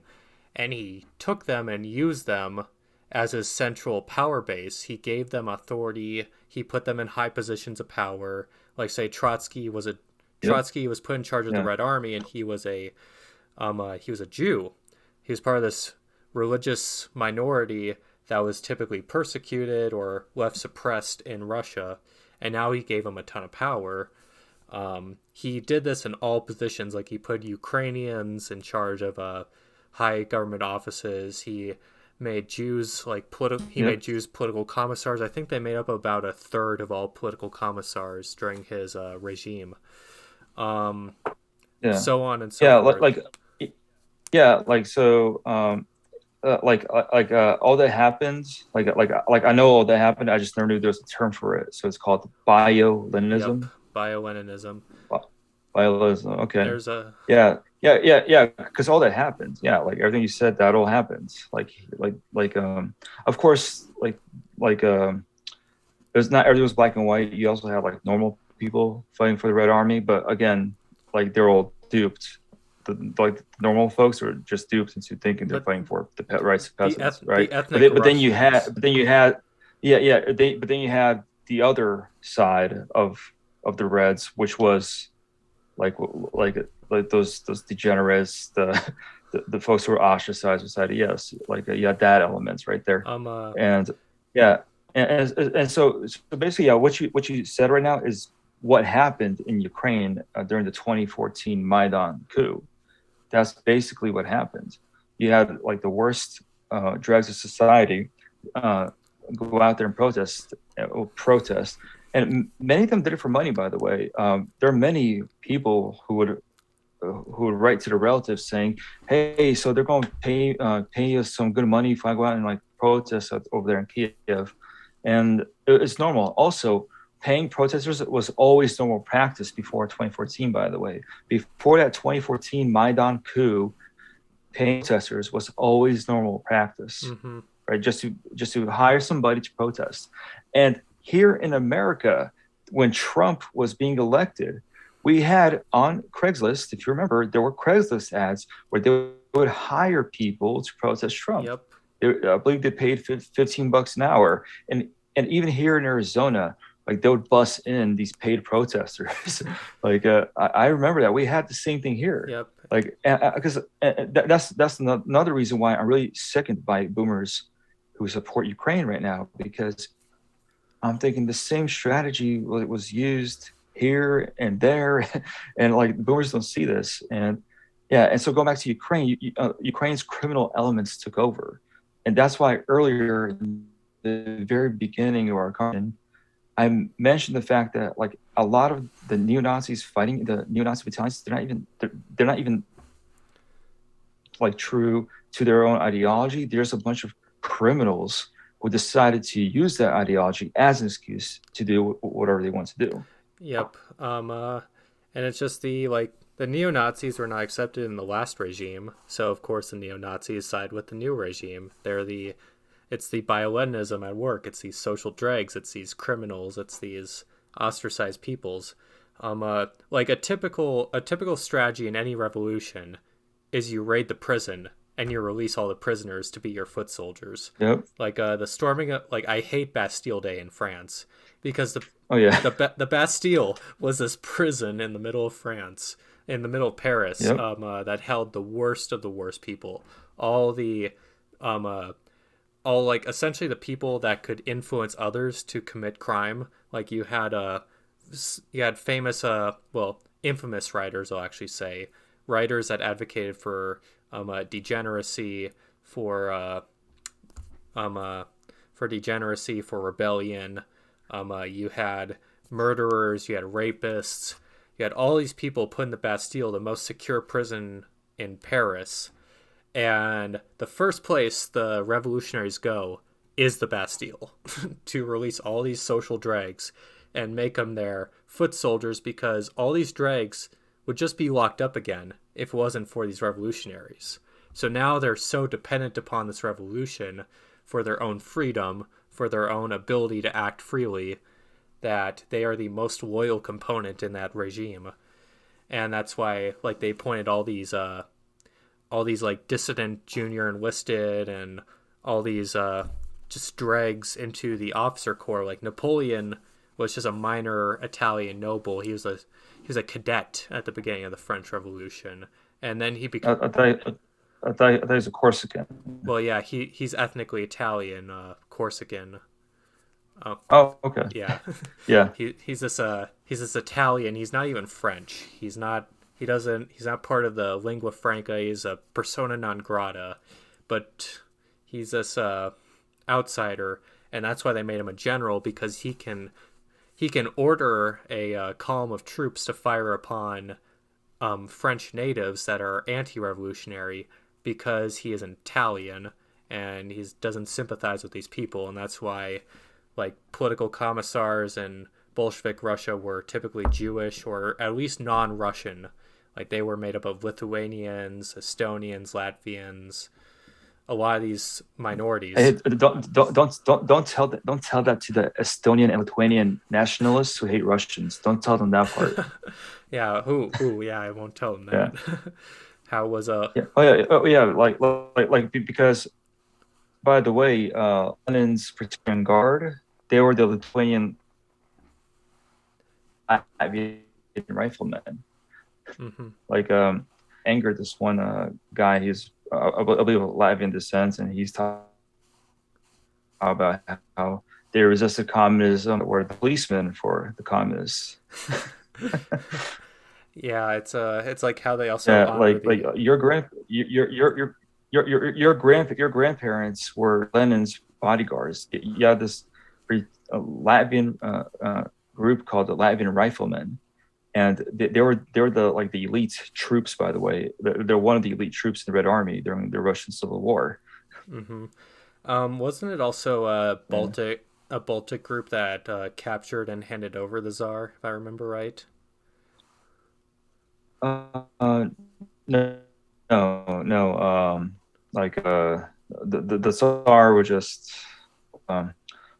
and he took them and used them as his central power base. He gave them authority. He put them in high positions of power. Like say Yep. Trotsky was put in charge of the Yeah. Red Army, and he was a Jew. He was part of this religious minority that was typically persecuted or left suppressed in Russia, and now he gave him a ton of power. He did this in all positions, like he put Ukrainians in charge of high government offices. He made Yep. made Jews political commissars. I think they made up about a third of all political commissars during his regime. Um, Yeah. so on and so Yeah. forth. Yeah. Like so. All that happened. I know all that happened. I just never knew there was a term for it. So it's called Yep, bio-Leninism. bio-Leninism. Bio-Leninism. Okay. There's a Yeah. Because all that happens. Yeah, like everything you said, that all happens. Of course, there's not everything was black and white. You also have like normal people fighting for the Red Army, but again, like they're all duped. Like normal folks are just duped into thinking they're but fighting for the rights of peasants, the right? ethnic Russians. But then you had, yeah, but then you had the other side of the Reds, which was like like those degenerates, the folks who were ostracized society. Yes, you had that elements right there, Um uh and yeah, and so basically, yeah, what you said right now is what happened in Ukraine during the 2014 Maidan coup. That's basically what happened. You had like the worst dregs of society uh, go out there and protest, and many of them did it for money. By the way, there are many people who would write to the relatives saying, "Hey, so they're going to pay us some good money if I go out and like protest over there in Kiev," and it's normal. Also, paying protesters was always normal practice before 2014. By the way, before that 2014 Maidan coup, paying protesters was always normal practice, mhm. right? Just to hire somebody to protest. And here in America, when Trump was being elected, we had on Craigslist, if you remember, there were Craigslist ads where they would hire people to protest Trump. Yep. I believe they paid $15 an hour, and even here in Arizona, like they would bus in these paid protesters. I remember that we had the same thing here. Yep. Like because that's another reason why I'm really sickened by boomers who support Ukraine right now, because I'm thinking the same strategy was used here and there, and like boomers don't see this. And yeah, and so going back to Ukraine, Ukraine's criminal elements took over, and that's why earlier in the very beginning of our conversation, I mentioned the fact that like a lot of the neo Nazis fighting the neo Nazi battalions, they're not even like true to their own ideology. There's a bunch of criminals who decided to use that ideology as an excuse to do whatever they want to do. Yep. And it's just the neo Nazis were not accepted in the last regime, so of course the neo Nazis side with the new regime. They're the It's the violinism at work. It's these social dregs. It's these criminals. It's these ostracized peoples. Like a typical strategy in any revolution is you raid the prison and you release all the prisoners to be your foot soldiers. Yep. Like the storming of, like, I hate Bastille Day in France because Oh yeah. the Bastille was this prison in the middle of France, in the middle of Paris, Yep. that held the worst of the worst people. All the um, uh, all, like, essentially the people that could influence others to commit crime. Like you had famous, well, infamous writers, I'll actually say, writers that advocated for degeneracy, for um, uh, degeneracy, for rebellion. You had murderers, you had rapists, you had all these people put in the Bastille, the most secure prison in Paris. And the first place the revolutionaries go is the Bastille to release all these social dregs and make them their foot soldiers, because all these dregs would just be locked up again if it wasn't for these revolutionaries. So now they're so dependent upon this revolution for their own freedom, for their own ability to act freely, that they are the most loyal component in that regime. And that's why, like, they pointed all these like dissident junior enlisted and all these just dregs into the officer corps. Like Napoleon was just a minor Italian noble. He was a cadet at the beginning of the French Revolution, and then he became, I thought he was a Corsican. well, yeah, he's ethnically Italian, Corsican. Oh, Oh, okay. yeah. Yeah. He's this Italian. He's not even French. He's not part of the lingua franca. He's a persona non grata, but he's this outsider, and that's why they made him a general, because he can order a column of troops to fire upon French natives that are anti-revolutionary, because he is an Italian and he doesn't sympathize with these people, and that's why, like, political commissars in Bolshevik Russia were typically Jewish or at least non-Russian. Like, they were made up of Lithuanians, Estonians, Latvians, a lot of these minorities. Hey, don't tell that to the Estonian and Lithuanian nationalists who hate Russians. Don't tell them that part. Yeah, yeah, I won't tell them Yeah. that. How was a Yeah. Oh yeah. Oh yeah. Because by the way, Lenin's Praetorian Guard, they were the Lithuanian Latvian riflemen. mhm. Like angered this one guy. He's I believe of Latvian descent, and he's talking about how they resisted communism, were the policemen for the communists. Yeah, it's like how they also Yeah, honor like the your grandparents were Lenin's bodyguards. You had this Latvian group called the Latvian Riflemen, and they were the elite troops. By the way, they're one of the elite troops in the Red Army during the Russian Civil War. hmm Wasn't it also a Yeah. Baltic group that captured and handed over the Tsar, if I remember right? No, no. The Tsar was just um,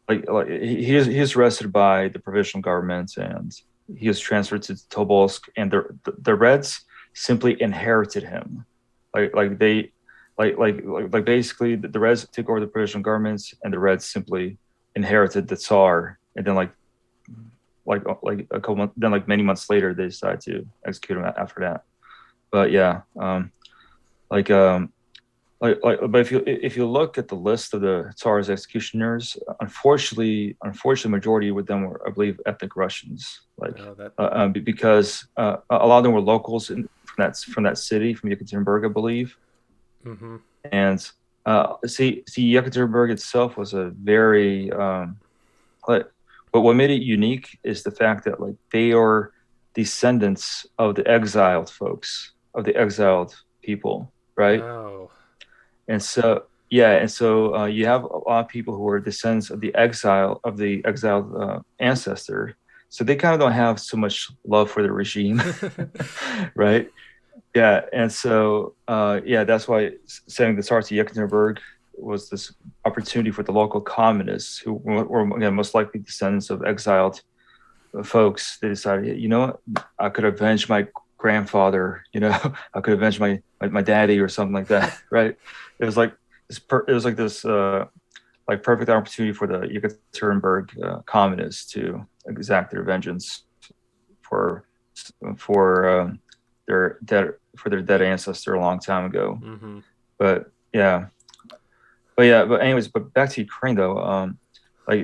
he was arrested by the provisional government, and he was transferred to Tobolsk, and the Reds simply inherited him. They basically the Reds took over the provisional governments, and the Reds simply inherited the Tsar, and then a couple months, then like many months later they decided to execute him after that. But yeah, like but if you look at the list of the Tsar's executioners, unfortunately, majority of them were, I believe, ethnic Russians. Oh, that. Because a lot of them were locals from that city, from Yekaterinburg, I believe. hmm And Yekaterinburg itself was a very like, but what made it unique is the fact that like they are descendants of the exiled folks, of the exiled people, right? Oh. And so yeah, and so you have a lot of people who are descendants of the exiled ancestor. So they kind of don't have so much love for the regime, right? Yeah, and so yeah, that's why sending the Tsar to Yekaterinburg was this opportunity for the local communists who were again most likely descendants of exiled folks. They decided, you know what, I could avenge my grandfather. I could avenge my daddy or something like that, right? It was like it was like this like perfect opportunity for the Yekaterinburg communists to exact their vengeance for for their dead ancestor a long time ago. Mm-hmm. But yeah, but anyways, but back to Ukraine though.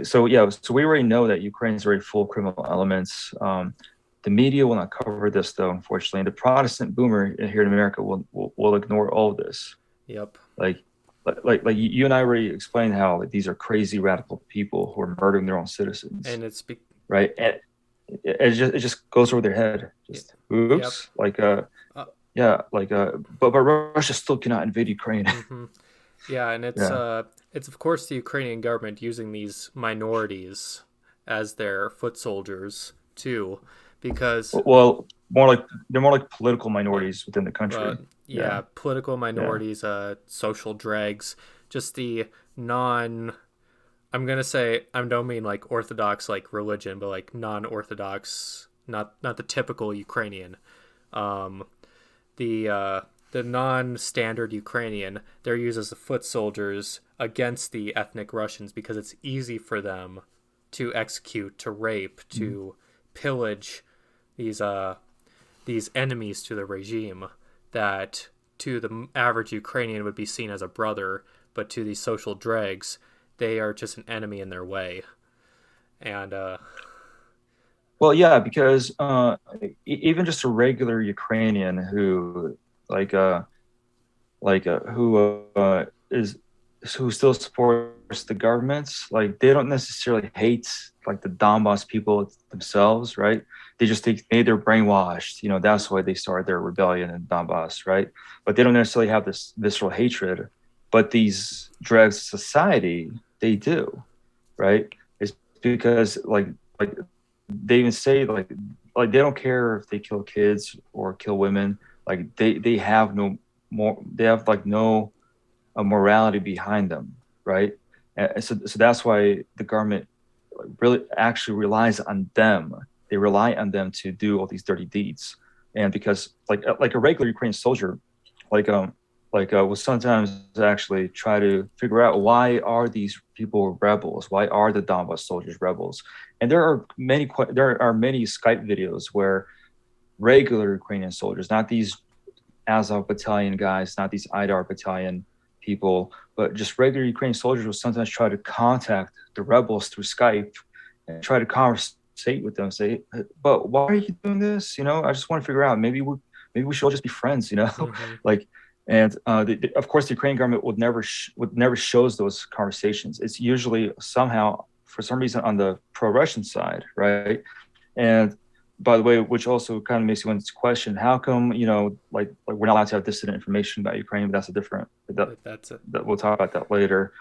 So we already know that Ukraine is very full of criminal elements. The media will not cover this though, unfortunately. And the Protestant boomer here in America will ignore all of this. Yep. Like like you and I already explained how like, these are crazy radical people who are murdering their own citizens, And it's right? And it just goes over their head. Just yep. oops, Uh, yeah, but Russia still cannot invade Ukraine. mm-hmm. Yeah, and Yeah. it's of course the Ukrainian government using these minorities as their foot soldiers too, because Well, more like they're more like political uh, minorities within the uh, country. Yeah, yeah, political yeah. minorities, social dregs, just the non. I'm gonna say I don't mean like orthodox like religion, but like non-orthodox, not the typical Ukrainian. Um, the non-standard Ukrainian, they're used as the foot soldiers against the ethnic Russians because it's easy for them to execute, to rape, Mhm. to pillage these these enemies to the regime that to the average Ukrainian would be seen as a brother, but to these social dregs, they are just an enemy in their way. And Well, yeah, because even just a regular Ukrainian who like who is who still supports the governments, like they don't necessarily hate like the Donbass people themselves, right? They just think maybe they're brainwashed. That's why they started their rebellion in Donbass, right? But they don't necessarily have this visceral hatred. But these dregs society, they do, right? It's because like they even say like they don't care if they kill kids or kill women. Like they have no more. They have like no morality behind them, right? And so that's why the government really actually relies on them. They rely on them to do all these dirty deeds, and because like a regular Ukrainian soldier, like will sometimes actually try to figure out why are these people rebels? Why are the Donbass soldiers rebels? And there are many Skype videos where regular Ukrainian soldiers, not these Azov battalion guys, not these IDAR battalion people, but just regular Ukrainian soldiers will sometimes try to contact the rebels through Skype and try to conversate with them, say, "But why are you doing this? I just want to figure out. Maybe we should all just be friends. mm-hmm. like." And of course, the Ukrainian government would never shows those conversations. It's usually somehow, for some reason, on the pro-Russian side, right? And by the way, which also kind of makes you want to question how come like we're not allowed to have dissident information about Ukraine, but that's a different That's it. that we'll talk about that later.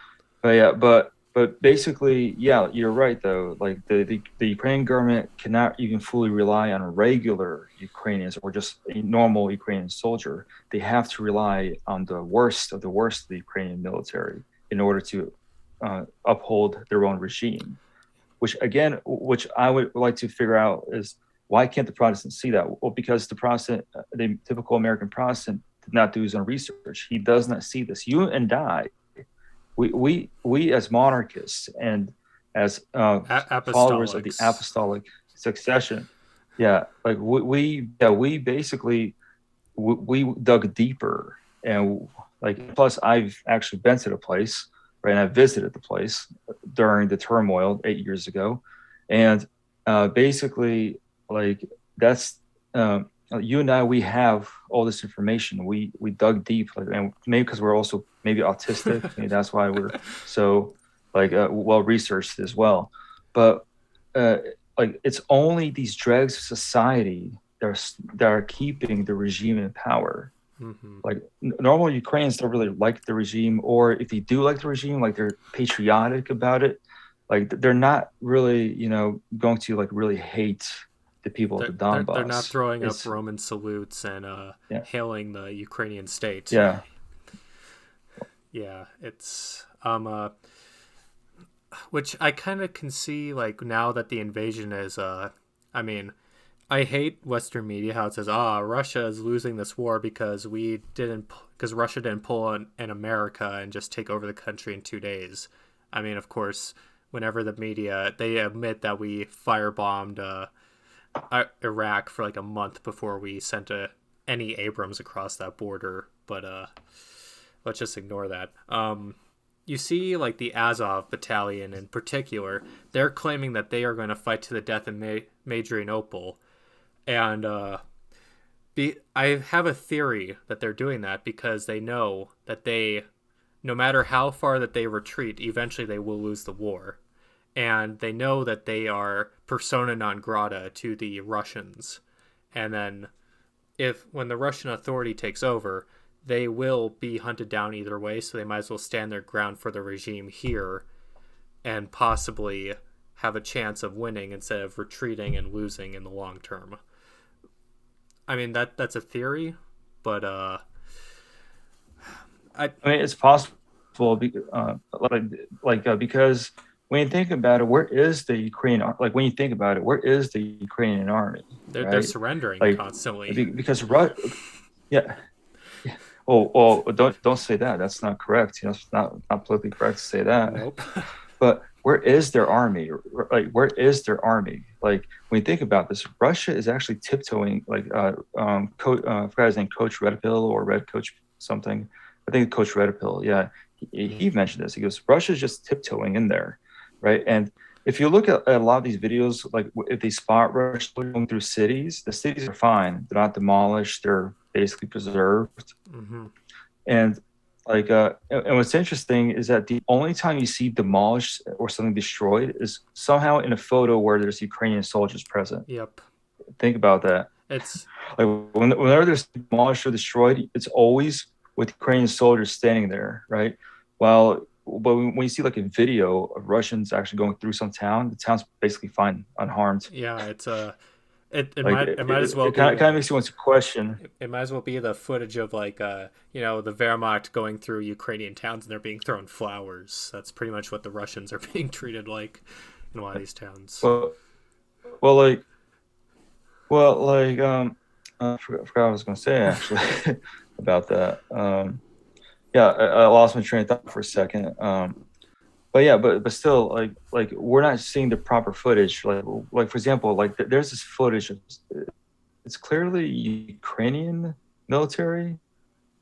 But yeah, but basically, yeah, you're right though. Like the Ukrainian government cannot even fully rely on regular Ukrainians or just a normal Ukrainian soldier. They have to rely on the worst of the worst of the Ukrainian military in order to uphold their own regime. Which I would like to figure out is why can't the Protestant see that? Well, because the typical American Protestant did not do his own research. He does not see this. You and I, we as monarchists and as followers of the Apostolics. apostolic succession, yeah, like we basically we dug deeper and like plus I've actually been to the place, right? And I visited the place during the turmoil 8 years ago, and basically like that's you and I, we have all this information. We dug deep, like, and maybe because we're also maybe autistic, maybe that's why we're so like well researched as well. But uh, like it's only these dregs of society that are keeping the regime in power. Mm-hmm. Like normal Ukrainians don't really like the regime, or if they do like the regime, like they're patriotic about it. Like they're not really, going to like really hate the people of the They're not Donbass. throwing up It's Roman salutes and yeah, hailing the Ukrainian state. yeah, Yeah, it's which I kind of can see like now that the invasion is I mean, I hate Western media how it says, "Ah, Russia is losing this war because we didn't, because Russia didn't pull in America and just take over the country in 2 days." I mean, of course, whenever the media they admit that we firebombed Iraq for like a month before we sent any Abrams across that border, but let's just ignore that. You see, like the Azov battalion in particular, they're claiming that they are going to fight to the death in Madrianopol, and I have a theory that they're doing that because they know that no matter how far that they retreat, eventually they will lose the war, and they know that they are persona non grata to the Russians, and then if when the Russian authority takes over, they will be hunted down either way, so they might as well stand their ground for the regime here and possibly have a chance of winning instead of retreating and losing in the long term. I mean that's a theory, but I I mean, it's possible, because when you think about it, where is the Like when you think about it, where is the Ukrainian army, they're right? surrendering Like constantly. because yeah. Oh, well, don't say that. That's not correct. It's not politically correct to say that. Nope. But where is their army? Like, where is their army? Like, when you think about this, Russia is actually tiptoeing. Like, I forgot his name, Coach Redpill or Red Coach something. I think Coach Redpill. Yeah, he mentioned this. He goes, Russia's just tiptoeing in there, right? And if you look at a lot of these videos, like if they spot Russia going through cities, the cities are fine. They're not demolished. They're basically preserved. Mm-hmm. And and what's interesting is that the only time you see demolished or something destroyed is somehow in a photo where there's Ukrainian soldiers present. Yep. Think about that. It's Like whenever there's demolished or destroyed, it's always with Ukrainian soldiers standing there, right? But when you see like a video of Russians actually going through some town, the town's basically fine, unharmed. yeah, it's it Like might it might as well it kind be of makes you want to question. it might as well be the footage of like the Wehrmacht going through Ukrainian towns and they're being thrown flowers. That's pretty much what the Russians are being treated like in a lot of these towns. Well, well, like I forgot what I was going to say actually about that. Yeah, I lost my train of thought for a second. But yeah, but still, like we're not seeing the proper footage. Like for example, like there's this footage. It's clearly Ukrainian military,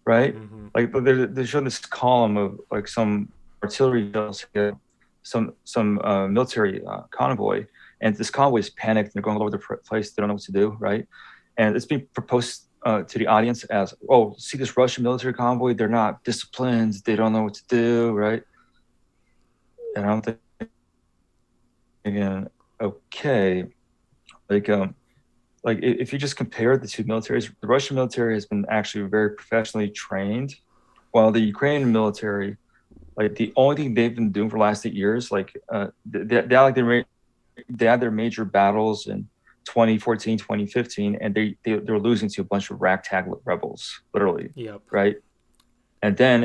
right? Mm-hmm. Like they show this column of like some artillery shells, some military convoy, and this convoy is panicked. They're going all over the place. They don't know what to do, right? And it's being proposed to the audience as, "Oh, see this Russian military convoy? They're not disciplined. They don't know what to do, right?" And I'm thinking, okay, like if you just compare the two militaries, the Russian military has been actually very professionally trained, while the Ukrainian military, like the only thing they've been doing for the last 8 years, like they had their major battles in 2014, 2015, and they're losing to a bunch of ragtag rebels, literally, Yep. right? And then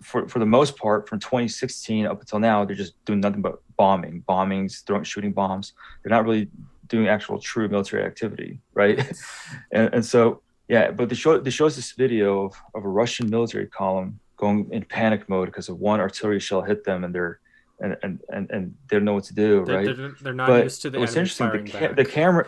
for the most part, from 2016 up until now, they're just doing nothing but bombings, shooting bombs. They're not really doing actual true military activity, right? And so yeah, but they shows this video of a Russian military column going in panic mode because of one artillery shell hit them, and they don't know what to do, They're, right? they're, they're not But used to the what's enemy interesting, firing the back. camera,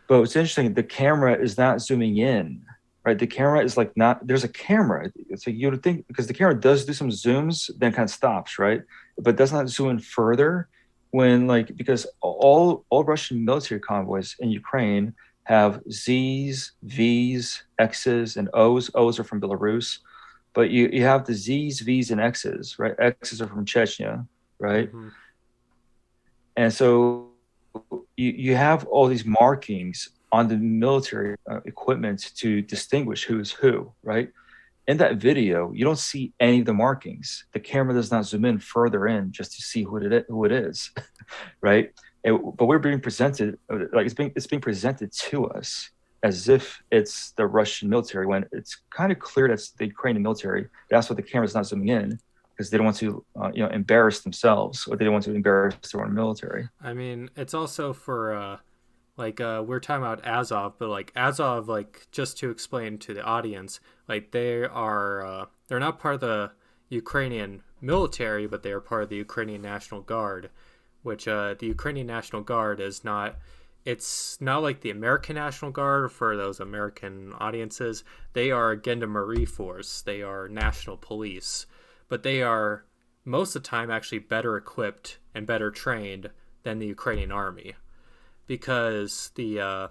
but what's interesting, the camera is not zooming in, right? The camera is like not. There's a camera. It's like you would think because the camera does do some zooms, then kind of stops, right? But does not zoom in further when like because all Russian military convoys in Ukraine have Z's, V's, X's, and O's. O's are from Belarus, but you have the Z's, V's, and X's, right? X's are from Chechnya, right? Mm-hmm. And so you have all these markings on the military equipment to distinguish who's who, right? In that video, you don't see any of the markings. The camera does not zoom in further in just to see who it is, right? But we're being presented like it's being presented to us, as if it's the Russian military when it's kind of clear that's the Ukrainian military. That's what the camera's not zooming in because they don't want to, embarrass themselves or they don't want to embarrass their own military. I mean, it's also for we're talking about Azov, but like Azov, like just to explain to the audience, like they're not part of the Ukrainian military, but they are part of the Ukrainian National Guard, which the Ukrainian National Guard is not. It's not like the American National Guard for those American audiences. They are a Gendarmerie force. They are national police, but they are most of the time actually better equipped and better trained than the Ukrainian army because the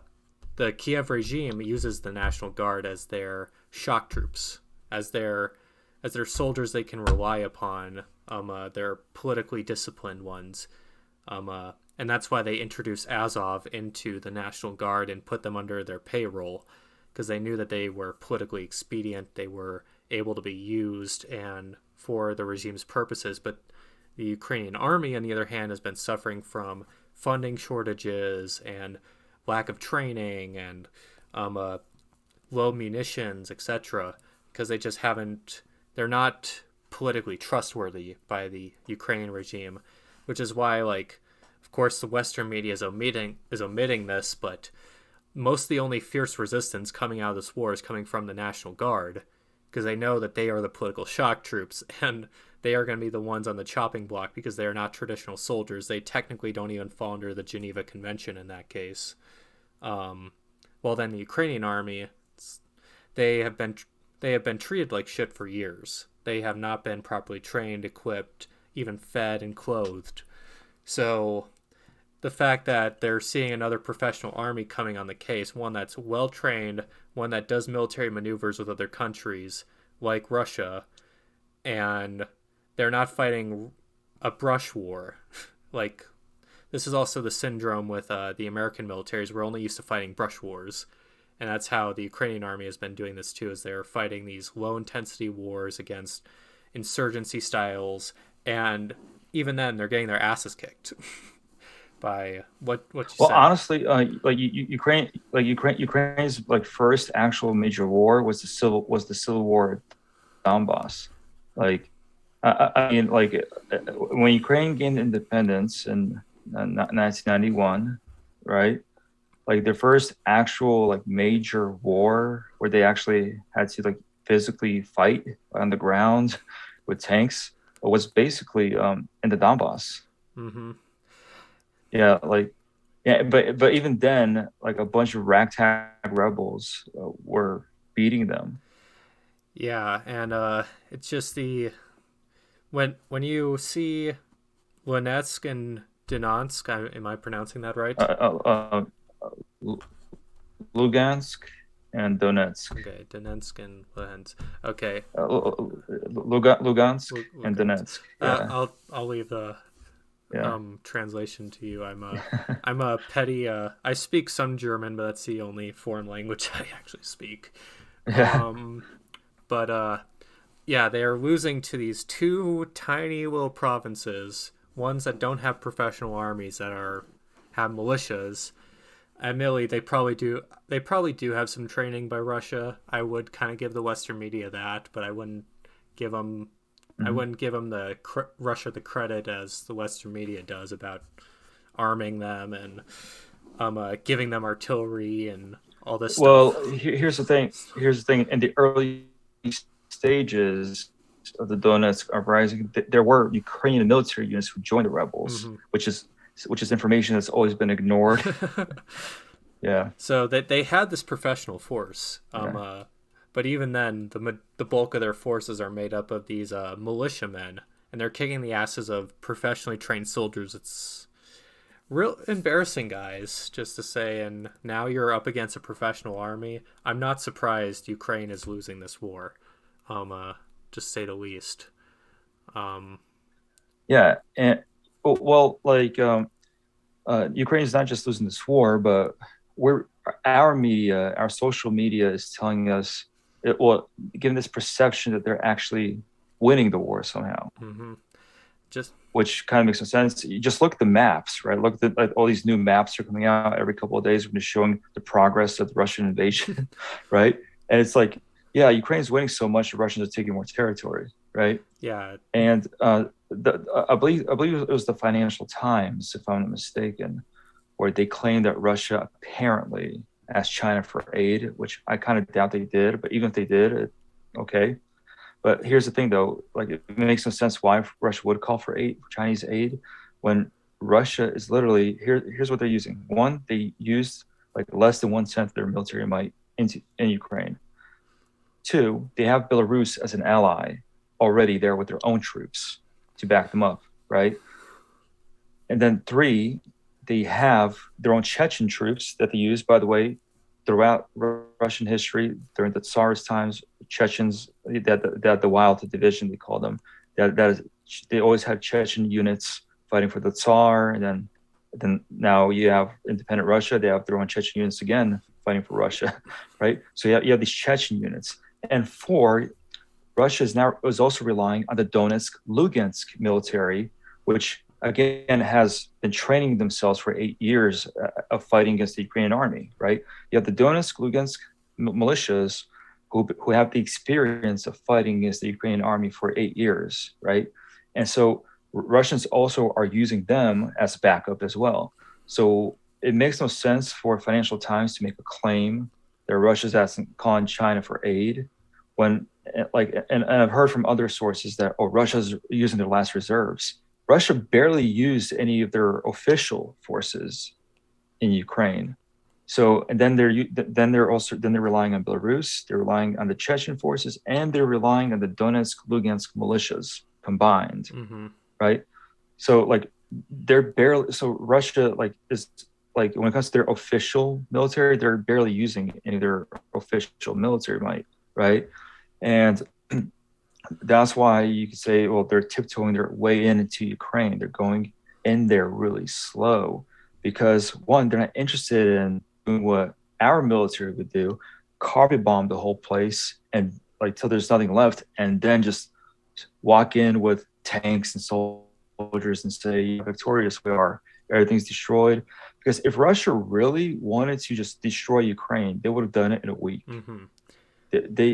Kiev regime uses the National Guard as their shock troops, as their soldiers they can rely upon. They're politically disciplined ones, and that's why they introduced Azov into the National Guard and put them under their payroll because they knew that they were politically expedient. They were able to be used and for the regime's purposes, but the Ukrainian army, on the other hand, has been suffering from funding shortages and lack of training and low munitions, etc. Because they just haven't, they're not politically trustworthy by the Ukrainian regime, which is why, like, of course, the Western media is omitting this, but most of the only fierce resistance coming out of this war is coming from the National Guard because they know that they are the political shock troops and they are going to be the ones on the chopping block because they are not traditional soldiers. They technically don't even fall under the Geneva Convention in that case. Well, then the Ukrainian army, they have been they have been treated like shit for years. They have not been properly trained, equipped, even fed and clothed. So the fact that they're seeing another professional army coming on the case, one that's well trained, one that does military maneuvers with other countries like Russia, and they're not fighting a brush war. Like, this is also the syndrome with the American militaries. We're only used to fighting brush wars. And that's how the Ukrainian army has been doing this too, is they're fighting these low intensity wars against insurgency styles, and even then they're getting their asses kicked by what you Well, said. honestly, Ukraine's like first actual major war was the civil war at Donbass. Like, I mean, like when Ukraine gained independence in 1991, right? Like their first actual like major war where they actually had to like physically fight on the ground with tanks was basically in the Donbass. Mm-hmm. Yeah, like yeah, but even then, like a bunch of ragtag rebels were beating them. Yeah, and it's just the when you see Donetsk and Donetsk, am I pronouncing that right? Lugansk and Donetsk. Okay, Donetsk and Luhansk. Okay, Lugansk and Lugansk. Donetsk. Yeah, I'll leave the yeah. translation to you. I'm a petty. I speak some German, but that's the only foreign language I actually speak. Yeah. Um, but yeah, they are losing to these two tiny little provinces, ones that don't have professional armies that are have militias. Admittedly, they probably do. They probably do have some training by Russia. I would kind of give the Western media that, but I wouldn't give them. I Mhm. wouldn't give them Russia the credit as the Western media does about arming them and giving them artillery and all this stuff. Well, here's the thing. Here's the thing. In the early stages of the Donetsk uprising, there were Ukrainian military units who joined the rebels, Mm-hmm. which is information that's always been ignored. Yeah, So that they had this professional force, yeah. but even then, the bulk of their forces are made up of these militiamen, and they're kicking the asses of professionally trained soldiers. It's real embarrassing, guys, just to say. And now you're up against a professional army. I'm not surprised Ukraine is losing this war, just say the least. Um, Yeah, and well, like Ukraine is not just losing this war, but we're our media, our social media is telling us, well, given this perception that they're actually winning the war somehow. mhm. just which kind of makes no sense. You just look at the maps, right? Look at like all these new maps are coming out every couple of days, just showing the progress of the Russian invasion, right? And it's like, yeah, Ukraine's winning so much, the Russians are taking more territory, right? yeah. And I believe it was the Financial Times, if I'm not mistaken, where they claimed that Russia apparently asked China for aid, which I kind of doubt they did. But even if they did, okay. But here's the thing, though, like it makes no sense why Russia would call for aid, for Chinese aid, when Russia is literally here. Here's what they're using. One, they used like less than 1/10 of their military might in Ukraine. Two, they have Belarus as an ally already there with their own troops to back them up, right? And then three, they have their own Chechen troops that they use, by the way, throughout Russian history during the Tsarist times. Chechens, that the Wild Division, they call them. That is, they always had Chechen units fighting for the Tsar, and then now you have independent Russia. They have their own Chechen units again fighting for Russia, right? So you have these Chechen units, and four, Russia is also relying on the Donetsk Lugansk military, which again has been training themselves for 8 years of fighting against the Ukrainian army. Right? You have the Donetsk Lugansk militias who have the experience of fighting against the Ukrainian army for 8 years. Right? And so Russians also are using them as backup as well. So it makes no sense for Financial Times to make a claim that Russia's asking calling China for aid when like and I've heard from other sources that Russia's using their last reserves. Russia barely used any of their official forces in Ukraine. So and then they're relying on Belarus, they're relying on the Chechen forces, and they're relying on the Donetsk Lugansk militias combined, Mm-hmm. right? So like they're barely so Russia like is like when it comes to their official military, they're barely using any of their official military might, right? And that's why you could say, well, they're tiptoeing their way into Ukraine. They're going in there really slow because one, they're not interested in doing what our military would do, carpet bomb the whole place and like till there's nothing left, and then just walk in with tanks and soldiers and say, victorious we are, everything's destroyed. Because if Russia really wanted to just destroy Ukraine, they would have done it in a week. Mm-hmm. they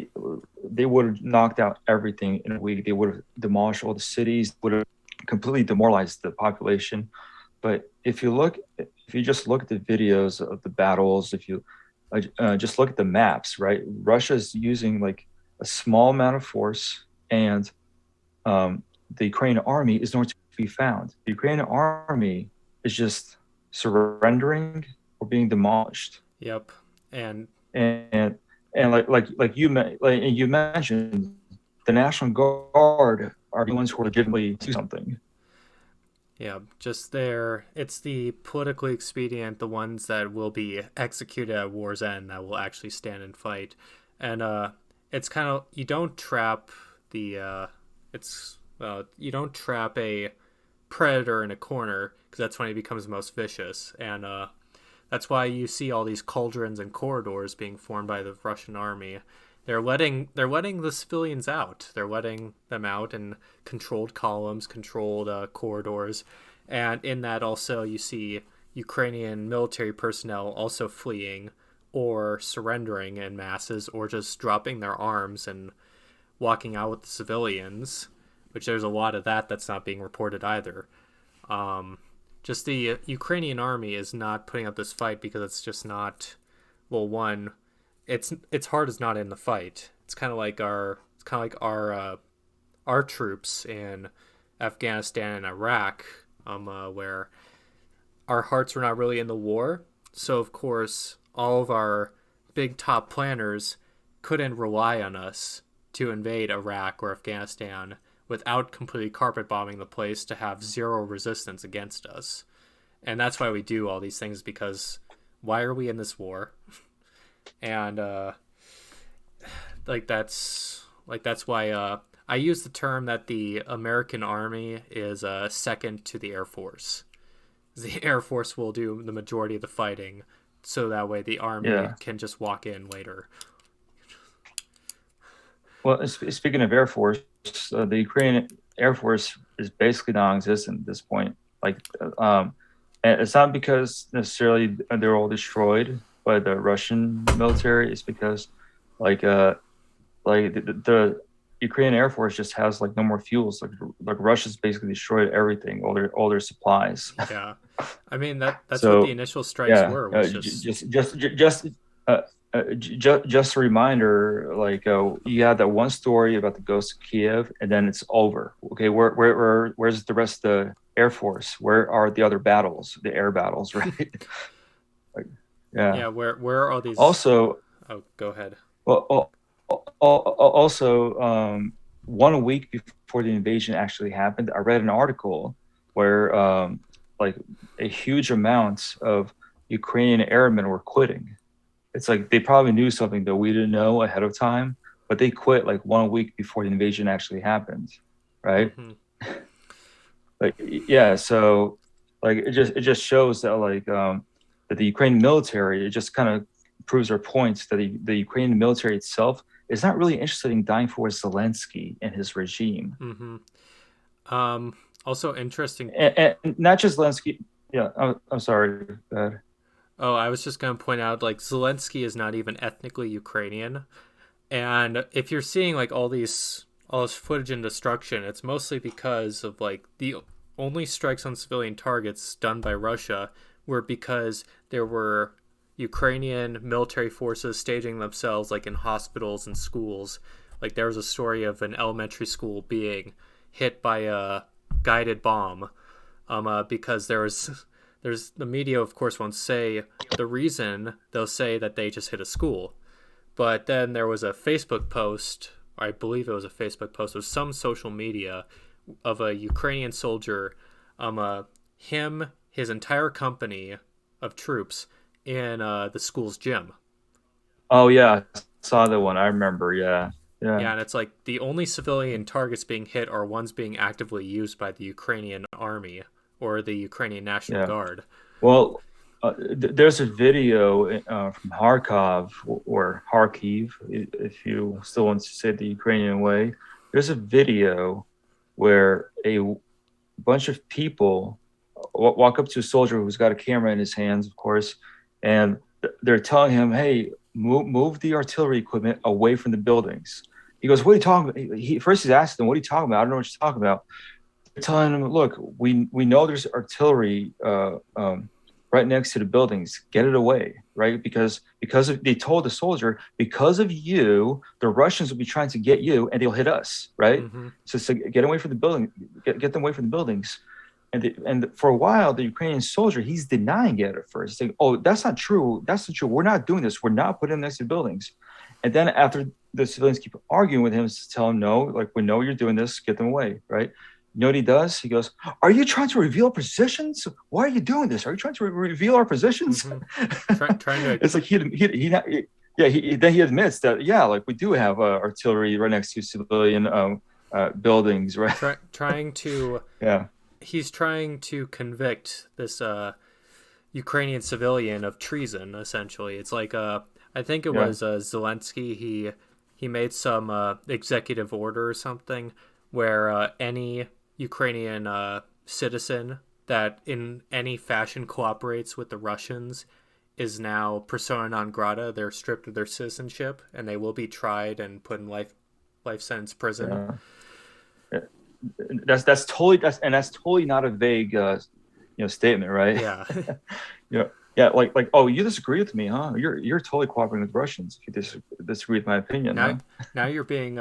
they would have knocked out everything in a week. They would have demolished all the cities, would have completely demoralized the population. But if you just look at the videos of the battles, if you just look at the maps, right? Russia's using like a small amount of force, and the Ukrainian army is nowhere to be found. The Ukrainian army is just surrendering or being demolished. Yep. And And you mentioned, the National Guard are the ones who are legitimately do something. yeah, just there. It's the politically expedient, the ones that will be executed at war's end that will actually stand and fight. And it's kind of you don't trap the it's you don't trap a predator in a corner because that's when he becomes most vicious. And that's why you see all these cauldrons and corridors being formed by the Russian army. They're letting the civilians out. They're letting them out in controlled columns, controlled corridors, and in that also you see Ukrainian military personnel also fleeing or surrendering in masses or just dropping their arms and walking out with the civilians. Which there's a lot of that's not being reported either. Um, just the Ukrainian army is not putting up this fight because it's just not. Well, one, it's hard is not in the fight. It's kind of like our troops in Afghanistan and Iraq, where our hearts were not really in the war. So of course, all of our big top planners couldn't rely on us to invade Iraq or Afghanistan without completely carpet bombing the place to have zero resistance against us. And that's why we do all these things because why are we in this war? And that's why I use the term that the American Army is second to the Air Force. The Air Force will do the majority of the fighting, so that way the Army Yeah. can just walk in later. Well, speaking of Air Force, the Ukrainian Air Force is basically non-existent at this point. Like, um, and it's not because necessarily they're all destroyed by the Russian military. It's because like the Ukrainian Air Force just has like no more fuels. Like Russia's basically destroyed everything, all their supplies. Yeah, I mean that's what the So initial strikes yeah, were, was just uh, just a reminder. Like you had that one story about the ghost of Kiev, and then it's over. Okay, where's the rest of the Air Force? Where are the other battles, the air battles, right? Like, yeah. yeah. Where are all these? Also, Oh, go ahead. well, also, 1 week before the invasion actually happened, I read an article where like a huge amount of Ukrainian airmen were quitting. It's like they probably knew something that we didn't know ahead of time, but they quit like 1 week before the invasion actually happened, right? Hmm. Like yeah, so like it just shows that that the Ukrainian military, it just kind of proves our points that the Ukrainian military itself is not really interested in dying for Zelensky and his regime, Hmm. Um, Also interesting. and not just Zelensky. Yeah, I'm sorry. Oh, I was just gonna point out, like, Zelensky is not even ethnically Ukrainian, and if you're seeing like all this footage and destruction, it's mostly because of like the only strikes on civilian targets done by Russia were because there were Ukrainian military forces staging themselves like in hospitals and schools. Like there was a story of an elementary school being hit by a guided bomb, because there's the media of course won't say the reason. They'll say that they just hit a school, but then there was a Facebook post, I believe it was a Facebook post of some social media, of a Ukrainian soldier, him, his entire company of troops in the school's gym. Oh yeah, I saw that one. I remember. Yeah, yeah, Yeah, and it's like the only civilian targets being hit are ones being actively used by the Ukrainian army or the Ukrainian National yeah. Guard. Well, there's a video from Kharkov or Kharkiv, if you still want to say it the Ukrainian way. There's a video where a bunch of people walk up to a soldier who's got a camera in his hands, of course, and they're telling him, "Hey, move the artillery equipment away from the buildings." He goes, "What are you talking about?" First he's asking them, "What are you talking about? I don't know what you're talking about." They're telling him, "Look, we know there's artillery right next to the buildings. Get it away, right? They told the soldier, because of you, the Russians will be trying to get you, and they'll hit us, right? Mm-hmm. So get away from the building, get them away from the buildings." And for a while, the Ukrainian soldier, he's denying it at first. He's saying, "Oh, that's not true. That's not true. We're not doing this. We're not putting them next to the buildings." And then after the civilians keep arguing with him to tell him, "No, like we know you're doing this. Get them away," right? You know what he does? He goes, "Are you trying to reveal positions? Why are you doing this? Are you trying to reveal our positions?" Mm-hmm. Trying to It's like yeah, then he admits that, yeah, like we do have artillery right next to civilian buildings, right? trying to Yeah, he's trying to convict this Ukrainian civilian of treason. Essentially, it's like I think it yeah, was Zelensky. He made some executive order or something where any Ukrainian citizen that in any fashion cooperates with the Russians is now persona non grata. They're stripped of their citizenship and they will be tried and put in life sentence prison. yeah. That's totally not a vague statement, right? Yeah. Yeah, like, oh, you disagree with me, huh? You're totally cooperating with Russians if you disagree with my opinion, now huh? now you're being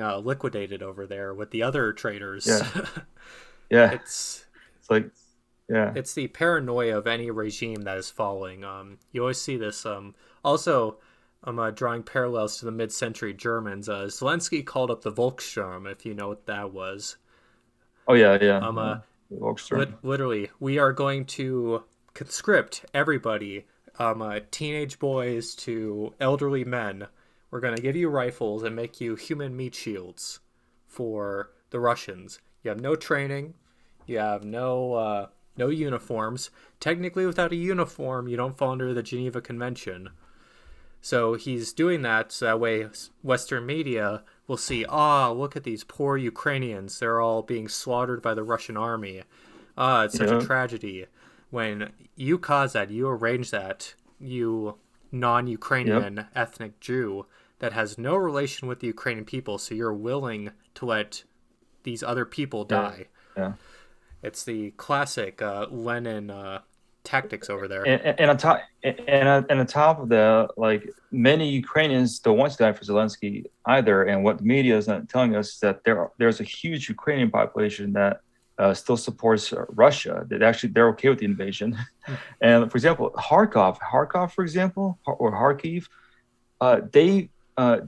Yeah, liquidated over there with the other traitors. yeah, yeah. it's It's like, yeah, it's the paranoia of any regime that is falling. You always see this. Also, I'm drawing parallels to the mid-century Germans. Zelensky called up the Volkssturm, if you know what that was. oh yeah, yeah, Um, yeah. uh, Volkssturm. Literally, we are going to conscript everybody, teenage boys to elderly men. We're going to give you rifles and make you human meat shields for the Russians. You have no training. You have no uniforms. Technically, without a uniform, you don't fall under the Geneva Convention. So he's doing that so that way Western media we'll see, look at these poor Ukrainians. They're all being slaughtered by the Russian army. It's such a Yeah, tragedy. When you cause that, you arrange that, you yep, non-Ukrainian ethnic Jew that has no relation with the Ukrainian people, so you're willing to let these other people yeah, die. yeah. It's the classic Lenin tactics over there. And on top and on top of that, like many Ukrainians don't want to die for Zelensky either. And what the media is not telling us is that there's a huge Ukrainian population that still supports Russia. That actually they're okay with the invasion. And for example, Kharkov, for example, or Kharkiv,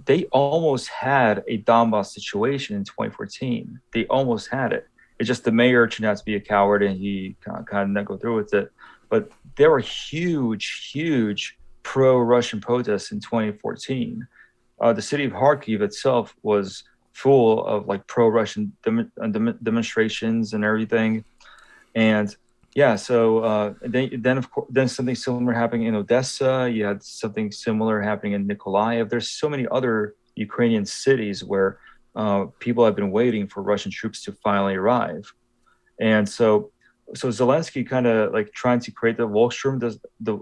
they almost had a Donbass situation in 2014. They almost had it. It's just the mayor turned out to be a coward and he kind of not go through with it. But there were huge pro-Russian protests in 2014. The city of Kharkiv itself was full of like pro-Russian demonstrations and everything. And yeah, so then of course then something similar happening in Odessa. You had something similar happening in Nikolaev. There's so many other Ukrainian cities where people have been waiting for Russian troops to finally arrive. And so Zelensky kind of like trying to create the Volkssturm, does the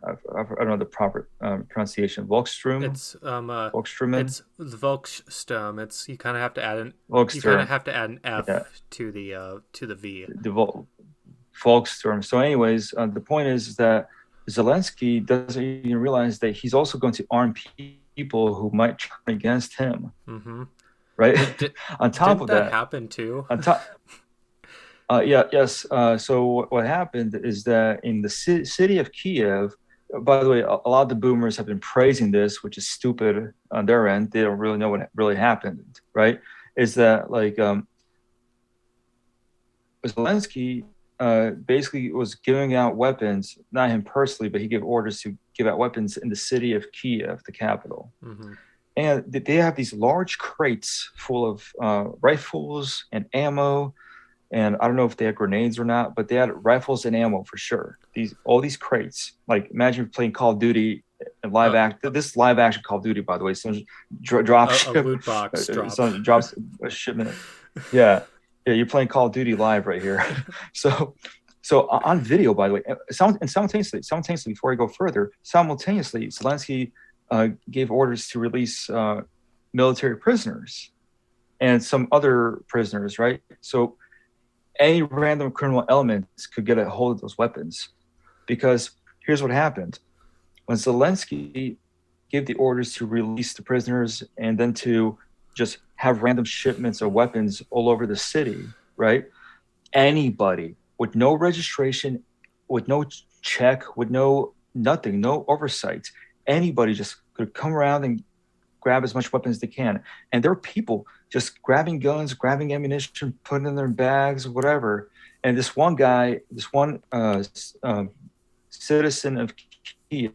I don't know the proper pronunciation, It's Volkssturmen, it's the Volkssturm. It's you kind of have to add an you kind of Volkssturm, have to add an yeah, F to the V. the Volkssturm. So, anyways, the point is that Zelensky doesn't even realize that he's also going to arm people who might turn against him, Mm-hmm. right? Did, did On top didn't of that that, happen too? on top, yeah, yes. So what happened is that in the city of Kiev, by the way, a lot of the boomers have been praising this, which is stupid on their end. They don't really know what really happened, right? Is that like Zelensky basically was giving out weapons, not him personally, but he gave orders to give out weapons in the city of Kiev, the capital. Mm-hmm. And they have these large crates full of rifles and ammo. And I don't know if they had grenades or not, but they had rifles and ammo for sure. All these crates, like imagine playing Call of Duty and live Uh, act. This live action Call of Duty, by the way, someone drop a ship, loot box drop. someone drops a shipment. Yeah, yeah, you're playing Call of Duty live right here. So, so on video, by the way, and simultaneously, before I go further, simultaneously, Zelensky gave orders to release military prisoners and some other prisoners, right? So any random criminal elements could get a hold of those weapons. Because here's what happened: when Zelensky gave the orders to release the prisoners and then to just have random shipments of weapons all over the city, right? Anybody with no registration, with no check, with no nothing, no oversight, anybody just could come around and grab as much weapons as they can. And there are people just grabbing guns, grabbing ammunition, putting in their bags, whatever. And this one guy, this one citizen of Kiev,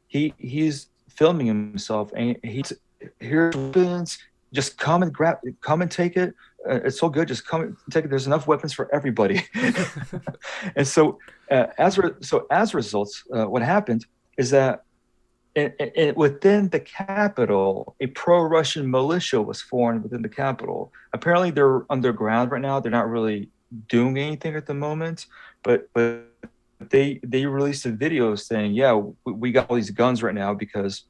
he's filming himself, and he's here's weapons. Just come and take it. It's so good. Just come and take it. There's enough weapons for everybody. And so, as a result, what happened is that within the capital, a pro-Russian militia was formed within the capital. Apparently, they're underground right now. They're not really doing anything at the moment, but they released a video saying, "Yeah, we got all these guns right now because."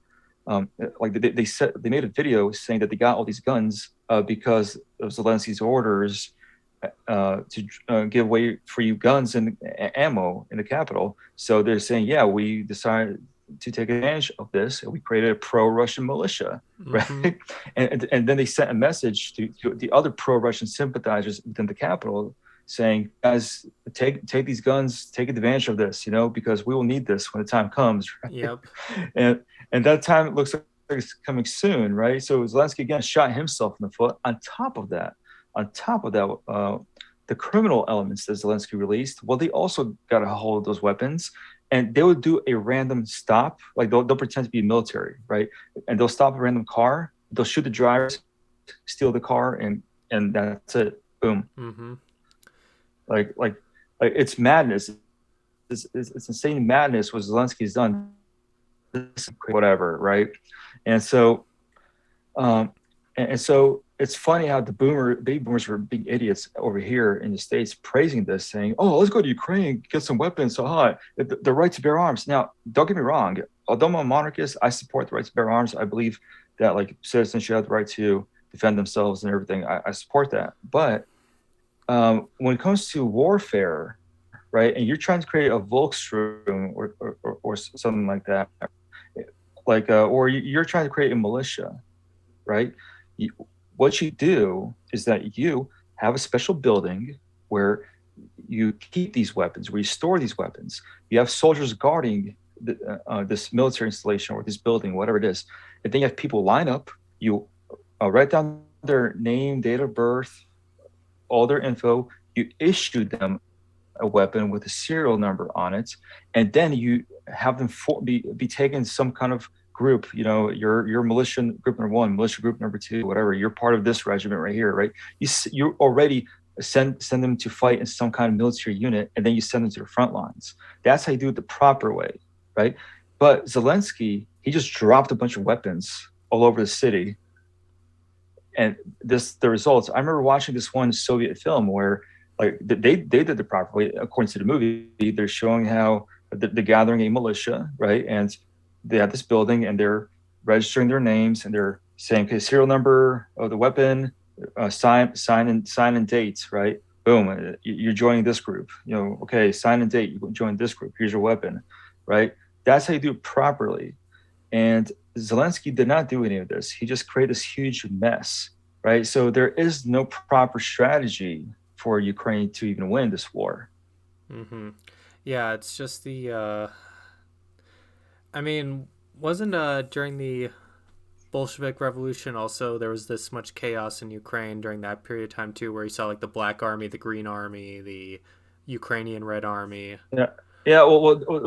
Like they made a video saying that they got all these guns because of Zelensky's orders to give away free guns and ammo in the capital. So they're saying, yeah, we decided to take advantage of this, and we created a pro-Russian militia, Mm-hmm. right? And then they sent a message to the other pro-Russian sympathizers within the capital, saying, guys, take these guns, take advantage of this, because we will need this when the time comes, right? Yep. and and that time looks like it's coming soon, right? So Zelensky again shot himself in the foot. On top of that, the criminal elements that Zelensky released, well, they also got a hold of those weapons, and they would do a random stop, like they'll pretend to be military, right? And they'll stop a random car, they'll shoot the drivers, steal the car, and that's it. Boom. Mm-hmm. Like it's madness. It's insane madness what Zelensky's done. whatever, right? And so and so it's funny how baby boomers were being idiots over here in the States praising this, saying, "Oh, let's go to Ukraine, get some weapons, so hot, the right to bear arms." Now, don't get me wrong. Although I'm a monarchist, I support the right to bear arms. I believe that like citizens should have the right to defend themselves and everything. I support that. But when it comes to warfare, right, and you're trying to create a Volksstrom or something like that, or you're trying to create a militia, right? You, what you do is that you have a special building where you keep these weapons, where you store these weapons. You have soldiers guarding this military installation or this building, whatever it is. And then you have people line up. You write down their name, date of birth, all their info. You issue them a weapon with a serial number on it, and then you have them be taken some kind of group. Your militia group number one, militia group number two, whatever. You're part of this regiment right here, right? You already send them to fight in some kind of military unit, and then you send them to the front lines. That's how you do it the proper way, right? But Zelensky, he just dropped a bunch of weapons all over the city, and the results. I remember watching this one Soviet film where like they did the proper way according to the movie. They're showing how they're gathering a militia, right? And they have this building and they're registering their names and they're saying, okay, serial number of the weapon, sign and dates, right? Boom, you're joining this group. Okay, sign and date, you join this group. Here's your weapon, right? That's how you do it properly. And Zelensky did not do any of this. He just created this huge mess, right? So there is no proper strategy for Ukraine to even win this war. Mm-hmm. Yeah, it's just I mean, wasn't during the Bolshevik Revolution also there was this much chaos in Ukraine during that period of time too, where you saw like the Black Army, the Green Army, the Ukrainian Red Army. Yeah. Yeah,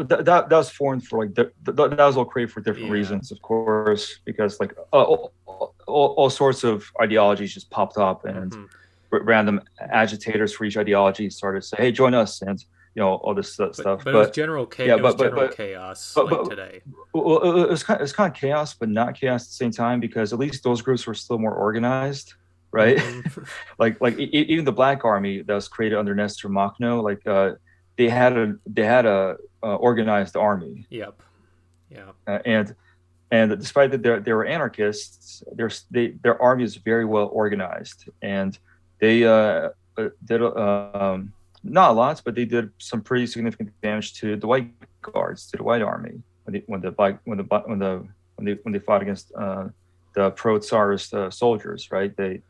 that was foreign for like that was all created for different Yeah. reasons, of course, because like all sorts of ideologies just popped up, and Mm-hmm. random agitators for each ideology started to say, "Hey, join us," and all this stuff. But it was But general yeah, it was general chaos like but today. well, it was kind of chaos, but not chaos at the same time, because at least those groups were still more organized, right? Mm-hmm. Even the Black Army that was created under Nestor Makhno, they had a organized army, Yep. Yeah. And despite that they were anarchists, their army is very well organized, and they did not a lot, but they did some pretty significant damage to the white guards, to the white army when they fought against the pro-Tsarist soldiers, right? They're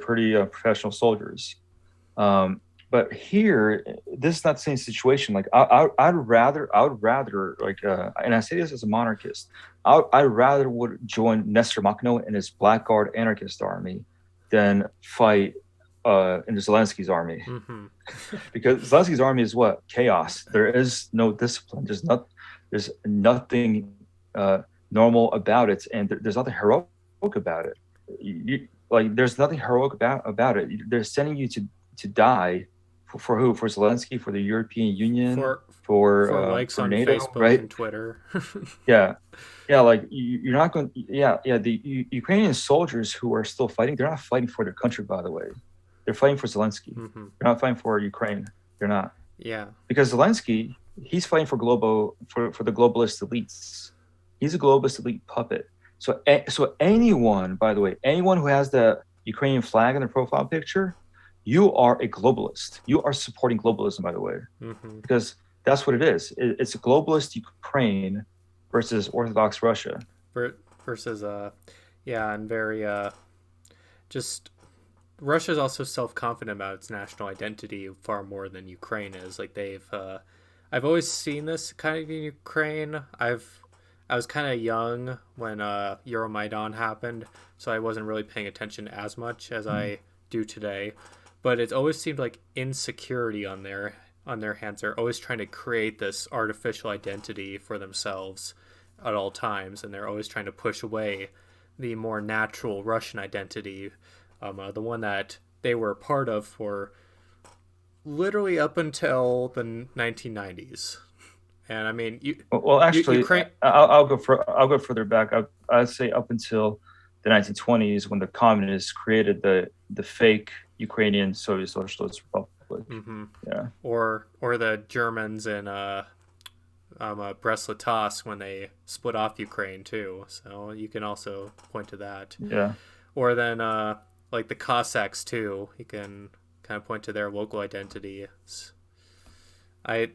pretty professional soldiers. But here, this is not the same situation. Like I would rather like, and I say this as a monarchist, I rather would join Nestor Makhno and his Black Guard anarchist army than fight in the Zelensky's army, Mm-hmm. because Zelensky's army is what? Chaos. There is no discipline. There's nothing normal about it, and there's nothing heroic about it. There's nothing heroic about it. They're sending you to die for who? For Zelensky, for the European Union, For likes for on NATO, Facebook right? and Twitter. Yeah, yeah. Like you're not going. Yeah, yeah. The Ukrainian soldiers who are still fighting, they're not fighting for their country. By the way, they're fighting for Zelensky. Mm-hmm. They're not fighting for Ukraine. They're not, Yeah. because Zelensky, he's fighting for the globalist elites. He's a globalist elite puppet. So anyone, by the way, anyone who has the Ukrainian flag in their profile picture, you are a globalist. You are supporting globalism, by the way, Mm-hmm. because that's what it is. It's a globalist Ukraine versus Orthodox Russia. Versus yeah, and very just Russia's also self-confident about its national identity far more than Ukraine is. Like I've always seen this kind of in Ukraine. I was kind of young when Euromaidan happened, so I wasn't really paying attention as much as I do today. But it's always seemed like insecurity on their hands. They're always trying to create this artificial identity for themselves at all times, and they're always trying to push away the more natural Russian identity, the one that they were a part of for literally up until the 1990s. And I mean, Well, actually, Ukraine. I'll go further back. I'd say up until the 1920s, when the communists created the fake Ukrainian Soviet Socialist Republic. Mm-hmm. Yeah, Or the Germans in Brest-Litovsk when they split off Ukraine too. So you can also point to that. yeah. Or then like the Cossacks too. You can kind of point to their local identity.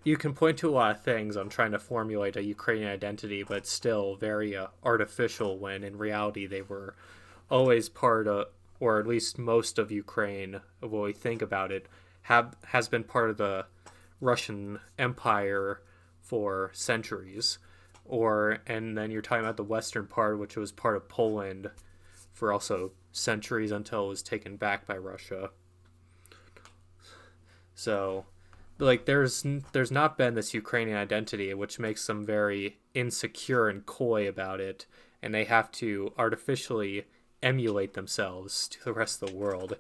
You can point to a lot of things on trying to formulate a Ukrainian identity, but it's still very artificial when in reality they were always part of, or at least most of Ukraine, of what we think about it, has been part of the Russian Empire for centuries. And then you're talking about the western part, which was part of Poland for also centuries until it was taken back by Russia. So, like, there's not been this Ukrainian identity, which makes them very insecure and coy about it, and they have to artificially emulate themselves to the rest of the world,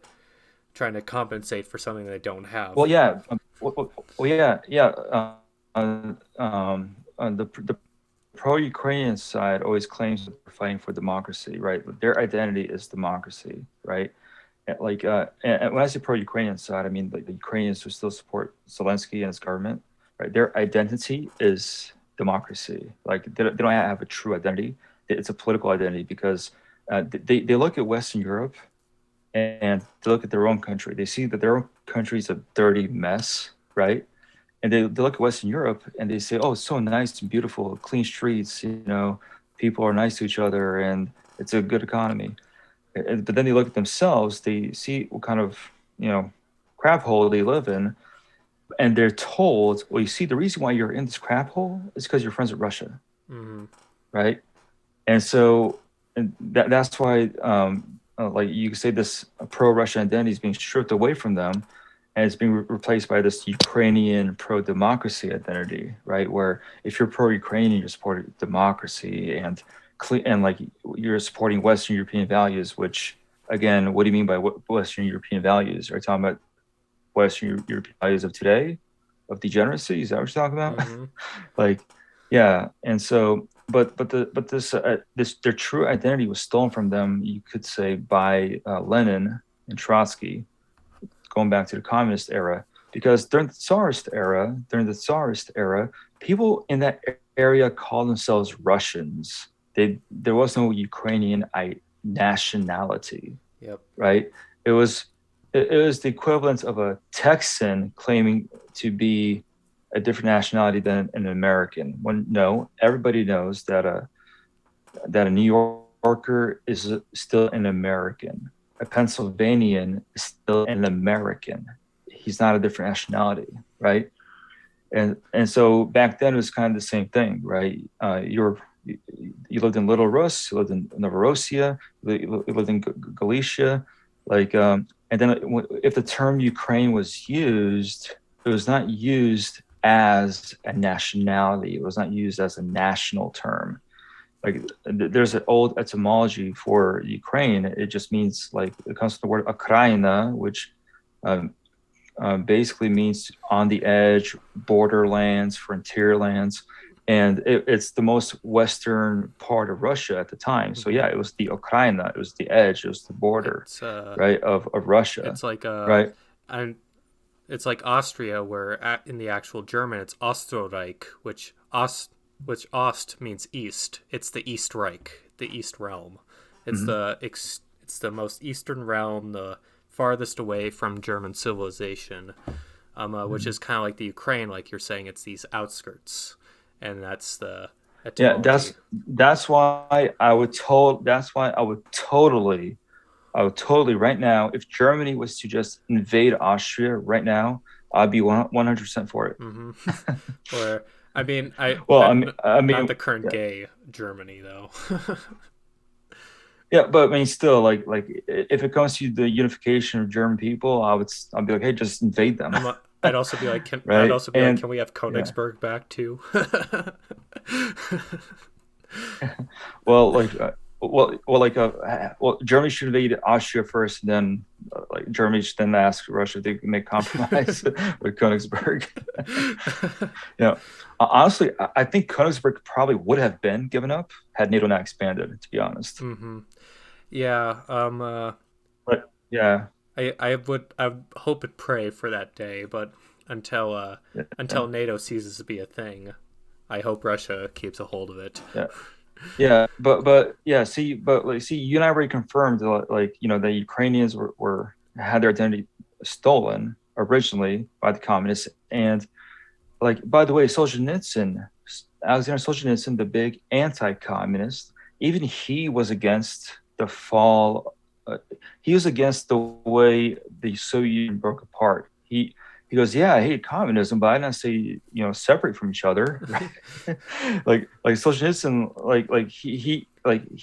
trying to compensate for something they don't Well, have. yeah. Yeah, yeah. The pro-Ukrainian side always claims that they're fighting for democracy, right? But their identity is democracy, right? And when I say pro-Ukrainian side, I mean like the Ukrainians who still support Zelensky and his government, right? Their identity is democracy. Like they don't have a true identity. It's a political identity because they look at Western Europe and they look at their own country. They see that their own country is a dirty mess, right? And they look at Western Europe and they say, "Oh, it's so nice and beautiful, clean streets. People are nice to each other, and it's a good economy." But then they look at themselves. They see what kind of crap hole they live in, and they're told, "Well, you see, the reason why you're in this crap hole is because you're friends with Russia, Mm-hmm. right?" And so, that's why, like you could say, this pro-Russian identity is being stripped away from them, and it's being replaced by this Ukrainian pro-democracy identity, right? Where if you're pro-Ukrainian, you're supporting democracy and like you're supporting Western European values. Which, again, what do you mean by Western European values? Are you talking about Western European values of today, of degeneracy? Is that what you're talking about? Mm-hmm. Like, yeah. And so, but this their true identity was stolen from them. You could say by Lenin and Trotsky, going back to the communist era, because during the Tsarist era, people in that area called themselves Russians. There was no Ukrainian nationality, Yep. right? It was it was the equivalent of a Texan claiming to be a different nationality than an American. When no, everybody knows that a New Yorker is still an American. A Pennsylvanian is still an American. He's not a different nationality, right? And so back then it was kind of the same thing, right? You lived in Little Rus, you lived in Novorossiya, you lived in Galicia, and then if the term Ukraine was used, it was not used as a nationality. It was not used as a national term. Like there's an old etymology for Ukraine. It just means like it comes from the word Ukraina, which um, basically means on the edge, borderlands, frontier lands, and it's the most western part of Russia at the time. So Mm-hmm. yeah, it was the Ukraina, it was the edge, it was the border, It's right, of Russia, it's like right? and it's like Austria, where in the actual German it's Österreich, which Ost means east. It's the East Reich, the East Realm. It's Mm-hmm. it's the most eastern realm, the farthest away from German civilization, which Mm-hmm. is kind of like the Ukraine, like you're saying, it's these outskirts, and that's the Yeah, etymology. that's why I would totally right now, if Germany was to just invade Austria right now, I'd be 100% for it. Mm-hmm. Or I mean, Well, not the current yeah, gay Germany though. yeah, but I mean, still, if it comes to the unification of German people, I'd be like, hey, just invade them, I'd also be like, right? can And we have yeah, Königsberg back too? well, Germany should invade Austria first, and then like Germany should then ask Russia if they can make compromise with Königsberg. You know, honestly, I think Königsberg probably would have been given up had NATO not expanded. To be honest, Mm-hmm. Yeah. but yeah, I would hope and pray for that day, but until yeah, NATO ceases to be a thing, I hope Russia keeps a hold of it. yeah. Yeah, but yeah, see, you and I already confirmed like the Ukrainians were had their identity stolen originally by the communists, and like by the way, Alexander Solzhenitsyn, the big anti-communist, even he was against the fall. He was against the way the Soviet Union broke apart. He goes, yeah, I hate communism, but I didn't say separate from each other. Like Solzhenitsyn,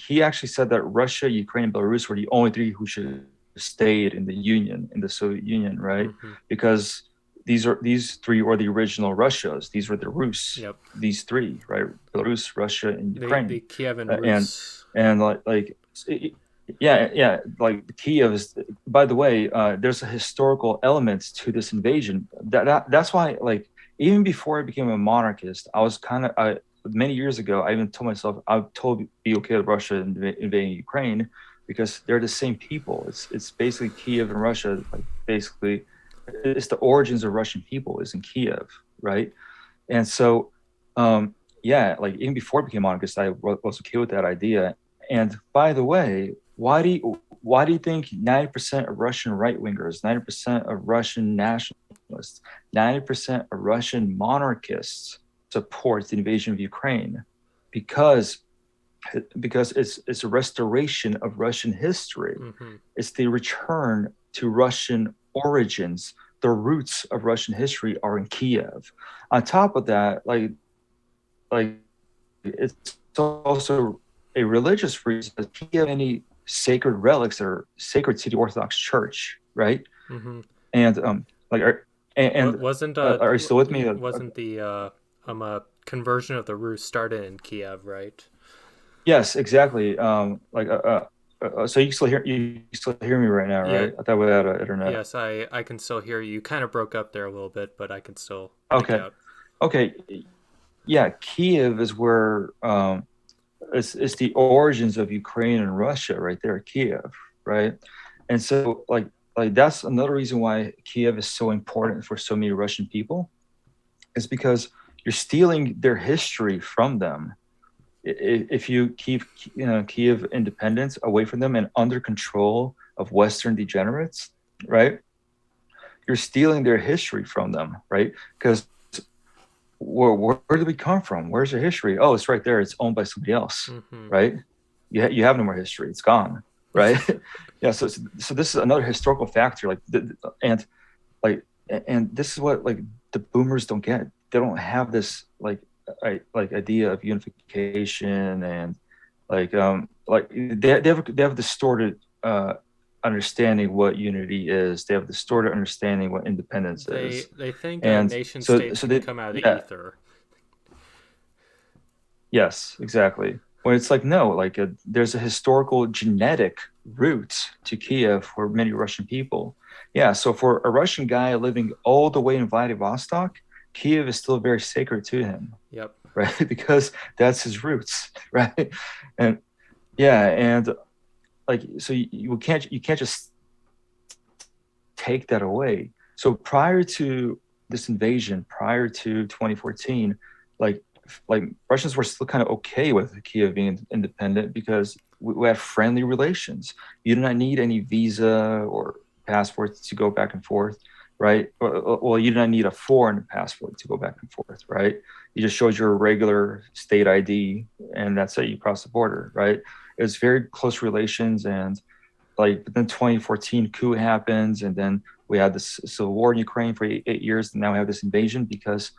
he actually said that Russia, Ukraine, and Belarus were the only three who should have stayed in the Union, in the Soviet Union, right? Mm-hmm. Because these three were the original Russias. These were the Rus. Yep. These three, right? Belarus, Russia, and The Ukraine. Kievan Uh, and Rus. and yeah, like Kiev is. By the way, there's a historical element to this invasion. That's why, like, even before I became a monarchist, I was many years ago. I even told myself I would totally be okay with Russia invading Ukraine because they're the same people. It's basically Kiev and Russia. Like basically, it's the origins of Russian people is in Kiev, right? And so, yeah, like even before I became monarchist, I was okay with that idea. And by the way, why do you think 90% of Russian right wingers, 90% of Russian nationalists, 90% of Russian monarchists support the invasion of Ukraine? Because it's a restoration of Russian history. Mm-hmm. It's the return to Russian origins. The roots of Russian history are in Kiev. On top of that, like it's also a religious reason. Kiev any sacred relics that are sacred to the Orthodox Church, right? Mm-hmm. And like are What and wasn't are you still with me? wasn't the conversion of the Rus started in Kiev, right? Yes, exactly. So you still hear me right now, Yeah. right? I thought we had internet. Yes, I can still hear you. You kind of broke up there a little bit, but I can still make Okay, out. okay, yeah. Kiev is where it's the origins of Ukraine and Russia, right there, Kiev, right? And so like that's another reason why Kiev is so important for so many Russian people, is because you're stealing their history from them. If you keep Kiev independence away from them and under control of Western degenerates, right? You're stealing their history from them, right? Because where do we come from? Where's your history? Oh, it's right there. It's owned by somebody else, Mm-hmm. right? You have no more history. It's gone, right? Yeah. So this is another historical factor. And like and this is what like the boomers don't get. They don't have this like idea of unification and they have distorted understanding what unity is. They have distorted understanding what independence is. They think And nation so states so can they come out of the yeah, ether. yes, exactly. When it's like no, there's a historical genetic root to Kiev for many Russian people. Yeah, so for a Russian guy living all the way in Vladivostok, Kiev is still very sacred to him, Yep. right? Because that's his roots, right? And yeah, and like so you can't just take that away. So prior to this invasion, prior to 2014, like Russians were still kind of okay with Kiev being independent because we had friendly relations. You do not need any visa or passports to go back and forth, right? Well, you do not need a foreign passport to go back and forth, right? You just showed your regular state ID, and that's it. You cross the border, right? It was very close relations, and but then 2014 coup happens, and then we had this civil war in Ukraine for 8 years, and now we have this invasion because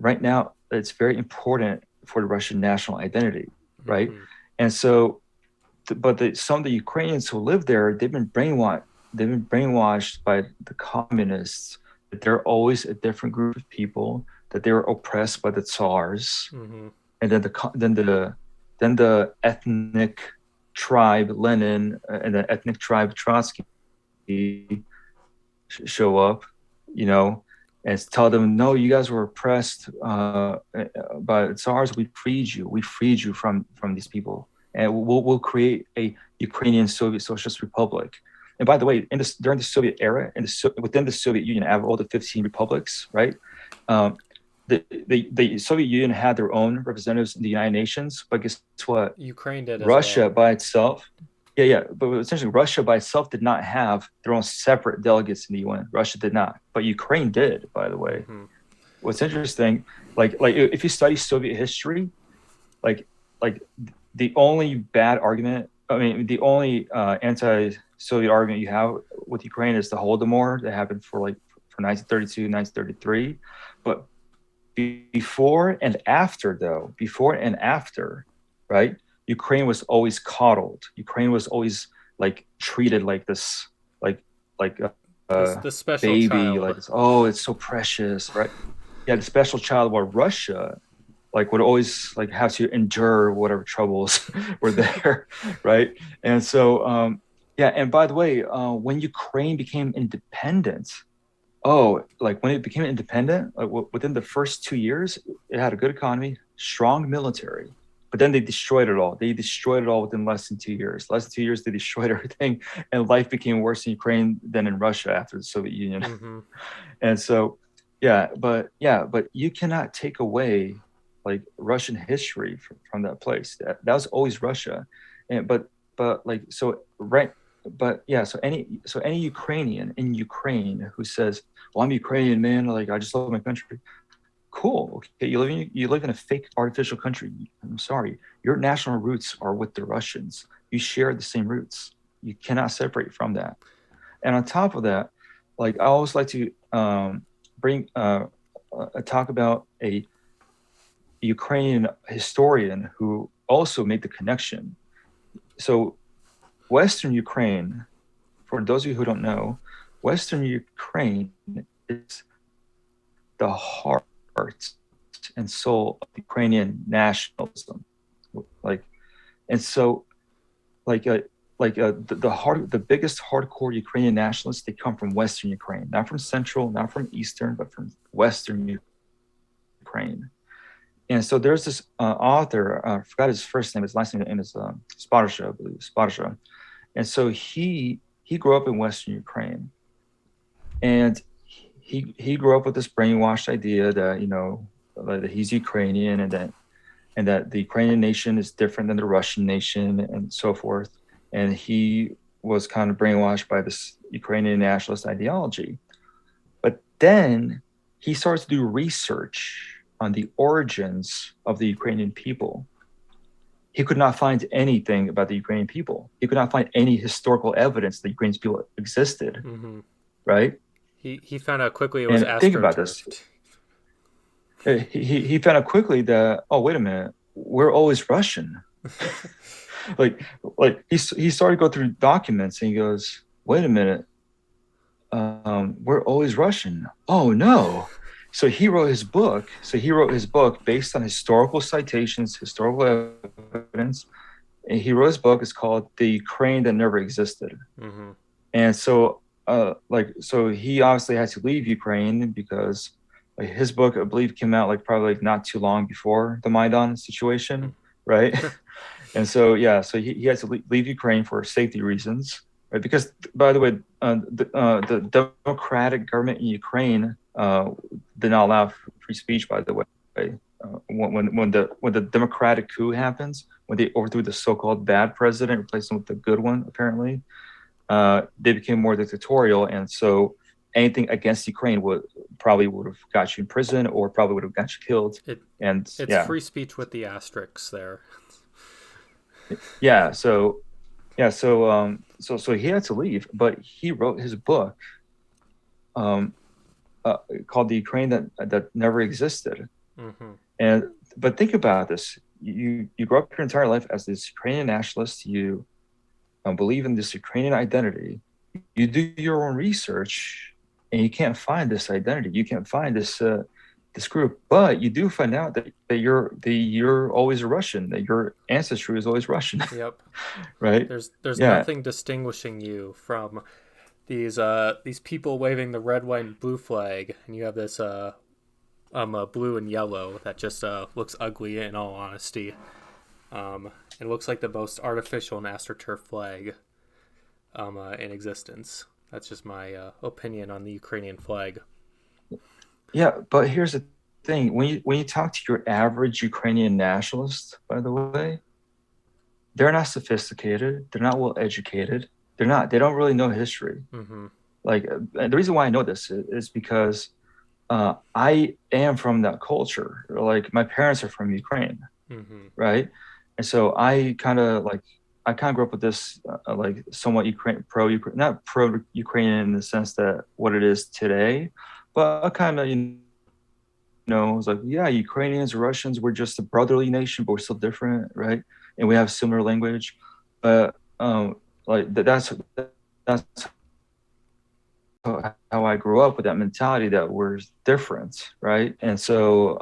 right now it's very important for the Russian national identity, right? Mm-hmm. And so, some of the Ukrainians who live there, they've been brainwashed. They've been brainwashed by the communists that they're always a different group of people, that they were oppressed by the Tsars, Mm-hmm. and then the ethnic tribe, Lenin, and the ethnic tribe Trotsky show up, you know, and tell them, no, you guys were oppressed by the Tsars. We freed you. We freed you from these people, and we'll create a Ukrainian Soviet Socialist Republic. And by the way, during the Soviet era, within the Soviet Union, out of all the 15 republics, right? Um, the Soviet Union had their own representatives in the United Nations, but guess what? Ukraine did as Russia well. by itself, yeah, but essentially Russia by itself did not have their own separate delegates in the UN. Russia did not, but Ukraine did, by the way. Mm-hmm. What's interesting, like if you study Soviet history, like like the only bad argument, I mean, the only anti-Soviet argument you have with Ukraine is the Holodomor that happened for 1932, 1933, but before and after, right? Ukraine was always coddled. Ukraine was always like treated like this, like like a, a The special baby, child. like it's, oh, it's so precious, right? Yeah, the special child. While Russia, like, would always like have to endure whatever troubles were there, right? And so, yeah. And by the way, when Ukraine became independent, oh, like when it became independent, like within the first 2 years, it had a good economy, strong military, but then they destroyed it all. They destroyed it all within less than 2 years. Less than 2 years, they destroyed everything, and life became worse in Ukraine than in Russia after the Soviet Union. Mm-hmm. And so, but you cannot take away like Russian history from that place. That was always Russia, and but like so right. But yeah, so any Ukrainian in Ukraine who says, "Well, I'm Ukrainian, man. Like I just love my country." Cool. Okay, you live in a fake artificial country. I'm sorry. Your national roots are with the Russians. You share the same roots. You cannot separate from that. And on top of that, like I always like to bring talk about a Ukrainian historian who also made the connection. So Western Ukraine, for those of you who don't know, Western Ukraine is the heart and soul of Ukrainian nationalism. Like, and so, like, the biggest hardcore Ukrainian nationalists, they come from Western Ukraine, not from Central, not from Eastern, but from Western Ukraine. And so there's this author, I forgot his first name, his last name is Sparta, I believe, Sparta. And so he grew up in Western Ukraine, and he grew up with this brainwashed idea that that he's Ukrainian, and that the Ukrainian nation is different than the Russian nation and so forth. And he was kind of brainwashed by this Ukrainian nationalist ideology. But then he starts to do research on the origins of the Ukrainian people. He could not find anything about the Ukrainian people. He could not find any historical evidence that Ukrainian people existed, Mm-hmm. right? He found out quickly it was And think about this. astroturfed. He found out quickly that, oh, wait a minute, we're always Russian. like he started to go through documents and he goes, wait a minute, we're always Russian. Oh no. So he wrote his book. So he wrote his book based on historical citations, historical evidence. And he wrote his book. It's called The Ukraine That Never Existed. Mm-hmm. And so, so he obviously had to leave Ukraine because his book, I believe, came out probably not too long before the Maidan situation, right? And so, yeah, so he had to leave Ukraine for safety reasons, right? Because, by the way, the democratic government in Ukraine did not allow free speech. By the way, when the democratic coup happens, when they overthrew the so-called bad president, replaced him with the good one, apparently, they became more dictatorial, and so anything against Ukraine would have got you in prison or probably would have got you killed. It's yeah, free speech with the asterisks there. yeah. So he had to leave, but he wrote his book um, called "The Ukraine That Never Existed." Mm-hmm. And but think about this: you grow up your entire life as this Ukrainian nationalist. You believe in this Ukrainian identity. You do your own research, and you can't find this identity. You can't find this. this group, but you do find out that you're always a Russian, that your ancestry is always Russian, Yep. right? There's Yeah, nothing distinguishing you from these people waving the red, white, and blue flag, and you have this blue and yellow that just looks ugly in all honesty. It looks like the most artificial and astroturf flag in existence. That's just my opinion on the Ukrainian flag. yeah. But here's the thing: when you talk to your average Ukrainian nationalist, by the way, they're not sophisticated. They're not well educated. They're not. They don't really know history. Mm-hmm. Like the reason why I know this is because I am from that culture. Like my parents are from Ukraine, Mm-hmm. right? And so I kind of grew up with this like somewhat Ukraine pro Ukraine, not pro Ukrainian in the sense that what it is today, but I kind of it was like, yeah, Ukrainians, Russians, we're just a brotherly nation, but we're still different, right? And we have similar language, but like that's how I grew up with that mentality that we're different, right? And so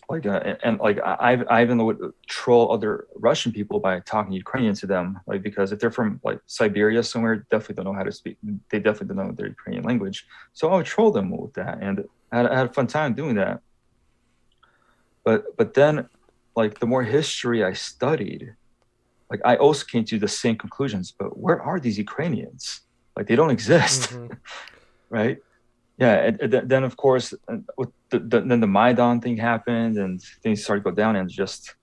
like I even would troll other Russian people by talking Ukrainian to them, like because if they're from like Siberia somewhere, definitely don't know how to speak. They definitely don't know their Ukrainian language. So I would troll them with that, and I had a fun time doing that. But then, like the more history I studied, like I also came to the same conclusions. But where are these Ukrainians? Like they don't exist, Mm-hmm. right? Yeah, and then of course, with then the Maidan thing happened, and things started to go down, and just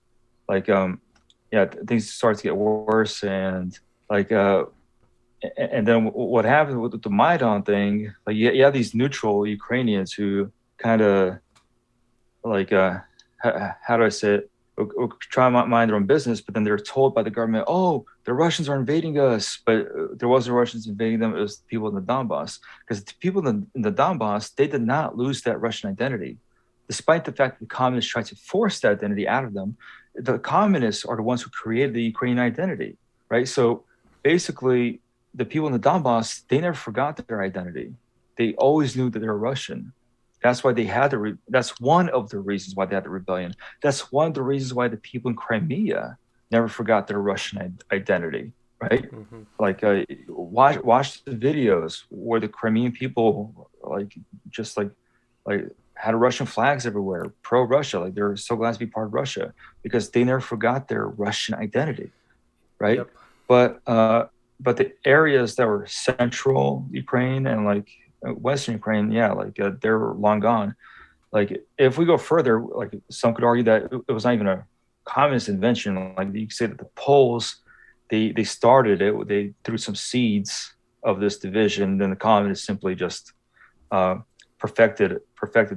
like yeah, things started to get worse, and like and then what happened with the Maidan thing, like you have these neutral Ukrainians who kind of like how do I say it? Try to mind their own business, but then they're told by the government, "Oh, the Russians are invading us," but there wasn't Russians invading them; it was people in the Donbass. Because the people in the Donbass, they did not lose that Russian identity, despite the fact that the communists tried to force that identity out of them. The communists are the ones who created the Ukrainian identity, right? So basically, the people in the Donbass, they never forgot their identity. They always knew that they were Russian. That's why they had that's one of the reasons why they had the rebellion. That's one of the reasons why the people in Crimea never forgot their Russian identity, right? Mm-hmm. Like watch the videos where the Crimean people just like had Russian flags everywhere, pro Russia, like they're so glad to be part of Russia because they never forgot their Russian identity, right? Yep. But but the areas that were central Ukraine and like Western Ukraine, yeah, like they're long gone. Like if we go further, like some could argue that it was not even a communist invention. Like you could say that the Poles, they started it. They threw some seeds of this division. Then the communists simply just uh, perfected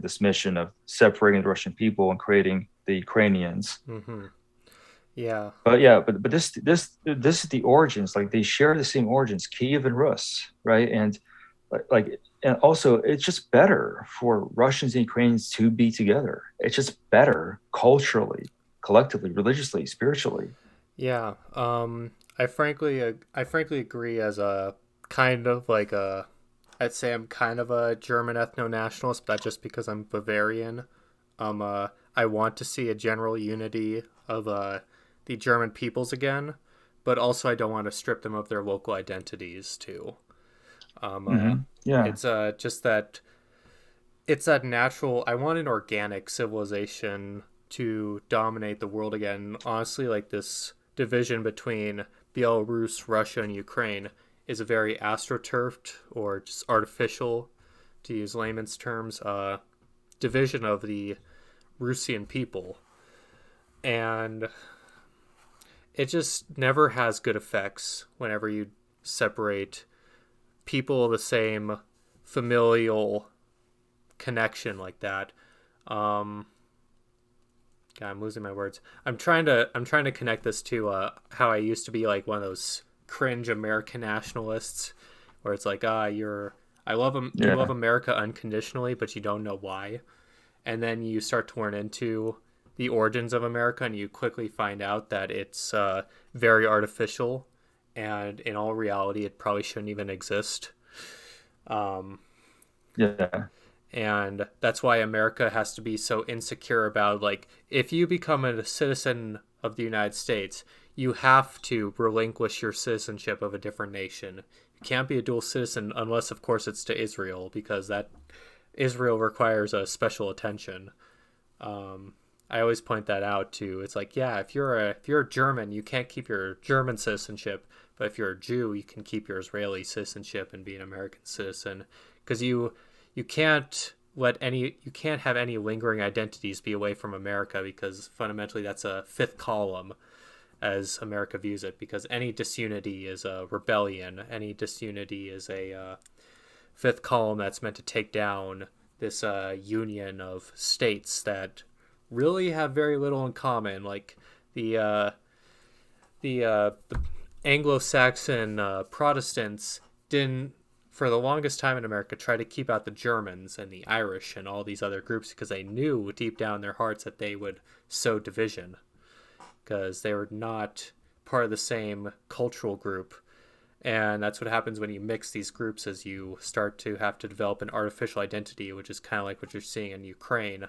this mission of separating the Russian people and creating the Ukrainians. Mm-hmm. Yeah. But yeah, but this is the origins. Like they share the same origins, Kiev and Rus, right? And and also it's just better for Russians and Ukrainians to be together. It's just better culturally, collectively, religiously, spiritually. Yeah. I frankly agree. As a kind of like a, I'd say I'm kind of a German ethno nationalist, but that's just because I'm Bavarian. I want to see a general unity of the German peoples again, but also I don't want to strip them of their local identities too. Um, uh, Yeah, it's just that it's that natural. I want an organic civilization to dominate the world again. Honestly, like this division between Belarus, Russia, and Ukraine is a very astroturfed or just artificial, to use layman's terms, division of the Russian people, and it just never has good effects whenever you separate people of the same familial connection like that. Um, God, I'm losing my words. I'm trying to connect this to how I used to be like one of those cringe American nationalists, where it's like you love yeah, America unconditionally, but you don't know why, and then you start to learn into the origins of America, and you quickly find out that it's very artificial, and in all reality, it probably shouldn't even exist. Um, yeah. And that's why America has to be so insecure about, like, if you become a citizen of the United States, you have to relinquish your citizenship of a different nation. You can't be a dual citizen unless, of course, it's to Israel, because that Israel requires a special attention. I always point that out too. It's like, yeah, if you're a German, you can't keep your German citizenship, but if you're a Jew, you can keep your Israeli citizenship and be an American citizen, because you can't you can't have any lingering identities be away from America, because fundamentally that's a fifth column as America views it, because any disunity is a rebellion. Any disunity is a fifth column that's meant to take down this union of states that really have very little in common. Like the the Anglo-Saxon Protestants didn't, for the longest time in America, try to keep out the Germans and the Irish and all these other groups, because they knew deep down in their hearts that they would sow division, because they were not part of the same cultural group. And that's what happens when you mix these groups, as you start to have to develop an artificial identity, which is kind of like what you're seeing in Ukraine,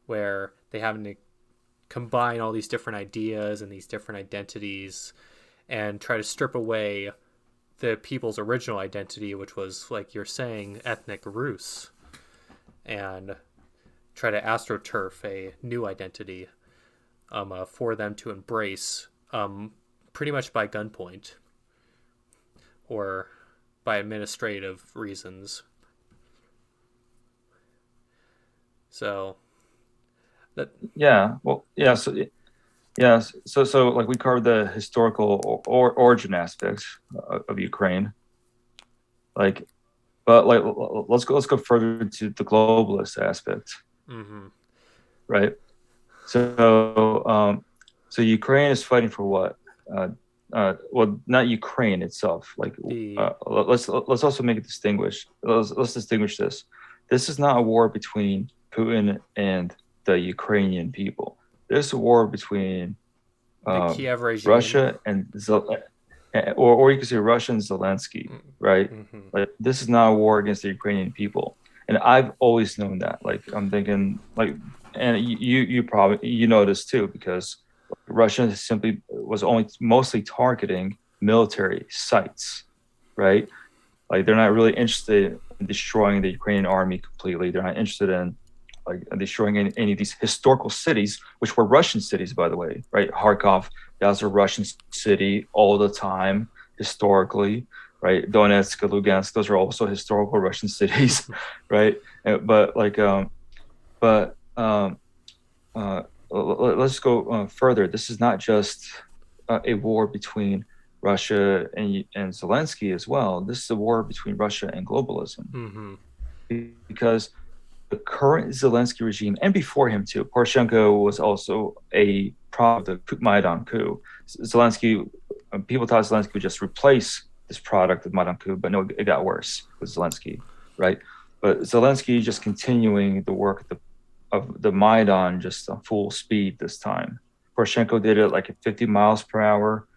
where they have to combine all these different ideas and these different identities and try to strip away the people's original identity, which was, like you're saying, ethnic Rus, and try to astroturf a new identity for them to embrace, pretty much by gunpoint or by administrative reasons. So that, Yeah. Well, yeah. So yeah. So like we covered the historical origin aspects of Ukraine. Like, but like let's go further to the globalist aspect, mm-hmm. right? So Ukraine is fighting for what? Well, not Ukraine itself. Like, the let's also make it distinguish. Let's distinguish this. This is not a war between Putin and the Ukrainian people. This is a war between the Kiev regime. Russia and or you could say Russia and Zelensky, right? Mm-hmm. Like, this is not a war against the Ukrainian people, and I've always known that. Like, I'm thinking, like, and you probably know this too, because Russia simply was only mostly targeting military sites, right? Like, they're not really interested in destroying the Ukrainian army completely. They're not interested in like destroying any of these historical cities, which were Russian cities, by the way, right? Kharkov, that was a Russian city all the time historically, right? Donetsk, Lugansk, those are also historical Russian cities, right? But like, but let's go further. This is not just a war between Russia and Zelensky as well. This is a war between Russia and globalism, Mm-hmm. because the current Zelensky regime, and before him too, Poroshenko was also a product of the Maidan coup. Zelensky, people thought Zelensky would just replace this product of Maidan coup, but no, it got worse with Zelensky, right? But Zelensky just continuing the work of the Maidan just on full speed this time. Poroshenko did it like at 50 miles per hour.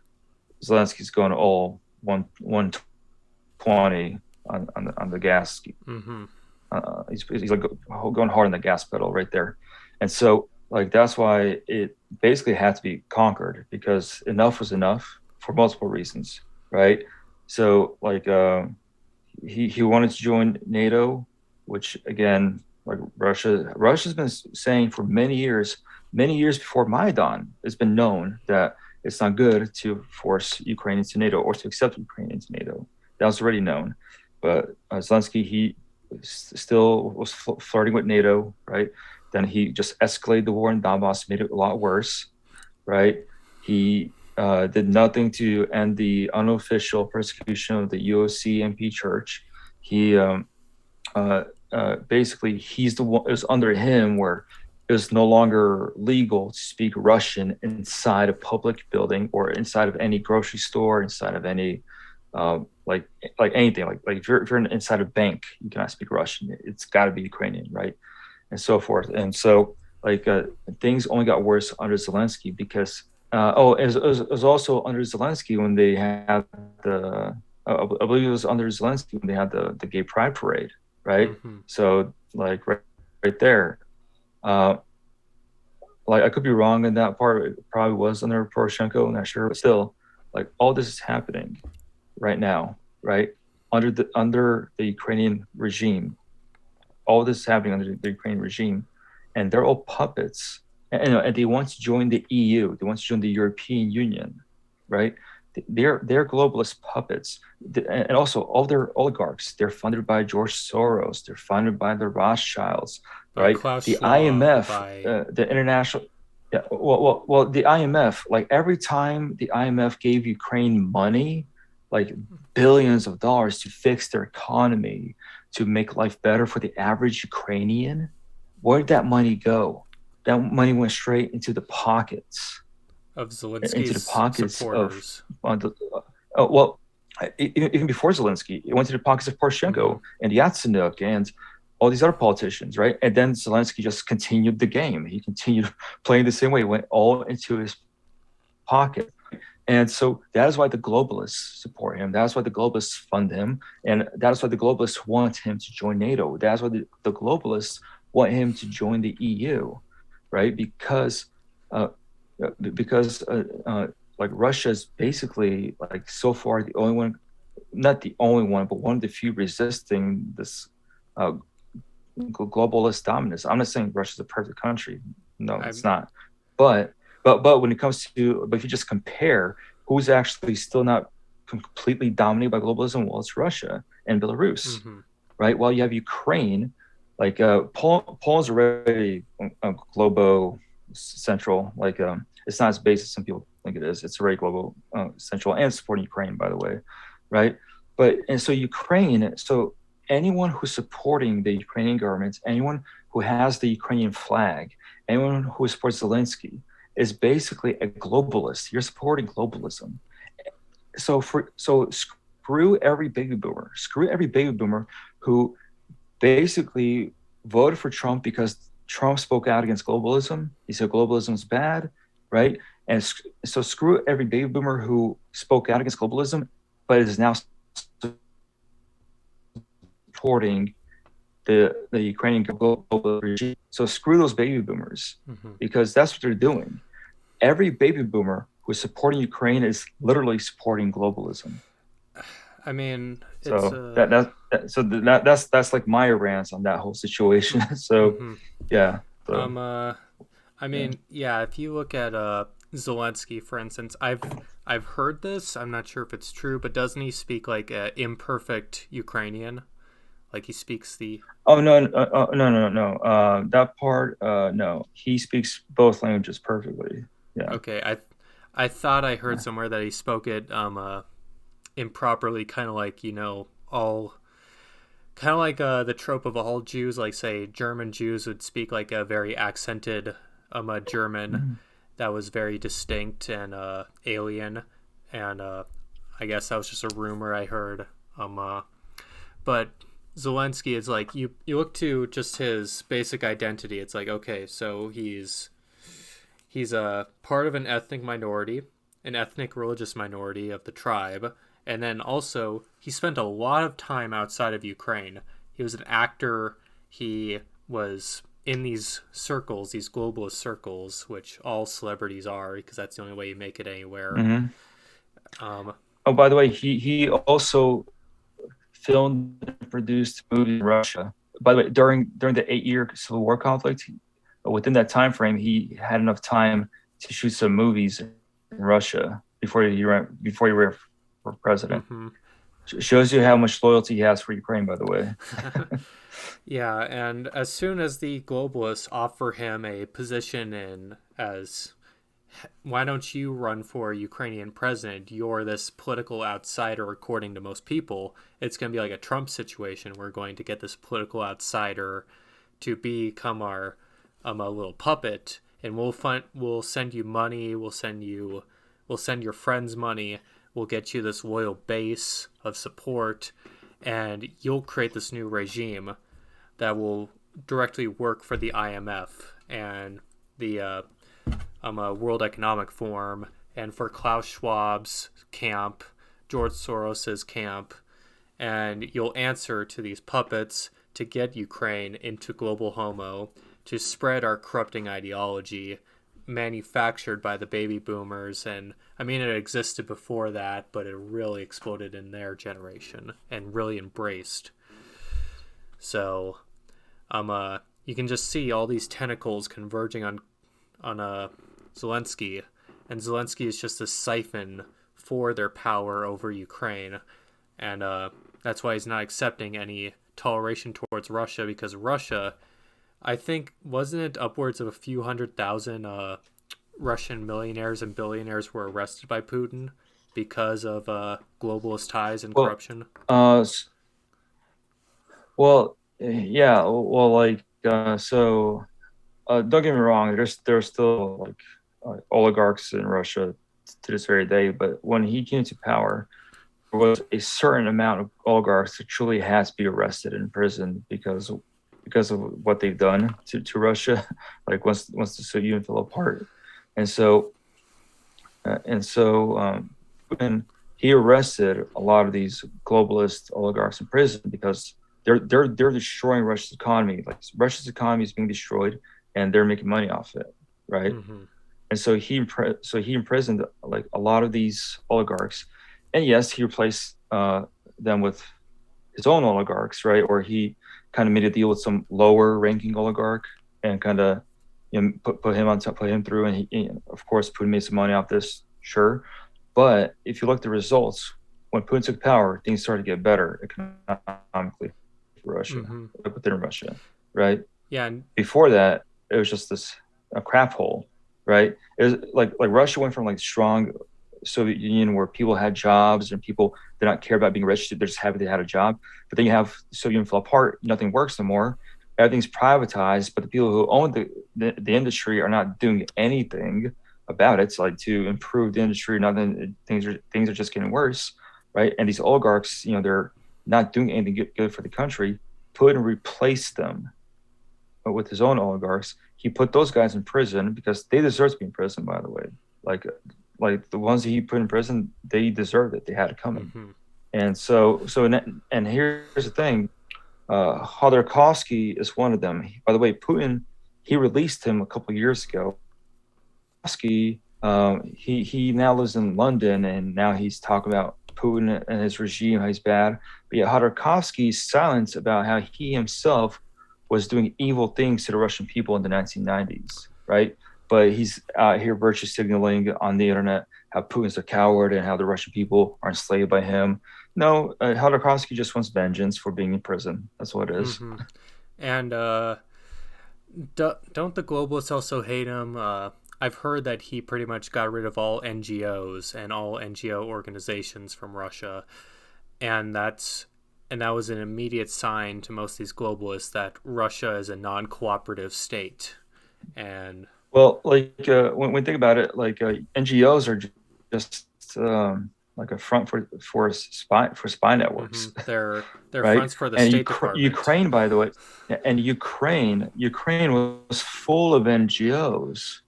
Zelensky's going all 120 on the gas. Mm-hmm. He's like going hard on the gas pedal right there. And so like that's why it basically had to be conquered, because enough was enough for multiple reasons, right? So like he wanted to join NATO, which again, like Russia's been saying for many years before Maidan, it's been known that it's not good to force Ukraine into NATO or to accept Ukraine into NATO. That was already known. But Zelensky, he still was flirting with NATO, right? Then he just escalated the war in Donbass, made it a lot worse, right? He did nothing to end the unofficial persecution of the UOC MP Church. He basically, he's the one. It was under him where it was no longer legal to speak Russian inside a public building or inside of any grocery store, inside of any like anything. Like if you're inside a bank, you cannot speak Russian. It's got to be Ukrainian, right? And so forth. And so like things only got worse under Zelensky because it was also under Zelensky when they had I believe it was under Zelensky when they had the gay pride parade, right? Mm-hmm. So like right there. Uh, like I could be wrong in that part. It probably was under Poroshenko, I'm not sure, but still, like all this is happening right now, right? Under the Ukrainian regime. All this is happening under the Ukrainian regime, and they're all puppets. And they want to join the EU. They want to join the European Union, right? They're globalist puppets, and also all their oligarchs. They're funded by George Soros. They're funded by the Rothschilds, By right? Klaus The Schwab, IMF, by the international. Yeah, well, the IMF. Like every time the IMF gave Ukraine money, like billions of dollars to fix their economy, to make life better for the average Ukrainian, where did that money go? That money went straight of into the Zelensky's pockets of, supporters. well, even before Zelensky, it went to the pockets of Mm-hmm. Poroshenko and Yatsenyuk and all these other politicians, right? And then Zelensky just continued the game. He continued playing the same way. It went all into his pocket. And so that is why the globalists support him. That's why the globalists fund him. And that's why the globalists want him to join NATO. That's why the globalists want him to join the EU, right? Uh, because like Russia is basically like so far the only one, not the only one, but one of the few resisting this uh, globalist dominance. I'm not saying Russia's a perfect country. No, it's I'm not. But when it comes to, but if you just compare who's actually still not completely dominated by globalism, well, it's Russia and Belarus, mm-hmm. right? While you have Ukraine, like Poland's already globo central. Like it's not as base as some people think it is. It's already global central and supporting Ukraine, by the way, right? But and so Ukraine, so anyone who's supporting the Ukrainian government, anyone who has the Ukrainian flag, anyone who supports Zelensky is basically a globalist. You're supporting globalism. So screw every baby boomer. Screw every baby boomer who basically voted for Trump because Trump spoke out against globalism. He said globalism is bad, right? And so screw every baby boomer who spoke out against globalism, but is now supporting the Ukrainian global regime. So screw those baby boomers Mm-hmm. because that's what they're doing. Every baby boomer who is supporting Ukraine is literally supporting globalism. I mean, it's So that's like my rants on that whole situation. So mm-hmm. yeah, so um uh I yeah. mean, yeah, if you look at Zelensky, for instance, I've heard this. I'm not sure if it's true, but doesn't he speak like imperfect Ukrainian? Like he speaks the Oh no. That part, no. He speaks both languages perfectly. Yeah. okay. I thought I heard somewhere that he spoke it improperly, kind of like all kind of like the trope of all Jews, like say German Jews would speak like a very accented a German Mhm. that was very distinct and alien, and I guess that was just a rumor I heard. But Zelensky is like you look to just his basic identity. It's like okay, so he's a part of an ethnic minority, an ethnic religious minority of the tribe, and then also he spent a lot of time outside of Ukraine. He was an actor. He was in these circles, these globalist circles, which all celebrities are, because that's the only way you make it anywhere. Mhm. Um, Oh, by the way, he also filmed and produced movies in Russia. By the way, during the 8 year Civil War conflict, within that time frame, he had enough time to shoot some movies in Russia before he ran for president. mm-hmm. Shows you how much loyalty he has for Ukraine, by the way. Yeah, and as soon as the globalists offer him a position in as why don't you run for Ukrainian president? You're this political outsider, according to most people. It's going to be like a Trump situation. We're going to get this political outsider to become our a little puppet, and we'll send you money. We'll send your friends money. We'll get you this loyal base of support, and you'll create this new regime that will directly work for the IMF and the World Economic Forum, and for Klaus Schwab's camp, George Soros's camp, and you'll answer to these puppets to get Ukraine into global homo, to spread our corrupting ideology manufactured by the baby boomers. And I mean, it existed before that, but it really exploded in their generation and really embraced. So you can just see all these tentacles converging on Zelensky, and Zelensky is just a siphon for their power over Ukraine, and that's why he's not accepting any toleration towards Russia, because Russia, I think, wasn't it upwards of a few 100,000 Russian millionaires and billionaires were arrested by Putin because of globalist ties and Well, corruption? uh, yeah, well, like, don't get me wrong, there's still like oligarchs in Russia to this very day, but when he came to power, there was a certain amount of oligarchs that truly has to be arrested and imprisoned because of what they've done to Russia, like once the Soviet Union fell apart, and so when he arrested a lot of these globalist oligarchs in prison because they're destroying Russia's economy. Like Russia's economy is being destroyed, and they're making money off it, right? Mm-hmm. And so he imprisoned like a lot of these oligarchs, and yes, he replaced them with his own oligarchs, right? Or he kind of made a deal with some lower ranking oligarch and kind of put him on top, put him through, and of course Putin made some money off this, sure. But if you look at the results, when Putin took power, things started to get better economically for Russia, Mm-hmm. within Russia, right? Yeah, and Before that, it was just this a crap hole, right? It was like Russia went from like strong Soviet Union where people had jobs and people did not care about being rich; they're just happy they had a job. But then you have the Soviet Union fell apart, nothing works no more. Everything's privatized, but the people who own the industry are not doing anything about it. It's like to improve the industry, nothing. Things are just getting worse, right? And these oligarchs, they're not doing anything good for the country. Putin replaced them with his own oligarchs. He put those guys in prison because they deserve to be in prison, by the way. Like like the ones that he put in prison, they deserved it. They had it coming. mm-hmm. And here's the thing: Khodorkovsky is one of them. By the way, Putin, he released him a couple of years ago. Khodorkovsky, he now lives in London, and now he's talking about Putin and his regime, how he's bad. But yeah, Khodorkovsky's silence about how he himself was doing evil things to the Russian people in the 1990s, right? But he's out here virtue signaling on the internet how Putin's a coward and how the Russian people are enslaved by him. No, Khodorkovsky just wants vengeance for being in prison. That's what it is. Mm-hmm. And don't the globalists also hate him? I've heard that he pretty much got rid of all NGOs and all NGO organizations from Russia, and that was an immediate sign to most of these globalists that Russia is a non-cooperative state. And Well, like when we think about it, like NGOs are just like a front for spy mm-hmm, networks, they're right? fronts for the And State Department. Ukraine, by the way, and Ukraine was full of NGOs,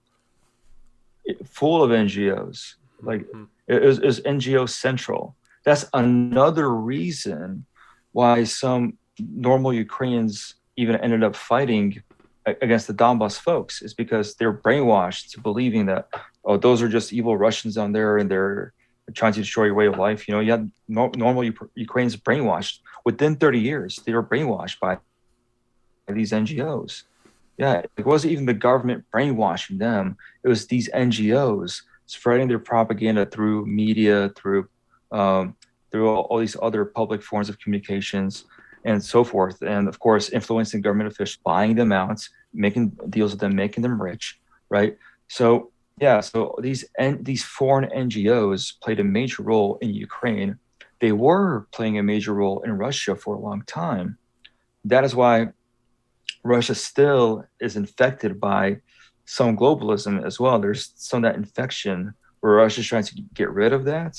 full of NGOs. Like Mm-hmm. it was NGO central. That's another reason why some normal Ukrainians even ended up fighting against the Donbass folks, is because they're brainwashed to believing that, oh, those are just evil Russians down there and they're trying to destroy your way of life. You had normal Ukrainians brainwashed within 30 years. They were brainwashed by these NGOs. Yeah, it wasn't even the government brainwashing them. It was these NGOs spreading their propaganda through media, through all these other public forms of communications and so forth. And of course, influencing government officials, buying them out, making deals with them, making them rich, right? So yeah, so these foreign NGOs played a major role in Ukraine. They were playing a major role in Russia for a long time. That is why Russia still is infected by some globalism as well. There's some of that infection where Russia's trying to get rid of that,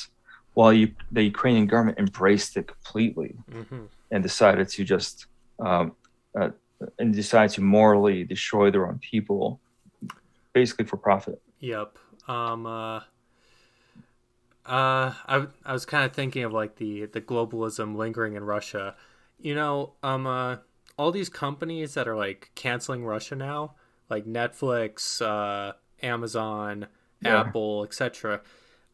while the Ukrainian government embraced it completely Mm-hmm. and decided to just um, uh, and decide to morally destroy their own people, basically for profit. Yep. I was kind of thinking of like the globalism lingering in Russia. You know, all these companies that are like canceling Russia now, like Netflix, Amazon, Yeah. Apple, etc.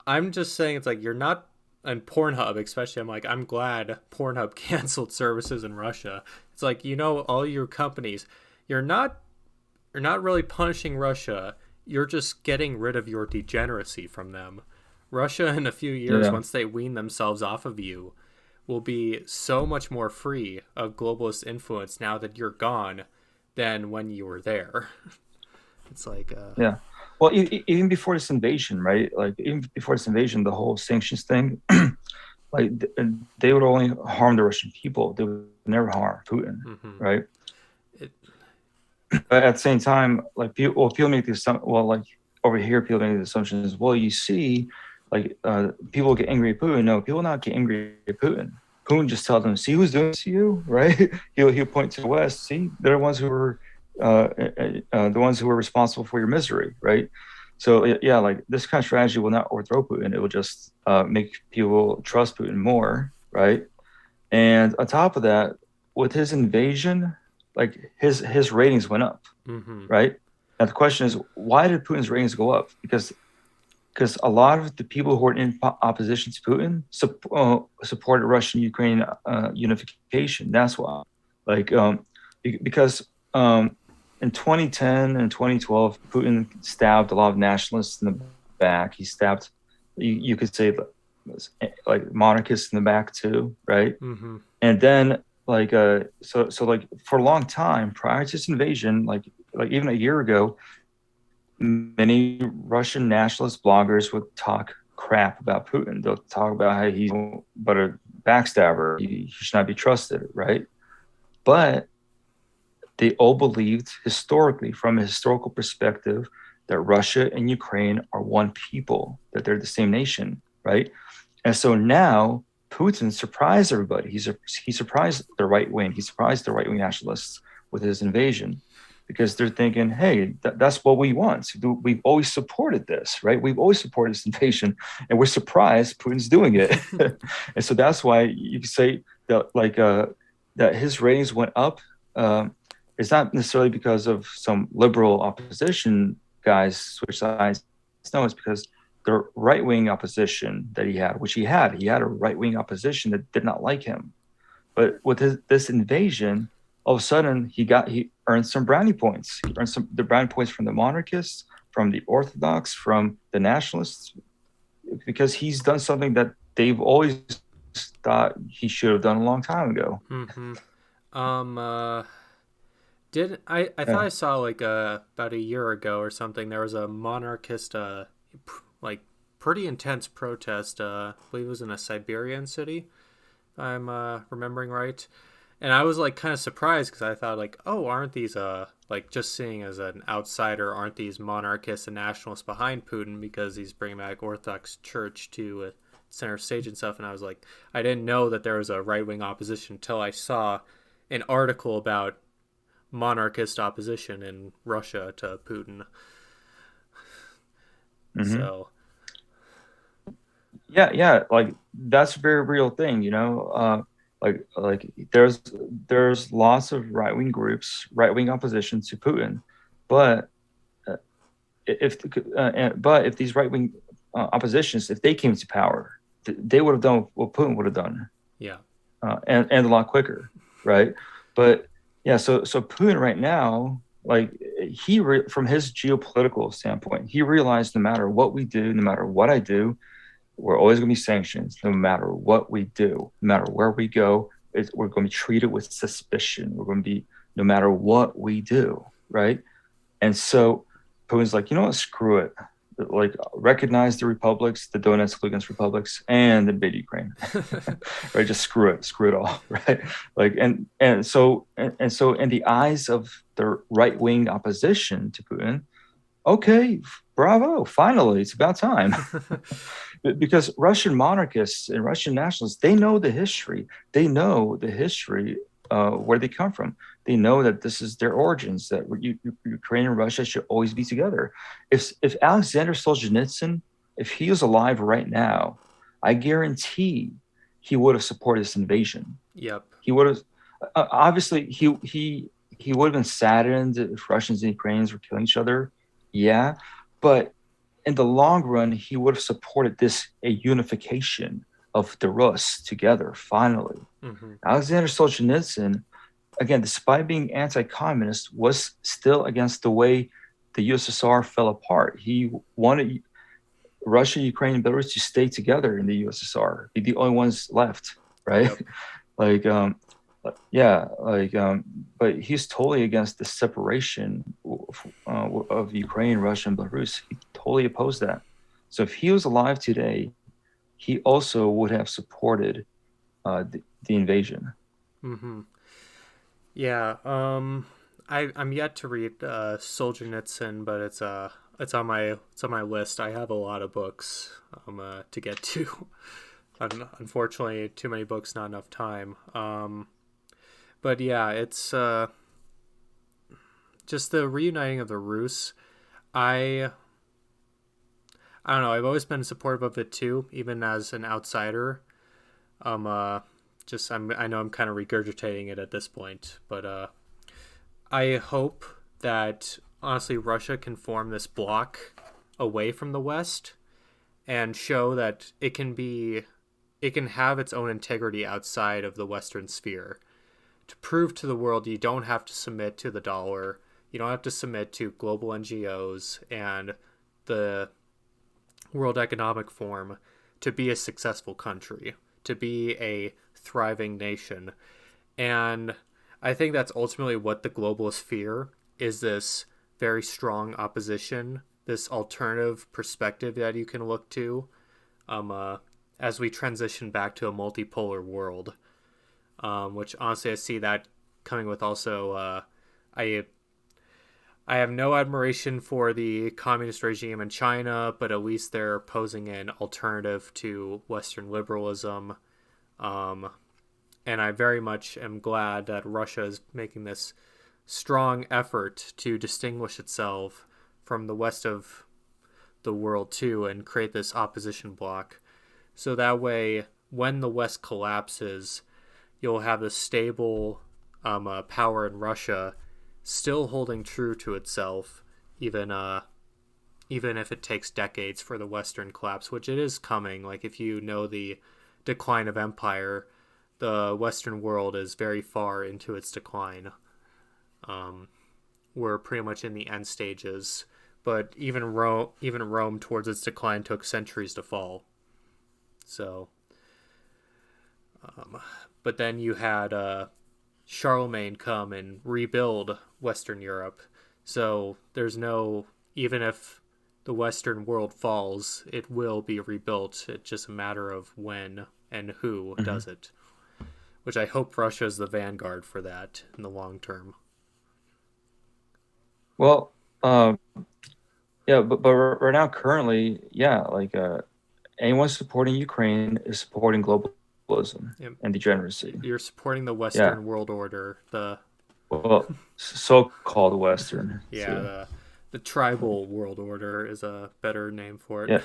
I'm just saying it's like you're not, and Pornhub especially. I'm like, I'm glad Pornhub canceled services in Russia. It's like, all your companies, you're not you're not really punishing Russia. You're just getting rid of your degeneracy from them. Russia in a few years, Yeah. once they wean themselves off of you, will be so much more free of globalist influence now that you're gone than when you were there. It's like, Yeah. Well, even before this invasion, right? Like even before this invasion, the whole sanctions thing, like they would only harm the Russian people. They would never harm Putin, mm-hmm. right? it, But at the same time, like people make the assumption. Well, like over here, people make the assumption is, well, you see, like people get angry at Putin. No, people not get angry at Putin. Putin just tells them, see who's doing this to you, right? He'll point to the West. See, they're the ones who were the ones who were responsible for your misery, right? So yeah, like this kind of strategy will not overthrow Putin. It will just make people trust Putin more, right? And on top of that, with his invasion, like his ratings went up, mm-hmm. right? Now the question is, why did Putin's ratings go up? Because a lot of the people who were in opposition to Putin supported Russian-Ukraine unification. That's why, like, because in 2010 and 2012, Putin stabbed a lot of nationalists in the back. He stabbed, you could say, like monarchists in the back too, right? Mm-hmm. And then so like for a long time prior to this invasion, like even a year ago, many Russian nationalist bloggers would talk crap about Putin. They'll talk about how he's but a backstabber, he should not be trusted, right? But they all believed historically, from a historical perspective, that Russia and Ukraine are one people, that they're the same nation, right? And so now Putin surprised everybody. He surprised the right wing. He surprised the right wing nationalists with his invasion, because they're thinking, hey, that's what we want. We've always supported this, right? We've always supported this invasion, and we're surprised Putin's doing it. And so that's why you can say that, that his ratings went up. It's not necessarily because of some liberal opposition guys switch sides. No, it's because the right wing opposition that he had, which he had a right wing opposition that did not like him. But with this invasion, all of a sudden he earned some brownie points. He earned the brownie points from the monarchists, from the Orthodox, from the nationalists, because he's done something that they've always thought he should have done a long time ago. Mm-hmm. Um, uh, did I thought Yeah. I saw like about a year ago or something, there was a monarchist like pretty intense protest, I believe it was in a Siberian city, if I'm remembering right. And I was like kind of surprised because I thought like, oh, aren't these like, just seeing as an outsider, aren't these monarchists and nationalists behind Putin because he's bringing back Orthodox Church to center stage and stuff? And I was like, I didn't know that there was a right wing opposition until I saw an article about monarchist opposition in Russia to Putin. Mm-hmm. So Yeah, like that's a very real thing, you know. Like there's lots of right wing groups, right wing opposition to Putin, but uh, but if these right wing oppositions, if they came to power, they would have done what Putin would have done, yeah. and a lot quicker, right? But yeah, so Putin right now, like from his geopolitical standpoint, he realized no matter what we do, no matter what I do, we're always going to be sanctions, no matter what we do, no matter where we go. We're going to be treated with suspicion. We're going to be, no matter what we do, right? And so Putin's like, you know what? Screw it. Like, recognize the republics, the Donetsk, Lugansk republics, and invade Ukraine, right? Just screw it all, right? Like, and so in the eyes of the right wing opposition to Putin, okay, bravo, finally, it's about time. Because Russian monarchists and Russian nationalists, they know the history. They know the history where they come from. They know that this is their origins. That Ukraine and Russia should always be together. If Alexander Solzhenitsyn, if he was alive right now, I guarantee he would have supported this invasion. Yep. He would have. Obviously he would have been saddened if Russians and Ukrainians were killing each other. Yeah, but in the long run, he would have supported this a unification of the Rus together. Finally, Mm-hmm. Alexander Solzhenitsyn, again, despite being anti-communist, was still against the way the USSR fell apart. He wanted Russia, Ukraine, and Belarus to stay together in the USSR, be the only ones left, right? Yep. like, yeah, but he's totally against the separation of Ukraine, Russia, and Belarus. He totally opposed that. So if he was alive today, he also would have supported the invasion. Mm-hmm. Yeah. I'm yet to read Solzhenitsyn, but it's on my list. I have a lot of books to get to. Unfortunately, too many books, not enough time. But yeah, it's just the reuniting of the Rus. I I don't know. I've always been supportive of it too, even as an outsider. Um, uh, I know I'm kind of regurgitating it at this point, but I hope that honestly Russia can form this bloc away from the West and show that it can have its own integrity outside of the Western sphere to prove to the world you don't have to submit to the dollar, you don't have to submit to global NGOs and the World Economic Forum to be a successful country, to be a thriving nation. And I think that's ultimately what the globalists fear is this very strong opposition, this alternative perspective that you can look to um, uh, as we transition back to a multipolar world. Which honestly, I see that coming with also. I I have no admiration for the communist regime in China, but at least they're posing an alternative to Western liberalism. Um, and I very much am glad that Russia is making this strong effort to distinguish itself from the rest of the world too and create this opposition bloc. So that way, when the West collapses, you'll have this stable power in Russia still holding true to itself, even even if it takes decades for the Western collapse, which it is coming. Like if you know the decline of empire, the Western world is very far into its decline. We're pretty much in the end stages, but even Rome towards its decline took centuries to fall. So, but then you had Charlemagne come and rebuild Western Europe. So there's no, even if the Western world falls, it will be rebuilt. It's just a matter of when and who Mhm. does it, which I hope Russia is the vanguard for that in the long term. Well, yeah, but right now, currently, yeah, anyone supporting Ukraine is supporting globalism You and degeneracy. you're supporting the Yeah, Western world order, the well, so-called Western yeah, too. the tribal world order is a better name for it. Yeah,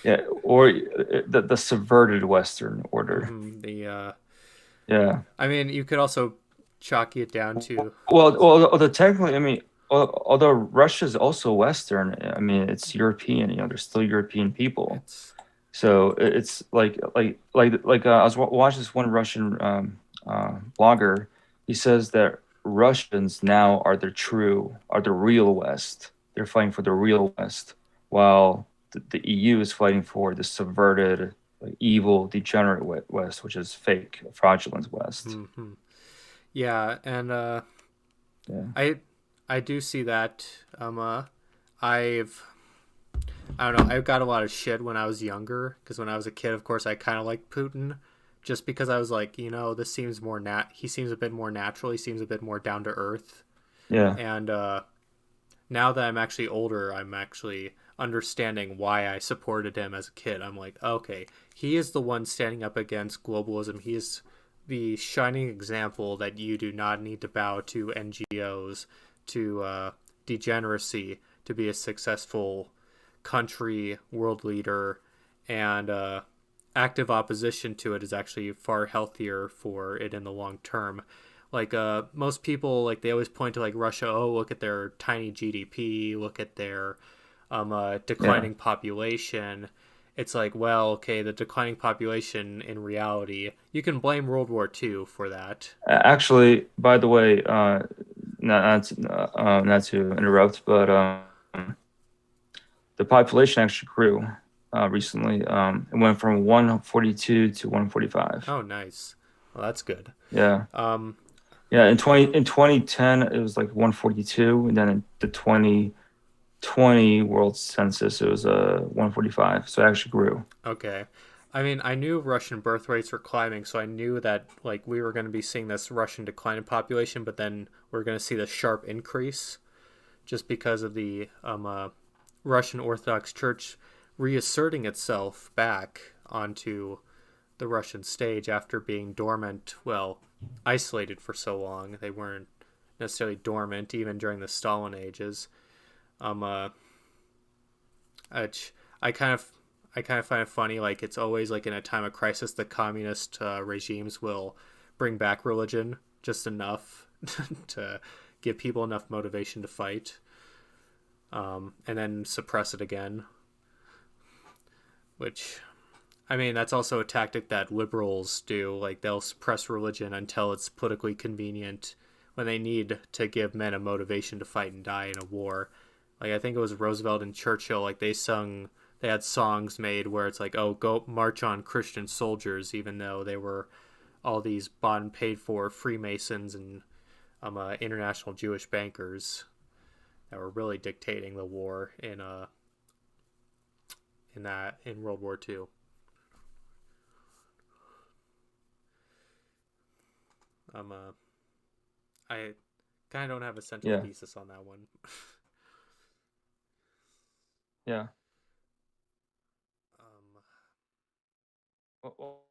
yeah, or the subverted Western order. The Yeah. I mean, you could also chalk it down to Well, although technically, I mean, although Russia is also Western, I mean, it's European. There's still European people. it's So it's I was watching this one Russian blogger. He says that Russians now are the real West. They're fighting for the real West, while the EU is fighting for the subverted, evil, degenerate West, which is fake, fraudulent West. mm-hmm. Yeah, and Yeah. I I do see that. I've I don't know. I got a lot of shit when I was younger because when I was a kid, of course, I kind of liked Putin, just because I was like, this seems more He seems a bit more natural. He seems a bit more down to earth. Yeah. And now that I'm actually older, I'm actually understanding why I supported him as a kid. I'm like, okay, he is the one standing up against globalism. He is the shining example that you do not need to bow to NGOs, to degeneracy, to be a successful country, world leader, and active opposition to it is actually far healthier for it in the long term. Like most people, like they always point to like Russia. Oh, look at their tiny GDP. Look at their Yeah. declining population. It's like, well, okay, the declining population in reality, you can blame World War II for that. Actually, by the way, not to interrupt, but the population actually grew recently. It went from 142 to 145. Oh, nice. Well, that's good. Yeah. Um, Yeah, in 2010 it was like 142, and then in the 2020 world census it was 145. So it actually grew. okay. I mean, I knew Russian birth rates were climbing, so I knew that like we were going to be seeing this Russian decline in population, but then we're going to see the sharp increase just because of the Russian Orthodox Church reasserting itself back onto the Russian stage after being dormant, well, isolated for so long. They weren't necessarily dormant even during the Stalin ages. Um, uh, I kind of I kind of find it funny. Like it's always like in a time of crisis, the communist regimes will bring back religion just enough to give people enough motivation to fight, and then suppress it again. Which, I mean, that's also a tactic that liberals do. Like they'll suppress religion until it's politically convenient when they need to give men a motivation to fight and die in a war. Like I think it was Roosevelt and Churchill. Like they had songs made where it's like, oh, go march on Christian soldiers, even though they were all these bought and paid for Freemasons and international Jewish bankers that were really dictating the war in World War II. Um, uh, I kind of don't have a central Yeah. thesis on that one. Yeah. um, Well,